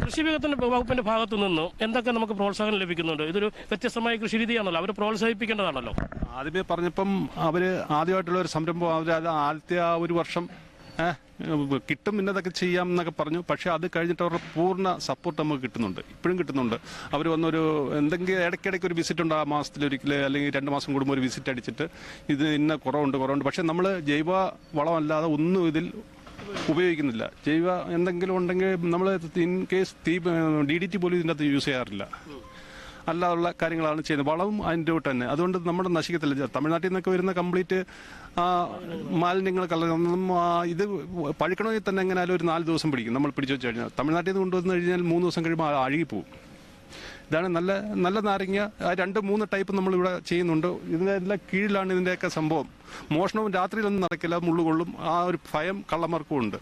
കൃഷി വികസന വകുപ്പിന്റെ ഭാഗത്തു നിന്നും എന്തൊക്കെ നമുക്ക് പ്രോത്സാഹനം ലഭിക്കുന്നുണ്ട്? ഇതൊരു വ്യത്യസ്തമായ കൃഷി രീതിയാണല്ലോ, അവർ പ്രോത്സാഹിപ്പിക്കേണ്ടതാണല്ലോ. ആദ്യമേ പറഞ്ഞപ്പം അവർ ആദ്യമായിട്ടുള്ള ഒരു സംരംഭം, അവർ അത് ആദ്യത്തെ ആ ഒരു വർഷം കിട്ടും ഇന്നതൊക്കെ ചെയ്യാം എന്നൊക്കെ പറഞ്ഞു. പക്ഷേ അത് കഴിഞ്ഞിട്ട് അവരുടെ പൂർണ്ണ സപ്പോർട്ട് നമുക്ക് കിട്ടുന്നുണ്ട്, ഇപ്പോഴും കിട്ടുന്നുണ്ട്. അവർ വന്നൊരു എന്തെങ്കിലും ഇടയ്ക്കിടയ്ക്ക് ഒരു വിസിറ്റ് ഉണ്ട്, ആ മാസത്തിലൊരിക്കൽ അല്ലെങ്കിൽ 2 മാസം കൂടുമ്പോൾ ഒരു വിസിറ്റ് അടിച്ചിട്ട് ഇത് ഇന്ന കുറവുണ്ട്. പക്ഷേ നമ്മൾ ജൈവ വളമല്ലാതെ ഒന്നും ഇതിൽ ഉപയോഗിക്കുന്നില്ല. ജൈവ എന്തെങ്കിലും ഉണ്ടെങ്കിൽ നമ്മൾ ഇൻ കേസ് DDT പോലും ഇതിൻ്റെ അകത്ത് യൂസ് ചെയ്യാറില്ല. അല്ലാതുള്ള കാര്യങ്ങളാണ് ചെയ്യുന്നത്. വളവും അതിൻ്റെ കൂട്ട് തന്നെ. അതുകൊണ്ട് നമ്മുടെ നശിക്കത്തില്ല. തമിഴ്നാട്ടിൽ നിന്നൊക്കെ വരുന്ന കംപ്ലീറ്റ് മാലിന്യങ്ങൾ ഇത് പഴുക്കണമെങ്കിൽ തന്നെ എങ്ങനെയാലും ഒരു 4 ദിവസം പിടിക്കും. നമ്മൾ പിടിച്ചു വെച്ച് കഴിഞ്ഞാൽ തമിഴ്നാട്ടിൽ നിന്ന് കൊണ്ടുവന്ന് കഴിഞ്ഞാൽ 3 ദിവസം കഴിയുമ്പോൾ അഴുകിപ്പോവും. ഇതാണ് നല്ല നാരങ്ങ. 2-3 ടൈപ്പ് നമ്മളിവിടെ ചെയ്യുന്നുണ്ട്. ഇതിൻ്റെ എല്ലാം കീഴിലാണ് ഇതിൻ്റെയൊക്കെ സംഭവം. മോഷണവും രാത്രിയിലൊന്നും നടക്കില്ല, മുള്ളുകൊള്ളും. ആ ഒരു ഭയം കള്ളന്മാർക്കും ഉണ്ട്.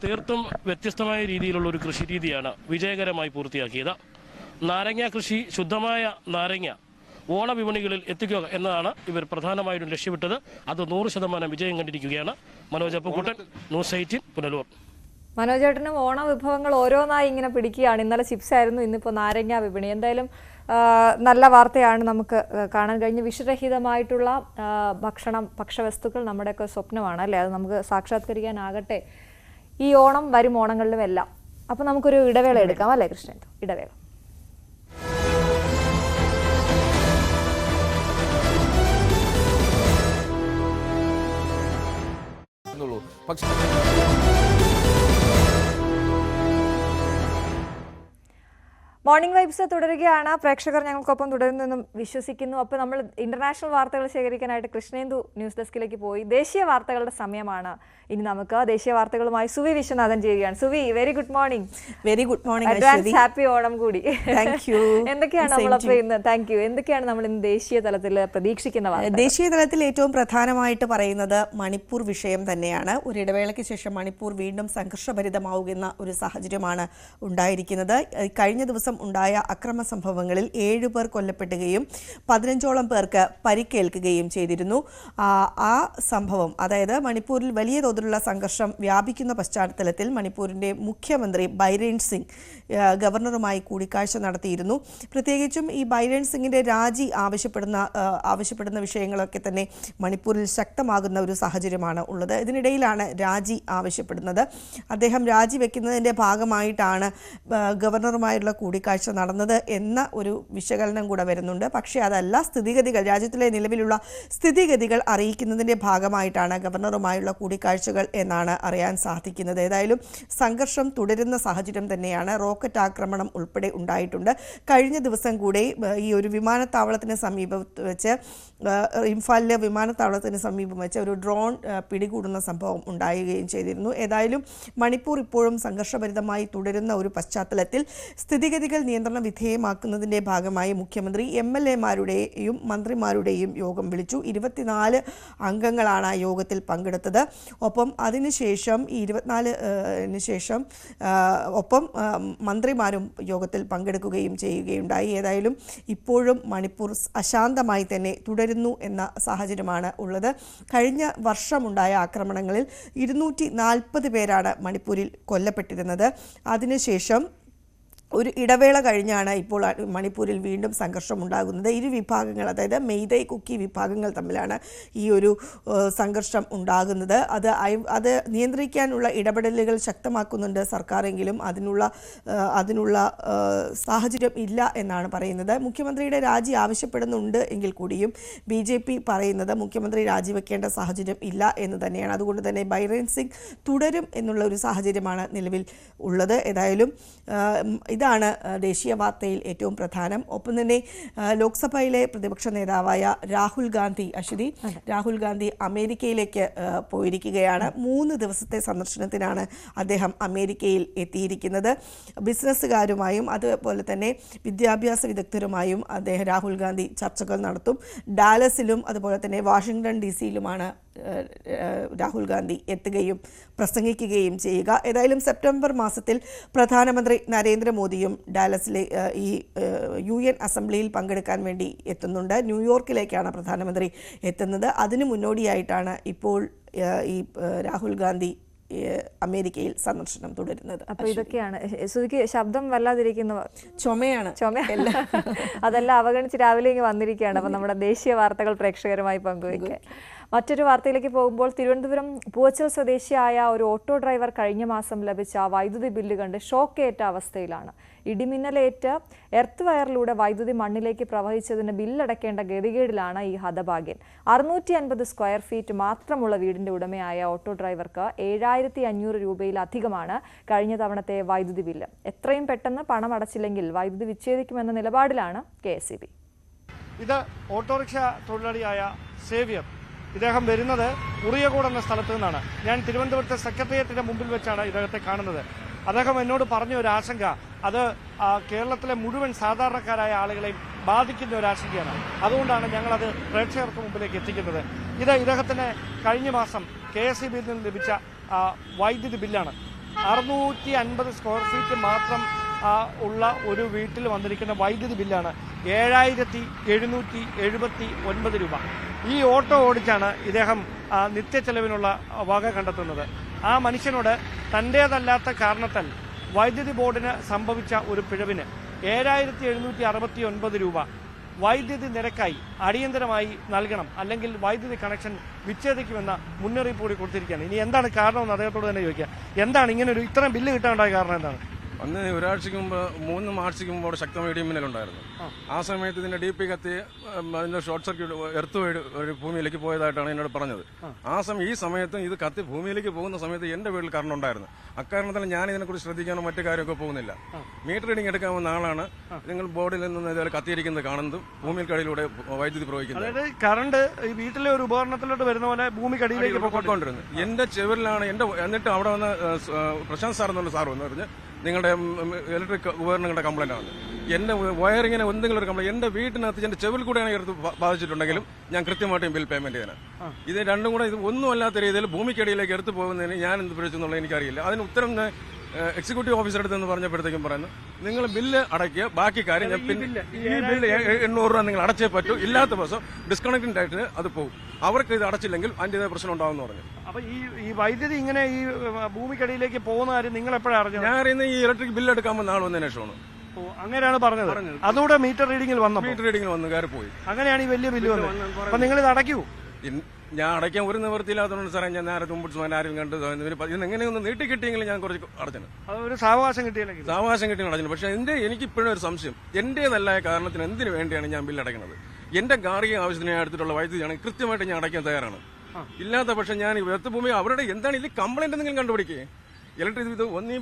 തീർത്തും വ്യത്യസ്തമായ രീതിയിലുള്ള ഒരു കൃഷി രീതിയാണ് വിജയകരമായി പൂർത്തിയാക്കിയത്. നാരങ്ങ കൃഷി, ശുദ്ധമായ നാരങ്ങ ഓണവിപണികളിൽ എത്തിക്കുക എന്നതാണ് ഇവർ പ്രധാനമായിട്ടും ലക്ഷ്യമിട്ടത്. അത് 100% വിജയം കണ്ടിരിക്കുകയാണ്. മനോജ് അപ്പുക്കുട്ടൻ, ന്യൂസ് 18, പുനലൂർ. മനോജേട്ടനും ഓണ വിഭവങ്ങൾ ഓരോന്നായി ഇങ്ങനെ പിടിക്കുകയാണ്. ഇന്നലെ ചിപ്സ് ആയിരുന്നു, ഇന്നിപ്പോൾ നാരങ്ങ വിപണി. എന്തായാലും നല്ല വാർത്തയാണ് നമുക്ക് കാണാൻ കഴിഞ്ഞ. വിഷരഹിതമായിട്ടുള്ള ഭക്ഷ്യവസ്തുക്കൾ നമ്മുടെയൊക്കെ സ്വപ്നമാണ് അല്ലേ? അത് നമുക്ക് സാക്ഷാത്കരിക്കാനാകട്ടെ ഈ ഓണം, വരും ഓണങ്ങളിലും എല്ലാം. അപ്പോൾ നമുക്കൊരു ഇടവേള എടുക്കാം അല്ലേ കൃഷ്ണൻ? ഇടവേള. മോർണിംഗ് വൈബ്സ് തുടരുകയാണ്. പ്രേക്ഷകർ ഞങ്ങൾക്കൊപ്പം തുടരുന്നെന്നും വിശ്വസിക്കുന്നു. അപ്പോൾ നമ്മൾ ഇന്റർനാഷണൽ വാർത്തകൾ ശേഖരിക്കാനായിട്ട് കൃഷ്ണേന്ദു ന്യൂസ് ഡെസ്കിലേക്ക് പോയി. ദേശീയ വാർത്തകളുടെ സമയമാണ്. ഇനി നമുക്ക് ദേശീയ വാർത്തകളുമായി സുവി വിശ്വനാഥൻ ചെയ്യുകയാണ്. Suvi, very good morning. Very good morning. Advance happy Onam കൂടി. എന്തൊക്കെയാണ് നമ്മൾ ഇന്ന് ദേശീയ തലത്തിൽ പ്രതീക്ഷിക്കുന്ന വാർത്തകൾ? ദേശീയ തലത്തിൽ ഏറ്റവും പ്രധാനമായിട്ട് പറയുന്നത് മണിപ്പൂർ വിഷയം തന്നെയാണ്. ഒരു ഇടവേളയ്ക്ക് ശേഷം മണിപ്പൂർ വീണ്ടും സംഘർഷഭരിതമാവുന്ന ഒരു സാഹചര്യമാണ് ഉണ്ടായിരിക്കുന്നത്. കഴിഞ്ഞ ദിവസം ഉണ്ടായ അക്രമ സംഭവങ്ങളിൽ 7 പേർ കൊല്ലപ്പെടുകയും 15ഓളം പേർക്ക് പരിക്കേൽക്കുകയും ചെയ്തിരുന്നു. ആ സംഭവം, അതായത് മണിപ്പൂരിൽ വലിയ തോതിലുള്ള സംഘർഷം വ്യാപിക്കുന്ന പശ്ചാത്തലത്തിൽ മണിപ്പൂരിൻ്റെ മുഖ്യമന്ത്രി ബൈരേൻ സിംഗ് ഗവർണറുമായി കൂടിക്കാഴ്ച നടത്തിയിരുന്നു. പ്രത്യേകിച്ചും ഈ ബൈരേൻ സിംഗിൻ്റെ രാജി ആവശ്യപ്പെടുന്ന വിഷയങ്ങളൊക്കെ തന്നെ മണിപ്പൂരിൽ ശക്തമാകുന്ന ഒരു സാഹചര്യമാണ് ഉള്ളത്. ഇതിനിടയിലാണ് രാജി ആവശ്യപ്പെടുന്നത്. അദ്ദേഹം രാജിവെക്കുന്നതിൻ്റെ ഭാഗമായിട്ടാണ് ഗവർണറുമായുള്ള കൂടിക്കാഴ്ച നടന്നത് എന്ന ഒരു വിശകലനം കൂടെ വരുന്നുണ്ട്. പക്ഷേ അതല്ല, രാജ്യത്തിലെ നിലവിലുള്ള സ്ഥിതിഗതികൾ അറിയിക്കുന്നതിൻ്റെ ഭാഗമായിട്ടാണ് ഗവർണറുമായുള്ള കൂടിക്കാഴ്ചകൾ എന്നാണ് അറിയാൻ സാധിക്കുന്നത്. ഏതായാലും സംഘർഷം തുടരുന്ന സാഹചര്യം തന്നെയാണ്. റോക്കറ്റ് ആക്രമണം ഉൾപ്പെടെ ഉണ്ടായിട്ടുണ്ട്. കഴിഞ്ഞ ദിവസം കൂടെ ഈ ഒരു വിമാനത്താവളത്തിന് സമീപത്ത് വെച്ച്, ഇംഫാലിലെ വിമാനത്താവളത്തിന് സമീപം വെച്ച് ഒരു ഡ്രോൺ പിടികൂടുന്ന സംഭവം ഉണ്ടാവുകയും ചെയ്തിരുന്നു. ഏതായാലും മണിപ്പൂർ ഇപ്പോഴും സംഘർഷഭരിതമായി തുടരുന്ന ഒരു പശ്ചാത്തലത്തിൽ സ്ഥിതിഗതികൾ നടപടികൾ നിയന്ത്രണ വിധേയമാക്കുന്നതിന്റെ ഭാഗമായി മുഖ്യമന്ത്രി MLA-മാരുടെയും മന്ത്രിമാരുടെയും യോഗം വിളിച്ചു. 24 അംഗങ്ങളാണ് ആ യോഗത്തിൽ പങ്കെടുത്തത്. ഒപ്പം അതിനുശേഷം ഈ 24 ശേഷം ഒപ്പം മന്ത്രിമാരും യോഗത്തിൽ പങ്കെടുക്കുകയും ചെയ്യുകയുണ്ടായി. ഏതായാലും ഇപ്പോഴും മണിപ്പൂർ അശാന്തമായി തന്നെ തുടരുന്നു എന്ന സാഹചര്യമാണ് ഉള്ളത്. കഴിഞ്ഞ വർഷമുണ്ടായ ആക്രമണങ്ങളിൽ 240 പേരാണ് മണിപ്പൂരിൽ കൊല്ലപ്പെട്ടിരുന്നത്. അതിനുശേഷം ഒരു ഇടവേള കഴിഞ്ഞാണ് ഇപ്പോൾ മണിപ്പൂരിൽ വീണ്ടും സംഘർഷം ഉണ്ടാകുന്നത്. ഇരു വിഭാഗങ്ങൾ, അതായത് മെയ്തൈ കുക്കി വിഭാഗങ്ങൾ തമ്മിലാണ് ഈ ഒരു സംഘർഷം ഉണ്ടാകുന്നത്. അത് നിയന്ത്രിക്കാനുള്ള ഇടപെടലുകൾ ശക്തമാക്കുന്നുണ്ട് സർക്കാരെങ്കിലും അതിനുള്ള സാഹചര്യം ഇല്ല എന്നാണ് പറയുന്നത്. മുഖ്യമന്ത്രിയുടെ രാജി ആവശ്യപ്പെടുന്നുണ്ട് എങ്കിൽ കൂടിയും BJP പറയുന്നത് മുഖ്യമന്ത്രി രാജിവെക്കേണ്ട സാഹചര്യം ഇല്ല എന്ന് തന്നെയാണ്. അതുകൊണ്ട് തന്നെ ബൈരൻ സിംഗ് തുടരും എന്നുള്ള ഒരു സാഹചര്യമാണ് നിലവിൽ ഉള്ളത്. ഏതായാലും ഇതാണ് ദേശീയ വാർത്തയിൽ ഏറ്റവും പ്രധാനം. ഒപ്പം തന്നെ ലോക്സഭയിലെ പ്രതിപക്ഷ നേതാവായ രാഹുൽ ഗാന്ധി അമേരിക്കയിലേക്ക് പോയിരിക്കുകയാണ്. 3 ദിവസത്തെ സന്ദർശനത്തിനാണ് അദ്ദേഹം അമേരിക്കയിൽ എത്തിയിരിക്കുന്നത്. ബിസിനസ്സുകാരുമായും അതുപോലെ തന്നെ വിദ്യാഭ്യാസ വിദഗ്ധരുമായും രാഹുൽ ഗാന്ധി ചർച്ചകൾ നടത്തും. ഡാലസിലും അതുപോലെ തന്നെ വാഷിംഗ്ടൺ DC-യിലുമാണ് രാഹുൽ ഗാന്ധി എത്തുകയും പ്രസംഗിക്കുകയും ചെയ്യുക. ഏതായാലും സെപ്റ്റംബർ മാസത്തിൽ പ്രധാനമന്ത്രി നരേന്ദ്രമോദിയും ഡാലസിലെ ഈ UN അസംബ്ലിയിൽ പങ്കെടുക്കാൻ വേണ്ടി എത്തുന്നുണ്ട്. ന്യൂയോർക്കിലേക്കാണ് പ്രധാനമന്ത്രി എത്തുന്നത്. അതിനു മുന്നോടിയായിട്ടാണ് ഇപ്പോൾ ഈ രാഹുൽ ഗാന്ധി അമേരിക്കയിൽ സന്ദർശനം തുടരുന്നത്. അപ്പൊ ഇതൊക്കെയാണ് സുധിക്ക് ശബ്ദം വല്ലാതിരിക്കുന്ന ചുമയാണ്. അതെല്ലാം അവഗണിച്ച് രാവിലെ ഇങ്ങ് വന്നിരിക്കുകയാണ്. അപ്പൊ നമ്മുടെ ദേശീയ വാർത്തകൾ പ്രേക്ഷകരുമായി പങ്കുവയ്ക്കാൻ. മറ്റൊരു വാർത്തയിലേക്ക് പോകുമ്പോൾ തിരുവനന്തപുരം പൂവച്ചൽ സ്വദേശിയായ ഒരു ഓട്ടോ ഡ്രൈവർ കഴിഞ്ഞ മാസം ലഭിച്ച വൈദ്യുതി ബില്ല് കണ്ട് ഷോക്കേറ്റ അവസ്ഥയിലാണ്. ഇടിമിന്നലേറ്റ് എർത്ത് വയറിലൂടെ വൈദ്യുതി മണ്ണിലേക്ക് പ്രവഹിച്ചതിന് ബില്ലടയ്ക്കേണ്ട ഗതികേടിലാണ് ഈ ഹതഭാഗ്യൻ. 650 സ്ക്വയർ ഫീറ്റ് മാത്രമുള്ള വീടിന്റെ ഉടമയായ ഓട്ടോ ഡ്രൈവർക്ക് 7500 രൂപയിലധികമാണ് കഴിഞ്ഞ തവണത്തെ വൈദ്യുതി ബില്ല്. എത്രയും പെട്ടെന്ന് പണം അടച്ചില്ലെങ്കിൽ വൈദ്യുതി വിച്ഛേദിക്കുമെന്ന നിലപാടിലാണ് KSEB. ഇത് ഓട്ടോറിക്ഷ തൊഴിലാളിയായ സേവ്യർ. ഇദ്ദേഹം വരുന്നത് ഉറിയകോട് എന്ന സ്ഥലത്ത് നിന്നാണ്. ഞാൻ തിരുവനന്തപുരത്തെ സെക്രട്ടേറിയറ്റിന്റെ മുമ്പിൽ വെച്ചാണ് ഇദ്ദേഹത്തെ കാണുന്നത്. അദ്ദേഹം എന്നോട് പറഞ്ഞ ഒരു ആശങ്ക, അത് കേരളത്തിലെ മുഴുവൻ സാധാരണക്കാരായ ആളുകളെയും ബാധിക്കുന്ന ഒരു ആശങ്കയാണ്. അതുകൊണ്ടാണ് ഞങ്ങളത് പ്രേക്ഷകർക്ക് മുമ്പിലേക്ക് എത്തിക്കുന്നത്. ഇത് ഇദ്ദേഹത്തിന് കഴിഞ്ഞ മാസം KSEBിയിൽ നിന്ന് ലഭിച്ച വൈദ്യുതി ബില്ലാണ്. 650 സ്ക്വയർ ഫീറ്റ് മാത്രം ഉള്ള ഒരു വീട്ടിൽ വന്നിരിക്കുന്ന വൈദ്യുതി ബില്ലാണ് 7779 രൂപ. ഈ ഓട്ടോ ഓടിച്ചാണ് ഇദ്ദേഹം നിത്യച്ചെലവിനുള്ള വക കണ്ടെത്തുന്നത്. ആ മനുഷ്യനോട് തൻ്റേതല്ലാത്ത കാരണത്താൽ വൈദ്യുതി ബോർഡിന് സംഭവിച്ച ഒരു പിഴവിന് 7769 രൂപ വൈദ്യുതി നിരക്കായി അടിയന്തരമായി നൽകണം, അല്ലെങ്കിൽ വൈദ്യുതി കണക്ഷൻ വിച്ഛേദിക്കുമെന്ന മുന്നറിയിപ്പ് കൂടി കൊടുത്തിരിക്കുകയാണ്. ഇനി എന്താണ് കാരണമെന്ന് അദ്ദേഹത്തോട് തന്നെ ചോദിക്കുക. എന്താണ് ഇങ്ങനെ ഒരു ഇത്രയും ബില്ല് കിട്ടാനുണ്ടായ കാരണം എന്താണ്? അന്ന് ഒരാഴ്ചക്ക് മുമ്പ് 3 മാർച്ചിക്ക് മുമ്പ് അവിടെ ശക്തമായ ഇടിമിന്നലുണ്ടായിരുന്നു. ആ സമയത്ത് ഇതിന്റെ DP കത്തി അതിന്റെ ഷോർട്ട് സർക്യൂട്ട് എർത്ത് ഒരു ഭൂമിയിലേക്ക് പോയതായിട്ടാണ് എന്നോട് പറഞ്ഞത്. ഈ സമയത്തും ഇത് കത്തി ഭൂമിയിലേക്ക് പോകുന്ന സമയത്ത് എന്റെ വീട്ടിൽ കറണ്ട് ഉണ്ടായിരുന്നു. അക്കാരണത്തിൽ ഞാൻ ഇതിനെക്കുറിച്ച് ശ്രദ്ധിക്കാനോ മറ്റു കാര്യമൊക്കെ പോകുന്നില്ല. മീറ്റർ റീഡിംഗ് എടുക്കാവുന്ന ആളാണ് നിങ്ങൾ ബോർഡിൽ നിന്ന് ഇതുപോലെ കത്തിയിരിക്കുന്നത് കാണുന്നതും ഭൂമിക്കടിയിലൂടെ വൈദ്യുതി പ്രവഹിക്കുന്നത്. അതായത് കറണ്ട് വീട്ടിലെ ഒരു ഉപകരണത്തിലോട്ട് വരുന്ന പോലെ ഭൂമിക്കടിയിലേക്ക് പോയിക്കൊണ്ടിരുന്നത് എന്റെ ചെവരിലാണ്. എന്നിട്ട് അവിടെ വന്ന് പ്രശാന്ത് സാർ എന്നുള്ള സാർ വന്ന് പറഞ്ഞ് നിങ്ങളുടെ ഇലക്ട്രിക് ഉപകരണങ്ങളുടെ കംപ്ലൈന്റ് ആണ്, എന്റെ വയറിങ്ങിന് എന്തെങ്കിലും ഒരു കംപ്ലൈന്റ് എന്റെ വീട്ടിനകത്ത് എന്റെ ചെവിൽ കൂടെയാണ് എടുത്ത് ബാധിച്ചിട്ടുണ്ടെങ്കിലും ഞാൻ കൃത്യമായിട്ടും ബിൽ പേയ്മെന്റ് ചെയ്യാൻ. ഇത് രണ്ടും കൂടെ ഇത് ഒന്നും അല്ലാത്ത രീതിയിൽ ഭൂമിക്കടിയിലേക്ക് എടുത്തു പോകുന്നതിന് ഞാൻ എന്ത് പിടിച്ചെന്നുള്ളത് എനിക്കറിയില്ല. അതിന് ഉത്തരം എക്സിക്യൂട്ടീവ് ഓഫീസർ അടുത്തെന്ന് പറഞ്ഞപ്പോഴത്തേക്കും പറയുന്നു നിങ്ങൾ ബില്ല് അടയ്ക്കുക, ബാക്കി കാര്യം ഈ ബില്ല് 800 രൂപ നിങ്ങൾ അടച്ചേ പറ്റൂ, ഇല്ലാത്ത ദിവസം ഡിസ്കണക്റ്റിംഗ് ആയിട്ട് അത് പോകും, അവർക്ക് ഇത് അടച്ചില്ലെങ്കിൽ അതിൻ്റെതായ പ്രശ്നം ഉണ്ടാവുമെന്ന് പറഞ്ഞു. അപ്പൊ ഈ വൈദ്യുതി ഇങ്ങനെ ഈ ഭൂമിക്കടിയിലേക്ക് പോകുന്ന കാര്യം നിങ്ങൾ എപ്പോഴാണ് അറിഞ്ഞത്? ഞാൻ അറിയുന്ന ഈ ഇലക്ട്രിക് ബില്ല് എടുക്കാൻ നാൾ വന്നതിന് ശേഷമാണ്. അങ്ങനെയാണ് പറഞ്ഞത്. അതുകൂടെ മീറ്റർ റീഡിംഗിൽ വന്നു കയറി പോയി. അങ്ങനെയാണ് ഈ വലിയ ബില്ല് വന്നത്. അപ്പൊ നിങ്ങൾ ഇത് അടയ്ക്കൂ? ഞാൻ അടയ്ക്കാൻ ഒരു നിവൃത്തിയില്ലാത്തതുകൊണ്ട് സാറേ ഞാൻ നേരെ തുമ്പിട്ട് ആരും കണ്ട് എങ്ങനെയൊന്ന് നീട്ടി കിട്ടിയെങ്കിലും ഞാൻ കുറച്ച് അടച്ചത്. ഒരു സാവകാശം കിട്ടിയില്ലെങ്കിൽ സാവകാശം കിട്ടി അടച്ചു. പക്ഷെ എനിക്ക് ഇപ്പോഴും ഒരു സംശയം, എന്റേതല്ലായ കാരണത്തിന് എന്തിനു വേണ്ടിയാണ് ഞാൻ ബില്ല് അടയ്ക്കുന്നത്? എന്റെ ഗാർഹിക ആവശ്യത്തിന് എടുത്തിട്ടുള്ള വൈദ്യുതിയാണെങ്കിൽ കൃത്യമായിട്ട് ഞാൻ അടയ്ക്കാൻ തയ്യാറാണ്. ഇല്ലാത്ത പക്ഷെ ഞാൻ ഭൂമി അവരുടെ എന്താണ് ഇതിൽ കംപ്ലൈന്റ് എന്തെങ്കിലും കണ്ടുപിടിക്കുക. ഇലക്ട്രിക് ഇത് ഒന്നീ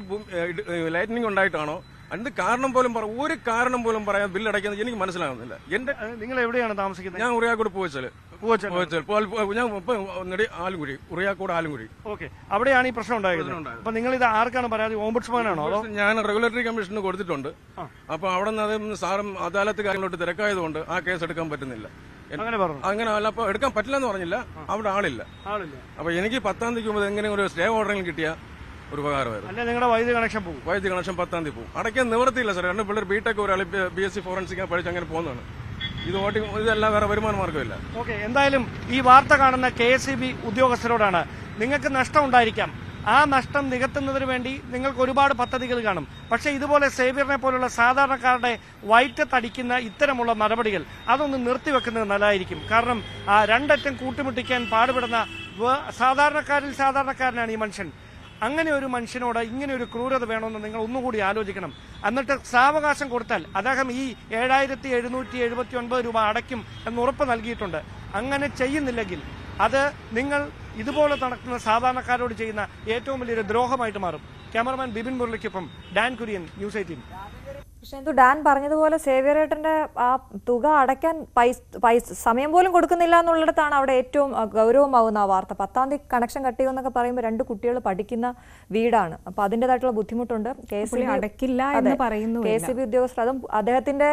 ലൈറ്റനിങ് ഉണ്ടായിട്ടാണോ എന്ത് കാരണം പോലും ഒരു കാരണം പോലും പറയാൻ ബില്ല് അടയ്ക്കുന്നത് എനിക്ക് മനസ്സിലാകുന്നില്ല. നിങ്ങൾ എവിടെയാണ് താമസിക്കുന്നത്? ഞാൻ ഉറിയാക്കോട് പോയിച്ചാല് ഞാൻ ആലുംകുഴി ഉറിയാക്കോട് ആലുംകുഴി. ഓക്കെ, അവിടെയാണ് ഈ പ്രശ്നം ഉണ്ടായത്. അപ്പൊ നിങ്ങൾ ഇത് ആർക്കാണ് പരാതി? ഓംബുഡ്സ്മാനാണോ അതോ? ഞാൻ റെഗുലേറ്ററി കമ്മീഷന് കൊടുത്തിട്ടുണ്ട്. അപ്പൊ അവിടെ നിന്ന് അത് സാറും അദാലത്ത് കാര്യങ്ങളോട്ട് തിരക്കായതുകൊണ്ട് ആ കേസ് എടുക്കാൻ പറ്റുന്നില്ല. അങ്ങനെ അല്ല, അപ്പൊ എടുക്കാൻ പറ്റില്ല എന്ന് പറഞ്ഞില്ല, അവിടെ ആളില്ല. അപ്പൊ എനിക്ക് 10-ാം തീയതിക്ക് മുമ്പ് എങ്ങനെ ഒരു സ്റ്റേ ഓർഡറിൽ കിട്ടിയ ഒരു ഉപകാരമായിരുന്നു. നിങ്ങളുടെ വൈദ്യുതി കണക്ഷൻ പോകും. വൈദ്യുതി കണക്ഷൻ 10-ാം തീയതി പോകും. അടയ്ക്കാൻ നിവൃത്തിയില്ല സാർ. രണ്ട് പിള്ളേർ ബിടെക്, ഒരാൾ BSc ഫോറൻസിക് പഠിച്ച് അങ്ങനെ പോകുന്നതാണ്. ഇതെല്ലാം വേറെ വരുമാന മാർഗ്ഗമില്ല. ഓക്കെ, എന്തായാലും ഈ വാർത്ത കാണുന്ന KSEB ഉദ്യോഗസ്ഥരോടാണ്, നിങ്ങൾക്ക് നഷ്ടം ഉണ്ടായിരിക്കാം, ആ നഷ്ടം നികത്തുന്നതിന് വേണ്ടി നിങ്ങൾക്ക് ഒരുപാട് പദ്ധതികൾ കാണും. പക്ഷേ ഇതുപോലെ സേവ്യറിനെ പോലുള്ള സാധാരണക്കാരുടെ വയറ്റത്തടിക്കുന്ന ഇത്തരമുള്ള നടപടികൾ അതൊന്ന് നിർത്തിവെക്കുന്നത് നല്ലതായിരിക്കും. കാരണം രണ്ടറ്റം കൂട്ടുമുട്ടിക്കാൻ പാടുപെടുന്ന സാധാരണക്കാരിൽ സാധാരണക്കാരനാണ് ഈ മനുഷ്യൻ. അങ്ങനെ ഒരു മനുഷ്യനോട് ഇങ്ങനെ ഒരു ക്രൂരത വേണമെന്ന് നിങ്ങൾ ഒന്നുകൂടി ആലോചിക്കണം. എന്നിട്ട് സാവകാശം കൊടുത്താൽ അദ്ദേഹം ഈ 7,779 രൂപ അടയ്ക്കും എന്ന് ഉറപ്പ് നൽകിയിട്ടുണ്ട്. അങ്ങനെ ചെയ്യുന്നില്ലെങ്കിൽ അത് നിങ്ങൾ ഇതുപോലെ നടക്കുന്ന സാധാരണക്കാരോട് ചെയ്യുന്ന ഏറ്റവും വലിയൊരു ദ്രോഹമായിട്ട് മാറും. ക്യാമറമാൻ ബിപിൻ മുരളിക്കൊപ്പം ഡാൻ കുര്യൻ, News 18. പക്ഷെ എന്തോ ഡാൻ പറഞ്ഞതുപോലെ സേവ്യറേട്ടന്റെ ആ തുക അടയ്ക്കാൻ സമയം പോലും കൊടുക്കുന്നില്ല എന്നുള്ളിടത്താണ് അവിടെ ഏറ്റവും ഗൗരവമാവുന്ന ആ വാർത്ത. 10-ാം തീയതി കണക്ഷൻ കട്ട് ചെയ്യുമെന്നൊക്കെ പറയുമ്പോൾ 2 കുട്ടികൾ പഠിക്കുന്ന വീടാണ്. അപ്പൊ അതിൻ്റെതായിട്ടുള്ള ബുദ്ധിമുട്ടുണ്ട്. KSEB ഉദ്യോഗസ്ഥർ, അതും അദ്ദേഹത്തിന്റെ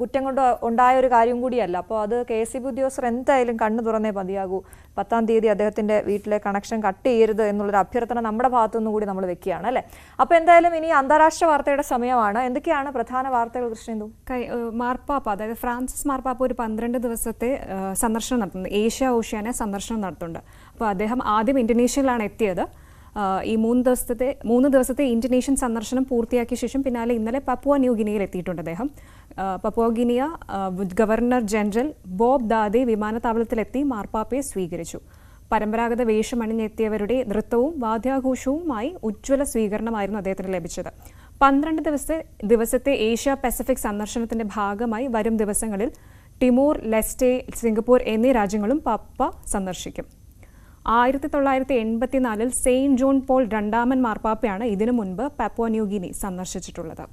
കുറ്റം കൊണ്ട് ഉണ്ടായ ഒരു കാര്യം കൂടിയല്ല. അപ്പോൾ അത് KSEB ഉദ്യോഗസ്ഥർ എന്തായാലും കണ്ണു തുറന്നേ മതിയാകൂ. 10-ാം തീയതി അദ്ദേഹത്തിന്റെ വീട്ടിലെ കണക്ഷൻ കട്ട് ചെയ്യരുത് എന്നുള്ളൊരു അഭ്യർത്ഥന നമ്മുടെ ഭാഗത്തുനിന്നും കൂടി നമ്മൾ വെക്കുകയാണ് അല്ലേ. അപ്പൊ എന്തായാലും ഇനി അന്താരാഷ്ട്ര വാർത്തയുടെ സമയമാണ്. എന്തൊക്കെയാണ് പ്രധാന വാർത്തകൾ കൃഷ്ണേന്ദു? മാർപ്പാപ്പ, അതായത് ഫ്രാൻസിസ് മാർപ്പാപ്പ ഒരു 12 ദിവസത്തെ സന്ദർശനം നടത്തുന്നത്, ഏഷ്യ ഓഷ്യാന സന്ദർശനം നടത്തുന്നുണ്ട്. അപ്പോൾ അദ്ദേഹം ആദ്യം ഇന്തോനേഷ്യയിലാണ് എത്തിയത്. ഈ 3 ദിവസത്തെ ഇന്തോനേഷ്യൻ സന്ദർശനം പൂർത്തിയാക്കിയ ശേഷം പിന്നാലെ ഇന്നലെ പപ്പുവ ന്യൂ ഗിനിയയിൽ എത്തിയിട്ടുണ്ട് അദ്ദേഹം. Papua Guinea governor general Bob Dadae വിമാനത്താവളത്തിലെത്തി മാർപ്പാപ്പയെ സ്വീകരിച്ചു. പരമ്പരാഗത വേഷമണിഞ്ഞെത്തിയവരുടെ നൃത്തവും വാദ്യാഘോഷവുമായി ഉജ്ജ്വല സ്വീകരണമായിരുന്നു അദ്ദേഹത്തിന് ലഭിച്ചത്. 12 ദിവസത്തെ ഏഷ്യ പസഫിക് സന്ദർശനത്തിന്റെ ഭാഗമായി വരും ദിവസങ്ങളിൽ ടിമോർ ലെസ്റ്റെ, സിംഗപ്പൂർ എന്നീ രാജ്യങ്ങളും പപ്പ സന്ദർശിക്കും. 1984 സെയിന്റ് ജോൺ പോൾ 2ാമൻ മാർപ്പാപ്പയാണ് ഇതിനു മുൻപ് പപ്പുവ ന്യൂ ഗിനി സന്ദർശിച്ചിട്ടുള്ളത്.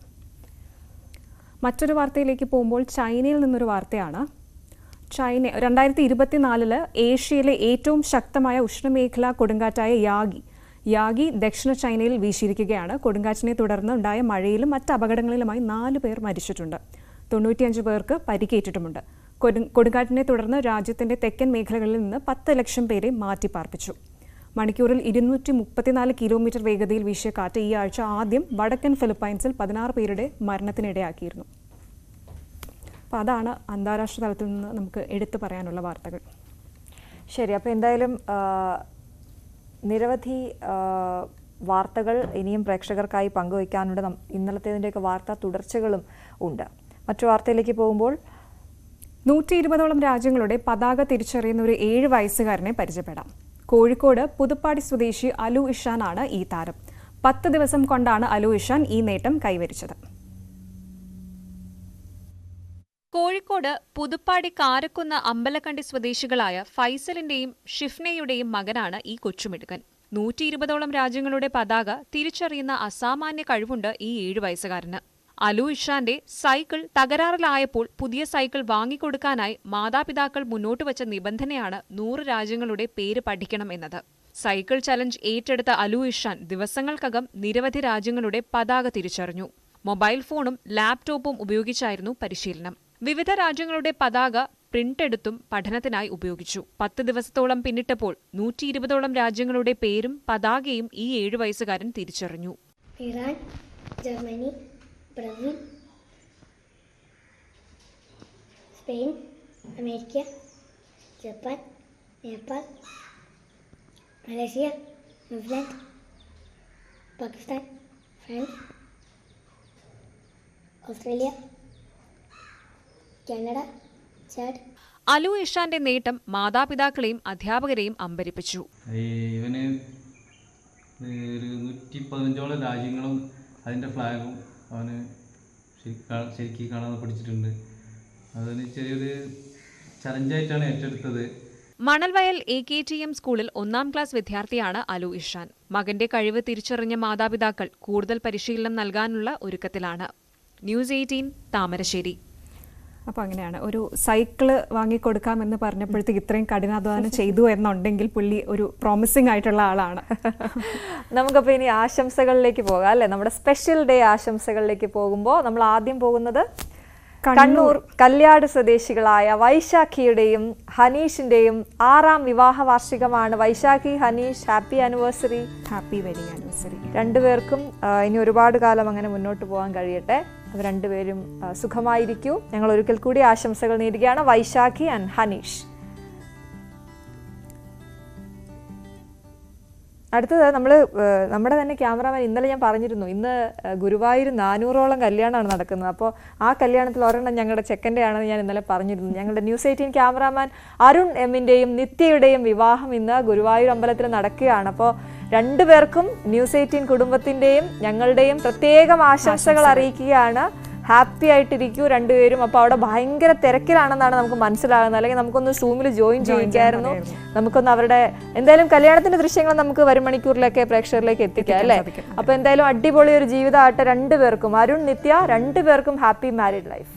മറ്റൊരു വാർത്തയിലേക്ക് പോകുമ്പോൾ ചൈനയിൽ നിന്നൊരു വാർത്തയാണ്. 2024 ഏഷ്യയിലെ ഏറ്റവും ശക്തമായ ഉഷ്ണമേഖലാ കൊടുങ്കാറ്റായ യാഗി ദക്ഷിണ ചൈനയിൽ വീശിയിരിക്കുകയാണ്. കൊടുങ്കാറ്റിനെ തുടർന്ന് ഉണ്ടായ മഴയിലും മറ്റ് അപകടങ്ങളിലുമായി 4 പേർ മരിച്ചിട്ടുണ്ട്. 95 പേർക്ക് പരിക്കേറ്റിട്ടുമുണ്ട്. കൊടുങ്കാറ്റിനെ തുടർന്ന് രാജ്യത്തിന്റെ തെക്കൻ മേഖലകളിൽ നിന്ന് 10 ലക്ഷം പേരെ മാറ്റിപ്പാർപ്പിച്ചു. മണിക്കൂറിൽ 234 കിലോമീറ്റർ വേഗതയിൽ വീശിയ കാറ്റ് ഈ ആഴ്ച ആദ്യം വടക്കൻ ഫിലിപ്പൈൻസിൽ 16 പേരുടെ മരണത്തിനിടയാക്കിയിരുന്നു. അപ്പോൾ അതാണ് അന്താരാഷ്ട്ര തലത്തിൽ നിന്ന് നമുക്ക് എടുത്തു പറയാനുള്ള വാർത്തകൾ. ശരി, അപ്പോൾ എന്തായാലും നിരവധി വാർത്തകൾ ഇനിയും പ്രേക്ഷകർക്കായി പങ്കുവയ്ക്കാനുണ്ട്. ഇന്നലത്തേതിൻ്റെയൊക്കെ വാർത്താ തുടർച്ചകളും ഉണ്ട്. മറ്റു വാർത്തയിലേക്ക് പോകുമ്പോൾ 120ഓളം രാജ്യങ്ങളുടെ പതാക തിരിച്ചറിയുന്ന ഒരു 7 വയസ്സുകാരനെ പരിചയപ്പെടാം. കോഴിക്കോട് പുതുപ്പാടി സ്വദേശി അലു ഇഷാനാണ് ഈ താരം. 10 ദിവസം കൊണ്ടാണ് അലു ഇഷാൻ ഈ നേട്ടം കൈവരിച്ചത്. കോഴിക്കോട് പുതുപ്പാടി കാരക്കുന്ന് അമ്പലക്കണ്ടി സ്വദേശികളായ ഫൈസലിന്റെയും ഷിഫ്നയുടെയും മകനാണ് ഈ കൊച്ചുമിടുക്കൻ. 120ഓളം രാജ്യങ്ങളുടെ പതാക തിരിച്ചറിയുന്ന അസാമാന്യ കഴിവുണ്ട് ഈ 7 വയസ്സുകാരന്. അലു ഇഷാന്റെ സൈക്കിൾ തകരാറിലായപ്പോൾ പുതിയ സൈക്കിൾ വാങ്ങിക്കൊടുക്കാനായി മാതാപിതാക്കൾ മുന്നോട്ടുവച്ച നിബന്ധനയാണ് 100 രാജ്യങ്ങളുടെ പേര് പഠിക്കണം എന്നത്. സൈക്കിൾ ചലഞ്ച് ഏറ്റെടുത്ത അലു ഇഷാൻ ദിവസങ്ങൾക്കകം നിരവധി രാജ്യങ്ങളുടെ പതാക തിരിച്ചറിഞ്ഞു. മൊബൈൽ ഫോണും ലാപ്ടോപ്പും ഉപയോഗിച്ചായിരുന്നു പരിശീലനം. വിവിധ രാജ്യങ്ങളുടെ പതാക പ്രിന്റ് എടുത്തും പഠനത്തിനായി ഉപയോഗിച്ചു. 10 ദിവസത്തോളം പിന്നിട്ടപ്പോൾ 120ഓളം രാജ്യങ്ങളുടെ പേരും പതാകയും ഈ 7 വയസ്സുകാരൻ തിരിച്ചറിഞ്ഞു. Iran, Germany, Brazil, Spain, America, Japan, Nepal, Malaysia, New Zealand, Pakistan, France, Australia, Canada, Chad. അലു ഇഷാന്റെ നേട്ടം മാതാപിതാക്കളെയും അധ്യാപകരെയും അമ്പരിപ്പിച്ചു. ഇവന് 115ഓളം രാജ്യങ്ങളും അതിൻ്റെ ഫ്ലാഗും അവന് ശരിക്കും കാണാതെ പഠിച്ചിട്ടുണ്ട്. അതിന് ചെറിയൊരു ചലഞ്ചായിട്ടാണ് ഏറ്റെടുത്തത്. മണൽവയൽ AKTM സ്കൂളിൽ 1ാം ക്ലാസ് വിദ്യാർത്ഥിയാണ് അലു ഇഷാൻ. മകന്റെ കഴിവ് തിരിച്ചറിഞ്ഞ മാതാപിതാക്കൾ കൂടുതൽ പരിശീലനം നൽകാനുള്ള ഒരുക്കത്തിലാണ്. News 18 താമരശ്ശേരി. അപ്പോൾ അങ്ങനെയാണ്. ഒരു സൈക്കിള് വാങ്ങിക്കൊടുക്കാമെന്ന് പറഞ്ഞപ്പോഴത്തേക്ക് ഇത്രയും കഠിനാധ്വാനം ചെയ്തു എന്നുണ്ടെങ്കിൽ പുള്ളി ഒരു പ്രോമിസിംഗ് ആയിട്ടുള്ള ആളാണ്. നമുക്കപ്പോൾ ഇനി ആശംസകളിലേക്ക് പോകാം അല്ലേ? നമ്മുടെ സ്പെഷ്യൽ ഡേ ആശംസകളിലേക്ക് പോകുമ്പോൾ നമ്മൾ ആദ്യം പോകുന്നത് കണ്ണൂർ കല്യാട് സ്വദേശികളായ വൈശാഖിയുടെയും ഹനീഷിന്റെയും 6ാം വിവാഹ വാർഷികമാണ്. Vaishakhi, Haneesh, happy anniversary. Happy wedding anniversary. രണ്ടുപേർക്കും ഇനി ഒരുപാട് കാലം അങ്ങനെ മുന്നോട്ട് പോകാൻ കഴിയട്ടെ. അവർ രണ്ടുപേരും സുഖമായിരിക്കൂ. ഞങ്ങൾ ഒരിക്കൽ കൂടി ആശംസകൾ നേരുകയാണ് വൈശാഖി ആൻഡ് ഹനീഷ്. അടുത്തത് നമ്മുടെ തന്നെ ക്യാമറാമാൻ ഇന്നലെ ഞാൻ പറഞ്ഞിരുന്നു, ഇന്ന് ഗുരുവായൂർ 400ഓളം കല്യാണമാണ് നടക്കുന്നത്. അപ്പോൾ ആ കല്യാണത്തിൽ ഒരെണ്ണം ഞങ്ങളുടെ ചെക്കൻ്റെ ആണെന്ന് ഞാൻ ഇന്നലെ പറഞ്ഞിരുന്നു. ഞങ്ങളുടെ ന്യൂസ് 18 ക്യാമറാമാൻ അരുൺ എമ്മിൻ്റെയും നിത്യയുടെയും വിവാഹം ഇന്ന് ഗുരുവായൂർ അമ്പലത്തിൽ നടക്കുകയാണ്. അപ്പോൾ രണ്ടുപേർക്കും ന്യൂസ് 18 കുടുംബത്തിൻ്റെയും ഞങ്ങളുടെയും പ്രത്യേകം ആശംസകൾ അറിയിക്കുകയാണ്. ഹാപ്പി ആയിട്ടിരിക്കൂ രണ്ടുപേരും. അപ്പോൾ അവിടെ ഭയങ്കര തിരക്കിലാണെന്നാണ് നമുക്ക് മനസ്സിലാകുന്നത്. അല്ലെങ്കിൽ നമുക്കൊന്ന് സൂമിൽ ജോയിൻ ചെയ്യിക്കായിരുന്നു. നമുക്കൊന്ന് അവരുടെ എന്തായാലും കല്യാണത്തിന്റെ ദൃശ്യങ്ങൾ നമുക്ക് വരും മണിക്കൂറിലൊക്കെ പ്രേക്ഷകരിലേക്ക് എത്തിക്കാം അല്ലേ? അപ്പൊ എന്തായാലും അടിപൊളി ഒരു ജീവിതമായിട്ട് രണ്ടുപേർക്കും, അരുൺ, നിത്യ രണ്ടുപേർക്കും ഹാപ്പി മാരീഡ് ലൈഫ്.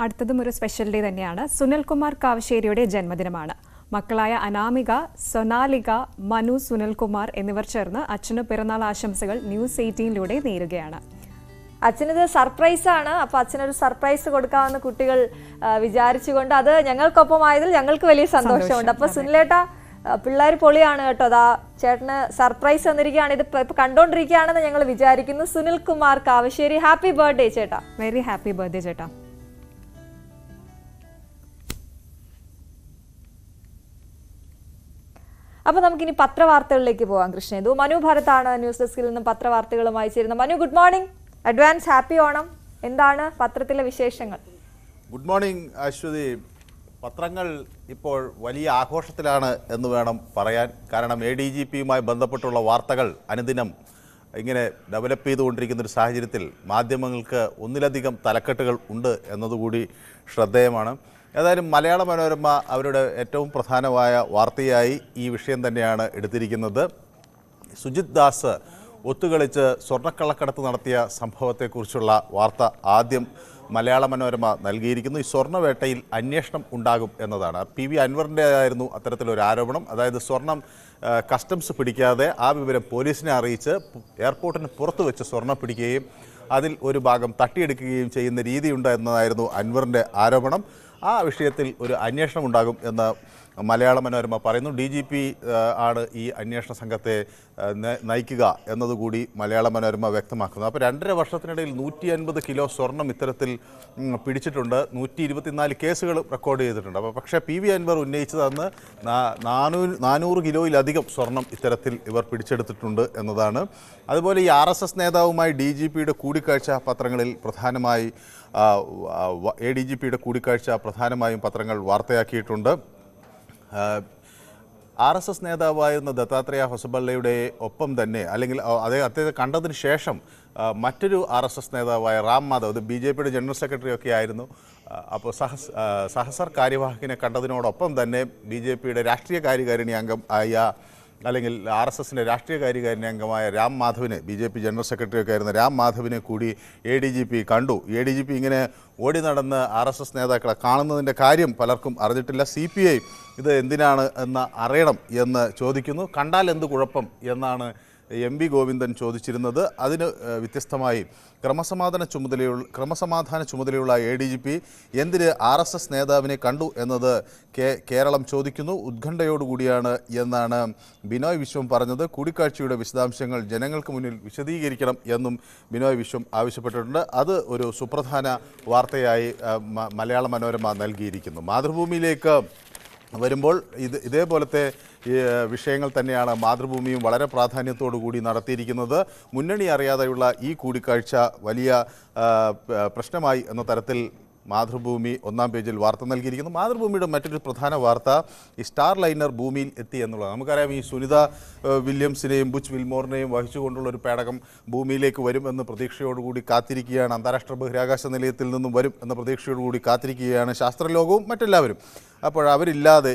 അടുത്തതും ഒരു സ്പെഷ്യൽ ഡേ തന്നെയാണ്. സുനിൽകുമാർ കാവശ്ശേരിയുടെ ജന്മദിനമാണ്. മക്കളായ അനാമിക, സൊനാലിക, മനു, സുനിൽകുമാർ എന്നിവർ ചേർന്ന് അച്ഛന് പിറന്നാൾ ആശംസകൾ ന്യൂസ് 18ലൂടെ നേരുകയാണ്. അച്ഛനത് സർപ്രൈസാണ്. അപ്പോൾ അച്ഛനൊരു സർപ്രൈസ് കൊടുക്കാമെന്ന് കുട്ടികൾ വിചാരിച്ചുകൊണ്ട് അത് ഞങ്ങൾക്കൊപ്പമായതിൽ ഞങ്ങൾക്ക് വലിയ സന്തോഷമുണ്ട്. അപ്പോൾ സുനിലേട്ടാ, പിള്ളേർ പൊളിയാണ് കേട്ടോ. അതാ ചേട്ടന് സർപ്രൈസ് തന്നിരിക്കുകയാണ്. ഇത് ഇപ്പൊ കണ്ടോണ്ടിരിക്കുകയാണെന്ന് ഞങ്ങൾ വിചാരിക്കുന്നു. സുനിൽകുമാർ കാവശ്ശേരി, ഹാപ്പി ബർത്ത്ഡേ ചേട്ടാ. വെരി ഹാപ്പി ബർത്ത്ഡേ ചേട്ടാ. അപ്പോൾ നമുക്കിനി പത്രവാർത്തകളിലേക്ക് പോകാം. കൃഷ്ണേന്ദു, മനു ഭരത്താണ് ന്യൂസ് ഡെസ്കിൽ നിന്നും പത്രവാർത്തകളുമായി ചേരുന്നത്. Manu, good morning. Advance happy Onam. എന്താണ് പത്രത്തിലെ വിശേഷങ്ങൾ? Good morning Ashwathi. പത്രങ്ങൾ ഇപ്പോൾ വലിയ ആഘോഷത്തിലാണ് എന്ന് വേണം പറയാൻ. കാരണം ADGPയുമായി ബന്ധപ്പെട്ടുള്ള വാർത്തകൾ അനുദിനം ഇങ്ങനെ ഡെവലപ്പ് ചെയ്തുകൊണ്ടിരിക്കുന്ന ഒരു സാഹചര്യത്തിൽ മാധ്യമങ്ങൾക്ക് ഒന്നിലധികം തലക്കെട്ടുകൾ ഉണ്ട് എന്നതുകൂടി ശ്രദ്ധേയമാണ്. ഏതായാലും മലയാള മനോരമ അവരുടെ ഏറ്റവും പ്രധാനമായ വാർത്തയായി ഈ വിഷയം തന്നെയാണ് എടുത്തിരിക്കുന്നത്. സുജിത് ദാസ് ഒത്തുകളിച്ച് സ്വർണ്ണക്കള്ളക്കടത്ത് നടത്തിയ സംഭവത്തെക്കുറിച്ചുള്ള വാർത്ത ആദ്യം മലയാള മനോരമ നൽകിയിരിക്കുന്നു. ഈ സ്വർണ്ണവേട്ടയിൽ അന്വേഷണം ഉണ്ടാകും എന്നതാണ്. PV അൻവറിൻ്റെതായിരുന്നു അത്തരത്തിലൊരു ആരോപണം. അതായത് സ്വർണം കസ്റ്റംസ് പിടിക്കാതെ ആ വിവരം പോലീസിനെ അറിയിച്ച് എയർപോർട്ടിന് പുറത്ത് വെച്ച് സ്വർണ്ണം പിടിക്കുകയും അതിൽ ഒരു ഭാഗം തട്ടിയെടുക്കുകയും ചെയ്യുന്ന രീതിയുണ്ട് എന്നതായിരുന്നു അൻവറിൻ്റെ ആരോപണം. ആ വിഷയത്തിൽ ഒരു അന്വേഷണം ഉണ്ടാകും എന്ന് മലയാള മനോരമ പറയുന്നു. DGP ആണ് ഈ അന്വേഷണ സംഘത്തെ നയിക്കുക എന്നതുകൂടി മലയാള മനോരമ വ്യക്തമാക്കുന്നു. അപ്പോൾ 2.5 വർഷത്തിനിടയിൽ 150 കിലോ സ്വർണം ഇത്തരത്തിൽ പിടിച്ചിട്ടുണ്ട്. 124 കേസുകൾ റെക്കോർഡ് ചെയ്തിട്ടുണ്ട്. അപ്പോൾ പക്ഷേ PV അൻവർ ഉന്നയിച്ചത് അന്ന് 400 കിലോയിലധികം സ്വർണം ഇത്തരത്തിൽ ഇവർ പിടിച്ചെടുത്തിട്ടുണ്ട് എന്നതാണ്. അതുപോലെ ഈ RSS നേതാവുമായി DGPയുടെ കൂടിക്കാഴ്ച പത്രങ്ങളിൽ പ്രധാനമായി ADGPയുടെ കൂടിക്കാഴ്ച പ്രധാനമായും പത്രങ്ങൾ വാർത്തയാക്കിയിട്ടുണ്ട്. RSS നേതാവായിരുന്ന ദത്താത്രേയ ഹൊസബള്ളയുടെ ഒപ്പം തന്നെ അല്ലെങ്കിൽ അദ്ദേഹത്തെ കണ്ടതിന് ശേഷം മറ്റൊരു RSS നേതാവായ റാം മാധവ്, അത് BJPയുടെ ജനറൽ സെക്രട്ടറി ഒക്കെ ആയിരുന്നു. അപ്പോൾ സഹസർ കാര്യവാഹകിനെ കണ്ടതിനോടൊപ്പം തന്നെ BJPയുടെ രാഷ്ട്രീയ കാര്യകാരിണി അംഗം ആയ അല്ലെങ്കിൽ RSSൻ്റെ രാഷ്ട്രീയ കാര്യകാരിണി അംഗമായ രാം മാധവിനെ, BJP ജനറൽ സെക്രട്ടറി ഒക്കെ ആയിരുന്ന രാം മാധവിനെ കൂടി ADGP കണ്ടു. ADGP ഇങ്ങനെ ഓടി നടന്ന് RSS നേതാക്കളെ കാണുന്നതിൻ്റെ കാര്യം പലർക്കും അറിഞ്ഞിട്ടില്ല. CPI ഇത് എന്തിനാണ് എന്ന് അറിയണം എന്ന് ചോദിക്കുന്നു. കണ്ടാൽ എന്ത് കുഴപ്പം എന്നാണ് MB ഗോവിന്ദൻ ചോദിച്ചിരുന്നത്. അതിന് വ്യത്യസ്തമായി ക്രമസമാധാന ചുമതലയുള്ള ADGP എന്തിന് RSS നേതാവിനെ കണ്ടു എന്നത് കേരളം ചോദിക്കുന്നു. ഉത്കണ്ഠയോടുകൂടിയാണ് എന്നാണ് ബിനോയ് വിശ്വം പറഞ്ഞത്. കൂടിക്കാഴ്ചയുടെ വിശദാംശങ്ങൾ ജനങ്ങൾക്ക് മുന്നിൽ വിശദീകരിക്കണം എന്നും ബിനോയ് വിശ്വം ആവശ്യപ്പെട്ടിട്ടുണ്ട്. അത് ഒരു സുപ്രധാന വാർത്തയായി മലയാള മനോരമ നൽകിയിരിക്കുന്നു. മാതൃഭൂമിയിലേക്ക് വരുമ്പോൾ ഇതേപോലത്തെ വിഷയങ്ങൾ തന്നെയാണ് മാതൃഭൂമിയും വളരെ പ്രാധാന്യത്തോടു കൂടി നടത്തിയിരിക്കുന്നത്. മുന്നണി അറിയാതെയുള്ള ഈ കൂടിക്കാഴ്ച വലിയ പ്രശ്നമായി എന്ന തരത്തിൽ മാതൃഭൂമി ഒന്നാം പേജിൽ വാർത്ത നൽകിയിരിക്കുന്നു. മാതൃഭൂമിയുടെ മറ്റൊരു പ്രധാന വാർത്ത ഈ സ്റ്റാർ ലൈനർ ഭൂമിയിൽ എത്തി എന്നുള്ളതാണ്. നമുക്കറിയാം ഈ സുനിത വില്യംസിനെയും ബുച്ച് വിൽമോറിനെയും വഹിച്ചുകൊണ്ടുള്ള ഒരു പേടകം ഭൂമിയിലേക്ക് വരും എന്ന പ്രതീക്ഷയോടുകൂടി കാത്തിരിക്കുകയാണ്. അന്താരാഷ്ട്ര ബഹിരാകാശ നിലയത്തിൽ നിന്നും വരും എന്ന പ്രതീക്ഷയോടുകൂടി കാത്തിരിക്കുകയാണ് ശാസ്ത്രലോകവും മറ്റെല്ലാവരും. അപ്പോൾ അവരില്ലാതെ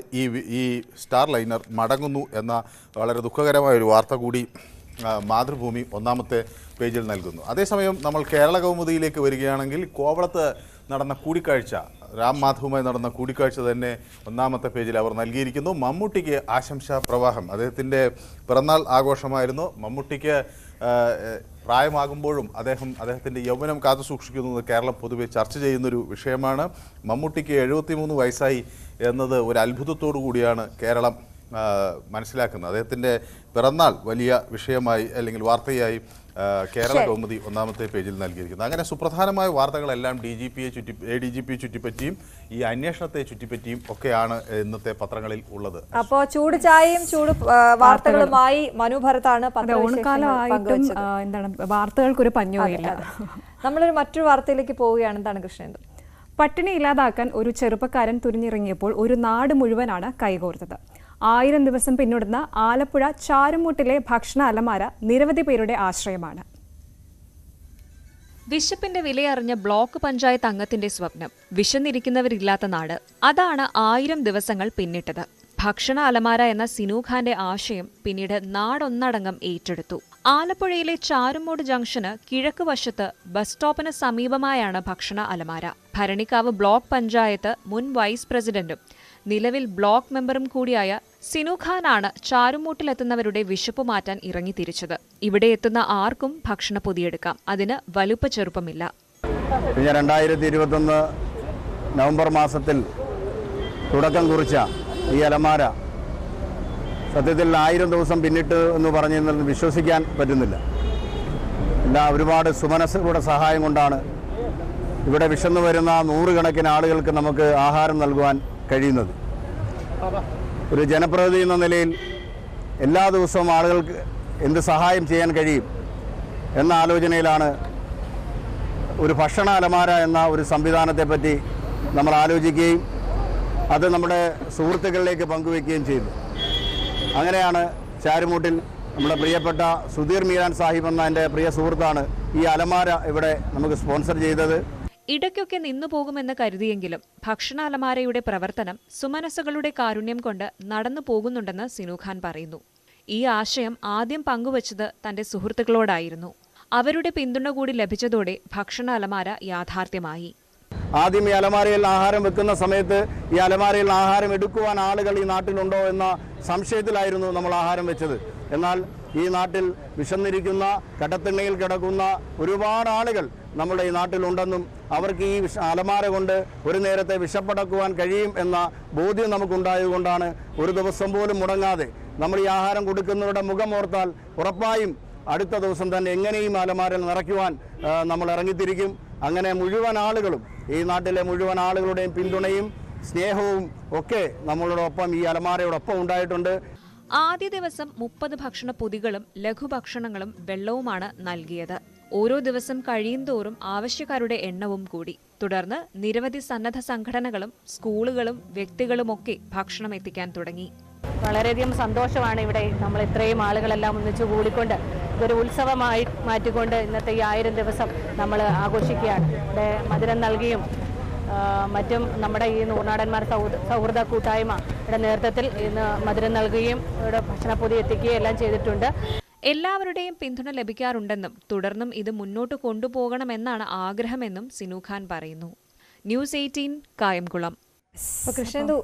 ഈ സ്റ്റാർ ലൈനർ മടങ്ങുന്നു എന്ന വളരെ ദുഃഖകരമായ ഒരു വാർത്ത കൂടി മാതൃഭൂമി ഒന്നാമത്തെ പേജിൽ നൽകുന്നു. അതേസമയം നമ്മൾ കേരള കൗമുദിയിലേക്ക് വരികയാണെങ്കിൽ കോവളത്ത് നടന്ന കൂടിക്കാഴ്ച, രാം മാധവുമായി നടന്ന കൂടിക്കാഴ്ച തന്നെ ഒന്നാമത്തെ പേജിൽ അവർ നൽകിയിരിക്കുന്നു. മമ്മൂട്ടിക്ക് ആശംസാ പ്രവാഹം. അദ്ദേഹത്തിൻ്റെ പിറന്നാൾ ആഘോഷമായിരുന്നു. മമ്മൂട്ടിക്ക് പ്രായമാകുമ്പോഴും അദ്ദേഹത്തിൻ്റെ യൗവനം കാത്തു സൂക്ഷിക്കുന്നത് കേരളം പൊതുവെ ചർച്ച ചെയ്യുന്നൊരു വിഷയമാണ്. മമ്മൂട്ടിക്ക് 73 വയസ്സായി എന്നത് ഒരു അത്ഭുതത്തോടു കൂടിയാണ് കേരളം മനസ്സിലാക്കുന്നത്. അദ്ദേഹത്തിൻ്റെ പിറന്നാൾ വലിയ വിഷയമായി അല്ലെങ്കിൽ വാർത്തയായി കേരള കൗമുദി ഒന്നാമത്തെ പേജിൽ നൽകിയിരിക്കുന്നത്. അങ്ങനെ സുപ്രധാനമായ വാർത്തകളെല്ലാം ADGP ചുറ്റിപ്പറ്റിയും ഈ അന്വേഷണത്തെ ചുറ്റിപ്പറ്റിയും ഒക്കെയാണ് ഇന്നത്തെ പത്രങ്ങളിൽ ഉള്ളത്. അപ്പോൾ ചൂട് ചായയും ചൂട് വാർത്തകളുമായി മനു ഭരത്താണ് എന്താണ് വാർത്തകൾക്കൊരു പഞ്ഞവുമില്ല. നമ്മളൊരു മറ്റൊരു വാർത്തയിലേക്ക് പോവുകയാണ്. എന്താണ് കൃഷ്ണേന്ദു? പട്ടിണി ഇല്ലാതാക്കാൻ ഒരു ചെറുപ്പക്കാരൻ തുനിഞ്ഞിറങ്ങിയപ്പോൾ ഒരു നാട് മുഴുവനാണ് കൈകോർത്തത്. 1000 ദിവസം പിന്നിടുന്ന ആലപ്പുഴ ചാരുമൂട്ടിലെ ഭക്ഷണ അലമാര നിരവധി പേരുടെ ആശ്രയമാണ്. വിശപ്പിന്റെ വിലയറിഞ്ഞ ബ്ലോക്ക് പഞ്ചായത്ത് അംഗത്തിന്റെ സ്വപ്നം വിശന്നിരിക്കുന്നവരില്ലാത്ത നാട്. അതാണ് 1000 ദിവസങ്ങൾ പിന്നിട്ടത്. ഭക്ഷണ അലമാര എന്ന സിനു ഖാന്റെ ആശയം പിന്നീട് നാടൊന്നടങ്കം ഏറ്റെടുത്തു. ആലപ്പുഴയിലെ ചാരുമൂട് ജംഗ്ഷന് കിഴക്ക് വശത്ത് ബസ് സ്റ്റോപ്പിന് സമീപമായാണ് ഭക്ഷണ അലമാര. ഭരണിക്കാവ് ബ്ലോക്ക് പഞ്ചായത്ത് മുൻ വൈസ് പ്രസിഡന്റും നിലവിൽ ബ്ലോക്ക് മെമ്പറും കൂടിയായ സിനു ഖാനാണ് ചാരുമൂട്ടിലെത്തുന്നവരുടെ വിശപ്പ് മാറ്റാൻ ഇറങ്ങിത്തിരിച്ചത്. ഇവിടെ എത്തുന്ന ആർക്കും ഭക്ഷണ പൊതിയെടുക്കാം. അതിന് വലുപ്പ ചെറുപ്പമില്ല. 2021 നവംബർ മാസത്തിൽ തുടക്കം കുറിച്ച ഈ അലമാര സത്യത്തിൽ 1000 ദിവസം പിന്നിട്ട് എന്ന് പറഞ്ഞിരുന്നത് വിശ്വസിക്കാൻ പറ്റുന്നില്ല. ഒരുപാട് സുമനസ്സുകളുടെ സഹായം കൊണ്ടാണ് ഇവിടെ വിശന്നു വരുന്ന 100 കണക്കിന് ആളുകൾക്ക് നമുക്ക് ആഹാരം നൽകുവാൻ കഴിയുന്നത്. ഒരു ജനപ്രതിനിധി എന്ന നിലയിൽ എല്ലാ ദിവസവും ആളുകൾക്ക് എന്ത് സഹായം ചെയ്യാൻ കഴിയും എന്ന ആലോചനയിലാണ് ഒരു ഭക്ഷണ അലമാര എന്ന ഒരു സംവിധാനത്തെപ്പറ്റി നമ്മൾ ആലോചിക്കുകയും അത് നമ്മുടെ സുഹൃത്തുക്കളിലേക്ക് പങ്കുവയ്ക്കുകയും ചെയ്തു. അങ്ങനെയാണ് ചാരുമൂട്ടിൽ നമ്മുടെ പ്രിയപ്പെട്ട സുധീർ മീരാൻ സാഹിബ് എന്ന എൻ്റെ പ്രിയ സുഹൃത്താണ് ഈ അലമാര ഇവിടെ നമുക്ക് സ്പോൺസർ ചെയ്തത്. ഇടയ്ക്കൊക്കെ നിന്നുപോകുമെന്ന് കരുതിയെങ്കിലും ഭക്ഷണ അലമാരയുടെ പ്രവർത്തനം സുമനസ്സുകളുടെ കാരുണ്യം കൊണ്ട് നടന്നു പോകുന്നുണ്ടെന്ന് സിനു ഖാൻ പറയുന്നു. ഈ ആശയം ആദ്യം പങ്കുവച്ചത് തന്റെ സുഹൃത്തുക്കളോടായിരുന്നു. അവരുടെ പിന്തുണ കൂടി ലഭിച്ചതോടെ ഭക്ഷണ അലമാര യാഥാർത്ഥ്യമായി. ആദ്യം ഈ അലമാരയിൽ ആഹാരം വെക്കുന്ന സമയത്ത് ഈ അലമാരയിൽ ആഹാരം എടുക്കുവാൻ ആളുകൾ ഈ നാട്ടിലുണ്ടോ എന്ന സംശയത്തിലായിരുന്നു നമ്മൾ ആഹാരം വെച്ചത്. എന്നാൽ ഈ നാട്ടിൽ വിശന്നിരിക്കുന്ന കടത്തിണ്ണയിൽ കിടക്കുന്ന ഒരുപാട് ആളുകൾ നമ്മുടെ ഈ നാട്ടിലുണ്ടെന്നും അവർക്ക് ഈ അലമാര കൊണ്ട് ഒരു നേരത്തെ വിശപ്പടക്കുവാൻ കഴിയും എന്ന ബോധ്യം നമുക്കുണ്ടായതുകൊണ്ടാണ് ഒരു ദിവസം പോലും മുടങ്ങാതെ നമ്മൾ ഈ ആഹാരം കൊടുക്കുന്നവരുടെ മുഖമോർത്താൽ ഉറപ്പായും അടുത്ത ദിവസം തന്നെ എങ്ങനെയും അലമാരയിൽ നിറയ്ക്കുവാൻ നമ്മൾ ഇറങ്ങിത്തിരിക്കും. അങ്ങനെ മുഴുവൻ ആളുകളും ഈ നാട്ടിലെ മുഴുവൻ ആളുകളുടെയും പിന്തുണയും സ്നേഹവും ഒക്കെ നമ്മളോടൊപ്പം ഈ അലമാരയോടൊപ്പം ഉണ്ടായിട്ടുണ്ട്. ആദ്യ ദിവസം 30 ഭക്ഷണ പൊതികളും ലഘുഭക്ഷണങ്ങളും വെള്ളവുമാണ് നൽകിയത്. ഓരോ ദിവസം കഴിയുന്തോറും ആവശ്യക്കാരുടെ എണ്ണവും കൂടി. തുടർന്ന് നിരവധി സന്നദ്ധ സംഘടനകളും സ്കൂളുകളും വ്യക്തികളുമൊക്കെ ഭക്ഷണം എത്തിക്കാൻ തുടങ്ങി. വളരെയധികം സന്തോഷമാണ് ഇവിടെ നമ്മൾ ഇത്രയും ആളുകളെല്ലാം ഒന്നിച്ചു കൂടിക്കൊണ്ട് ഇതൊരു ഉത്സവമായി മാറ്റിക്കൊണ്ട് ഇന്നത്തെ ഈ 1000 ദിവസം നമ്മൾ ആഘോഷിക്കുകയാണ്. ഇവിടെ മധുരം നൽകിയും മറ്റും നമ്മുടെ ഈ നൂർനാടന്മാർ സൗഹൃദ കൂട്ടായ്മയുടെ നേതൃത്വത്തിൽ ഇന്ന് മധുരം നൽകുകയും ഇവിടെ ഭക്ഷണപ്പൊതി എത്തിക്കുകയും എല്ലാം ചെയ്തിട്ടുണ്ട്. എല്ലാവരുടെയും പിന്തുണ ലഭിക്കാറുണ്ടെന്നും തുടർന്നും ഇത് മുന്നോട്ട് കൊണ്ടുപോകണമെന്നാണ് ആഗ്രഹമെന്നും സിനു ഖാൻ പറയുന്നു. ന്യൂസ് 18 കായംകുളം. അപ്പോൾ കൃഷ്ണേന്ദു,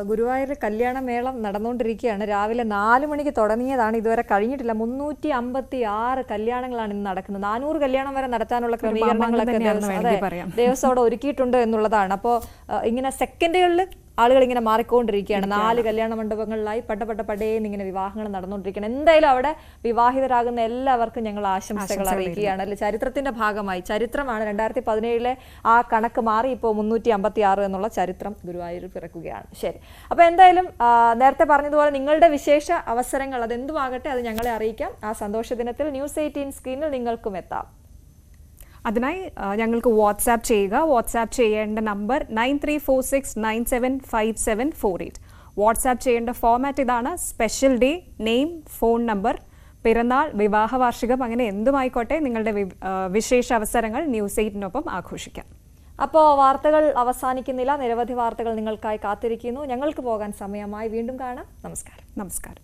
ഗുരുവായൂരിൽ കല്യാണമേളം നടന്നുകൊണ്ടിരിക്കുകയാണ്. രാവിലെ 4 മണിക്ക് തുടങ്ങിയതാണ്, ഇതുവരെ കഴിഞ്ഞിട്ടില്ല. 356 കല്യാണങ്ങളാണ് ഇന്ന് നടക്കുന്നത്. 400 കല്യാണം വരെ നടത്താനുള്ള ക്രമീകരണങ്ങളൊക്കെ ദേവസ്വം അവിടെ ഒരുക്കിയിട്ടുണ്ട് എന്നുള്ളതാണ്. അപ്പോൾ ഇങ്ങനെ സെക്കൻഡുകളിൽ ആളുകൾ ഇങ്ങനെ മാറിക്കൊണ്ടിരിക്കുകയാണ്. 4 കല്യാണ മണ്ഡപങ്ങളിലായി പടേന്ന് ഇങ്ങനെ വിവാഹങ്ങൾ നടന്നുകൊണ്ടിരിക്കുകയാണ്. എന്തായാലും അവിടെ വിവാഹിതരാകുന്ന എല്ലാവർക്കും ഞങ്ങൾ ആശംസകൾ അറിയിക്കുകയാണ്. അല്ലെ, ചരിത്രത്തിന്റെ ഭാഗമായി ചരിത്രമാണ്. 2017 ആ കണക്ക് മാറി ഇപ്പോൾ 356 എന്നുള്ള ചരിത്രം ഗുരുവായൂരിൽ പിറക്കുകയാണ്. ശരി, അപ്പോൾ എന്തായാലും നേരത്തെ പറഞ്ഞതുപോലെ നിങ്ങളുടെ വിശേഷ അവസരങ്ങൾ അതെന്തുമാകട്ടെ അത് ഞങ്ങളെ അറിയിക്കാം. ആ സന്തോഷ ദിനത്തിൽ ന്യൂസ് 18 സ്ക്രീനിൽ നിങ്ങൾക്കും എത്താം. അതിനായി ഞങ്ങൾക്ക് വാട്സാപ്പ് ചെയ്യുക. വാട്സാപ്പ് ചെയ്യേണ്ട നമ്പർ 9346975748. വാട്സാപ്പ് ചെയ്യേണ്ട ഫോമാറ്റ് ഇതാണ്: special day, name, phone number, പിറന്നാൾ, വിവാഹ വാർഷികം, അങ്ങനെ എന്തുമായിക്കോട്ടെ നിങ്ങളുടെ വിശേഷ അവസരങ്ങൾ ന്യൂസ് 8-നൊപ്പം ആഘോഷിക്കാം. അപ്പോൾ വാർത്തകൾ അവസാനിക്കുന്നില്ല. നിരവധി വാർത്തകൾ നിങ്ങൾക്കായി കാത്തിരിക്കുന്നു. ഞങ്ങൾക്ക് പോകാൻ സമയമായി. വീണ്ടും കാണാം. നമസ്കാരം. നമസ്കാരം.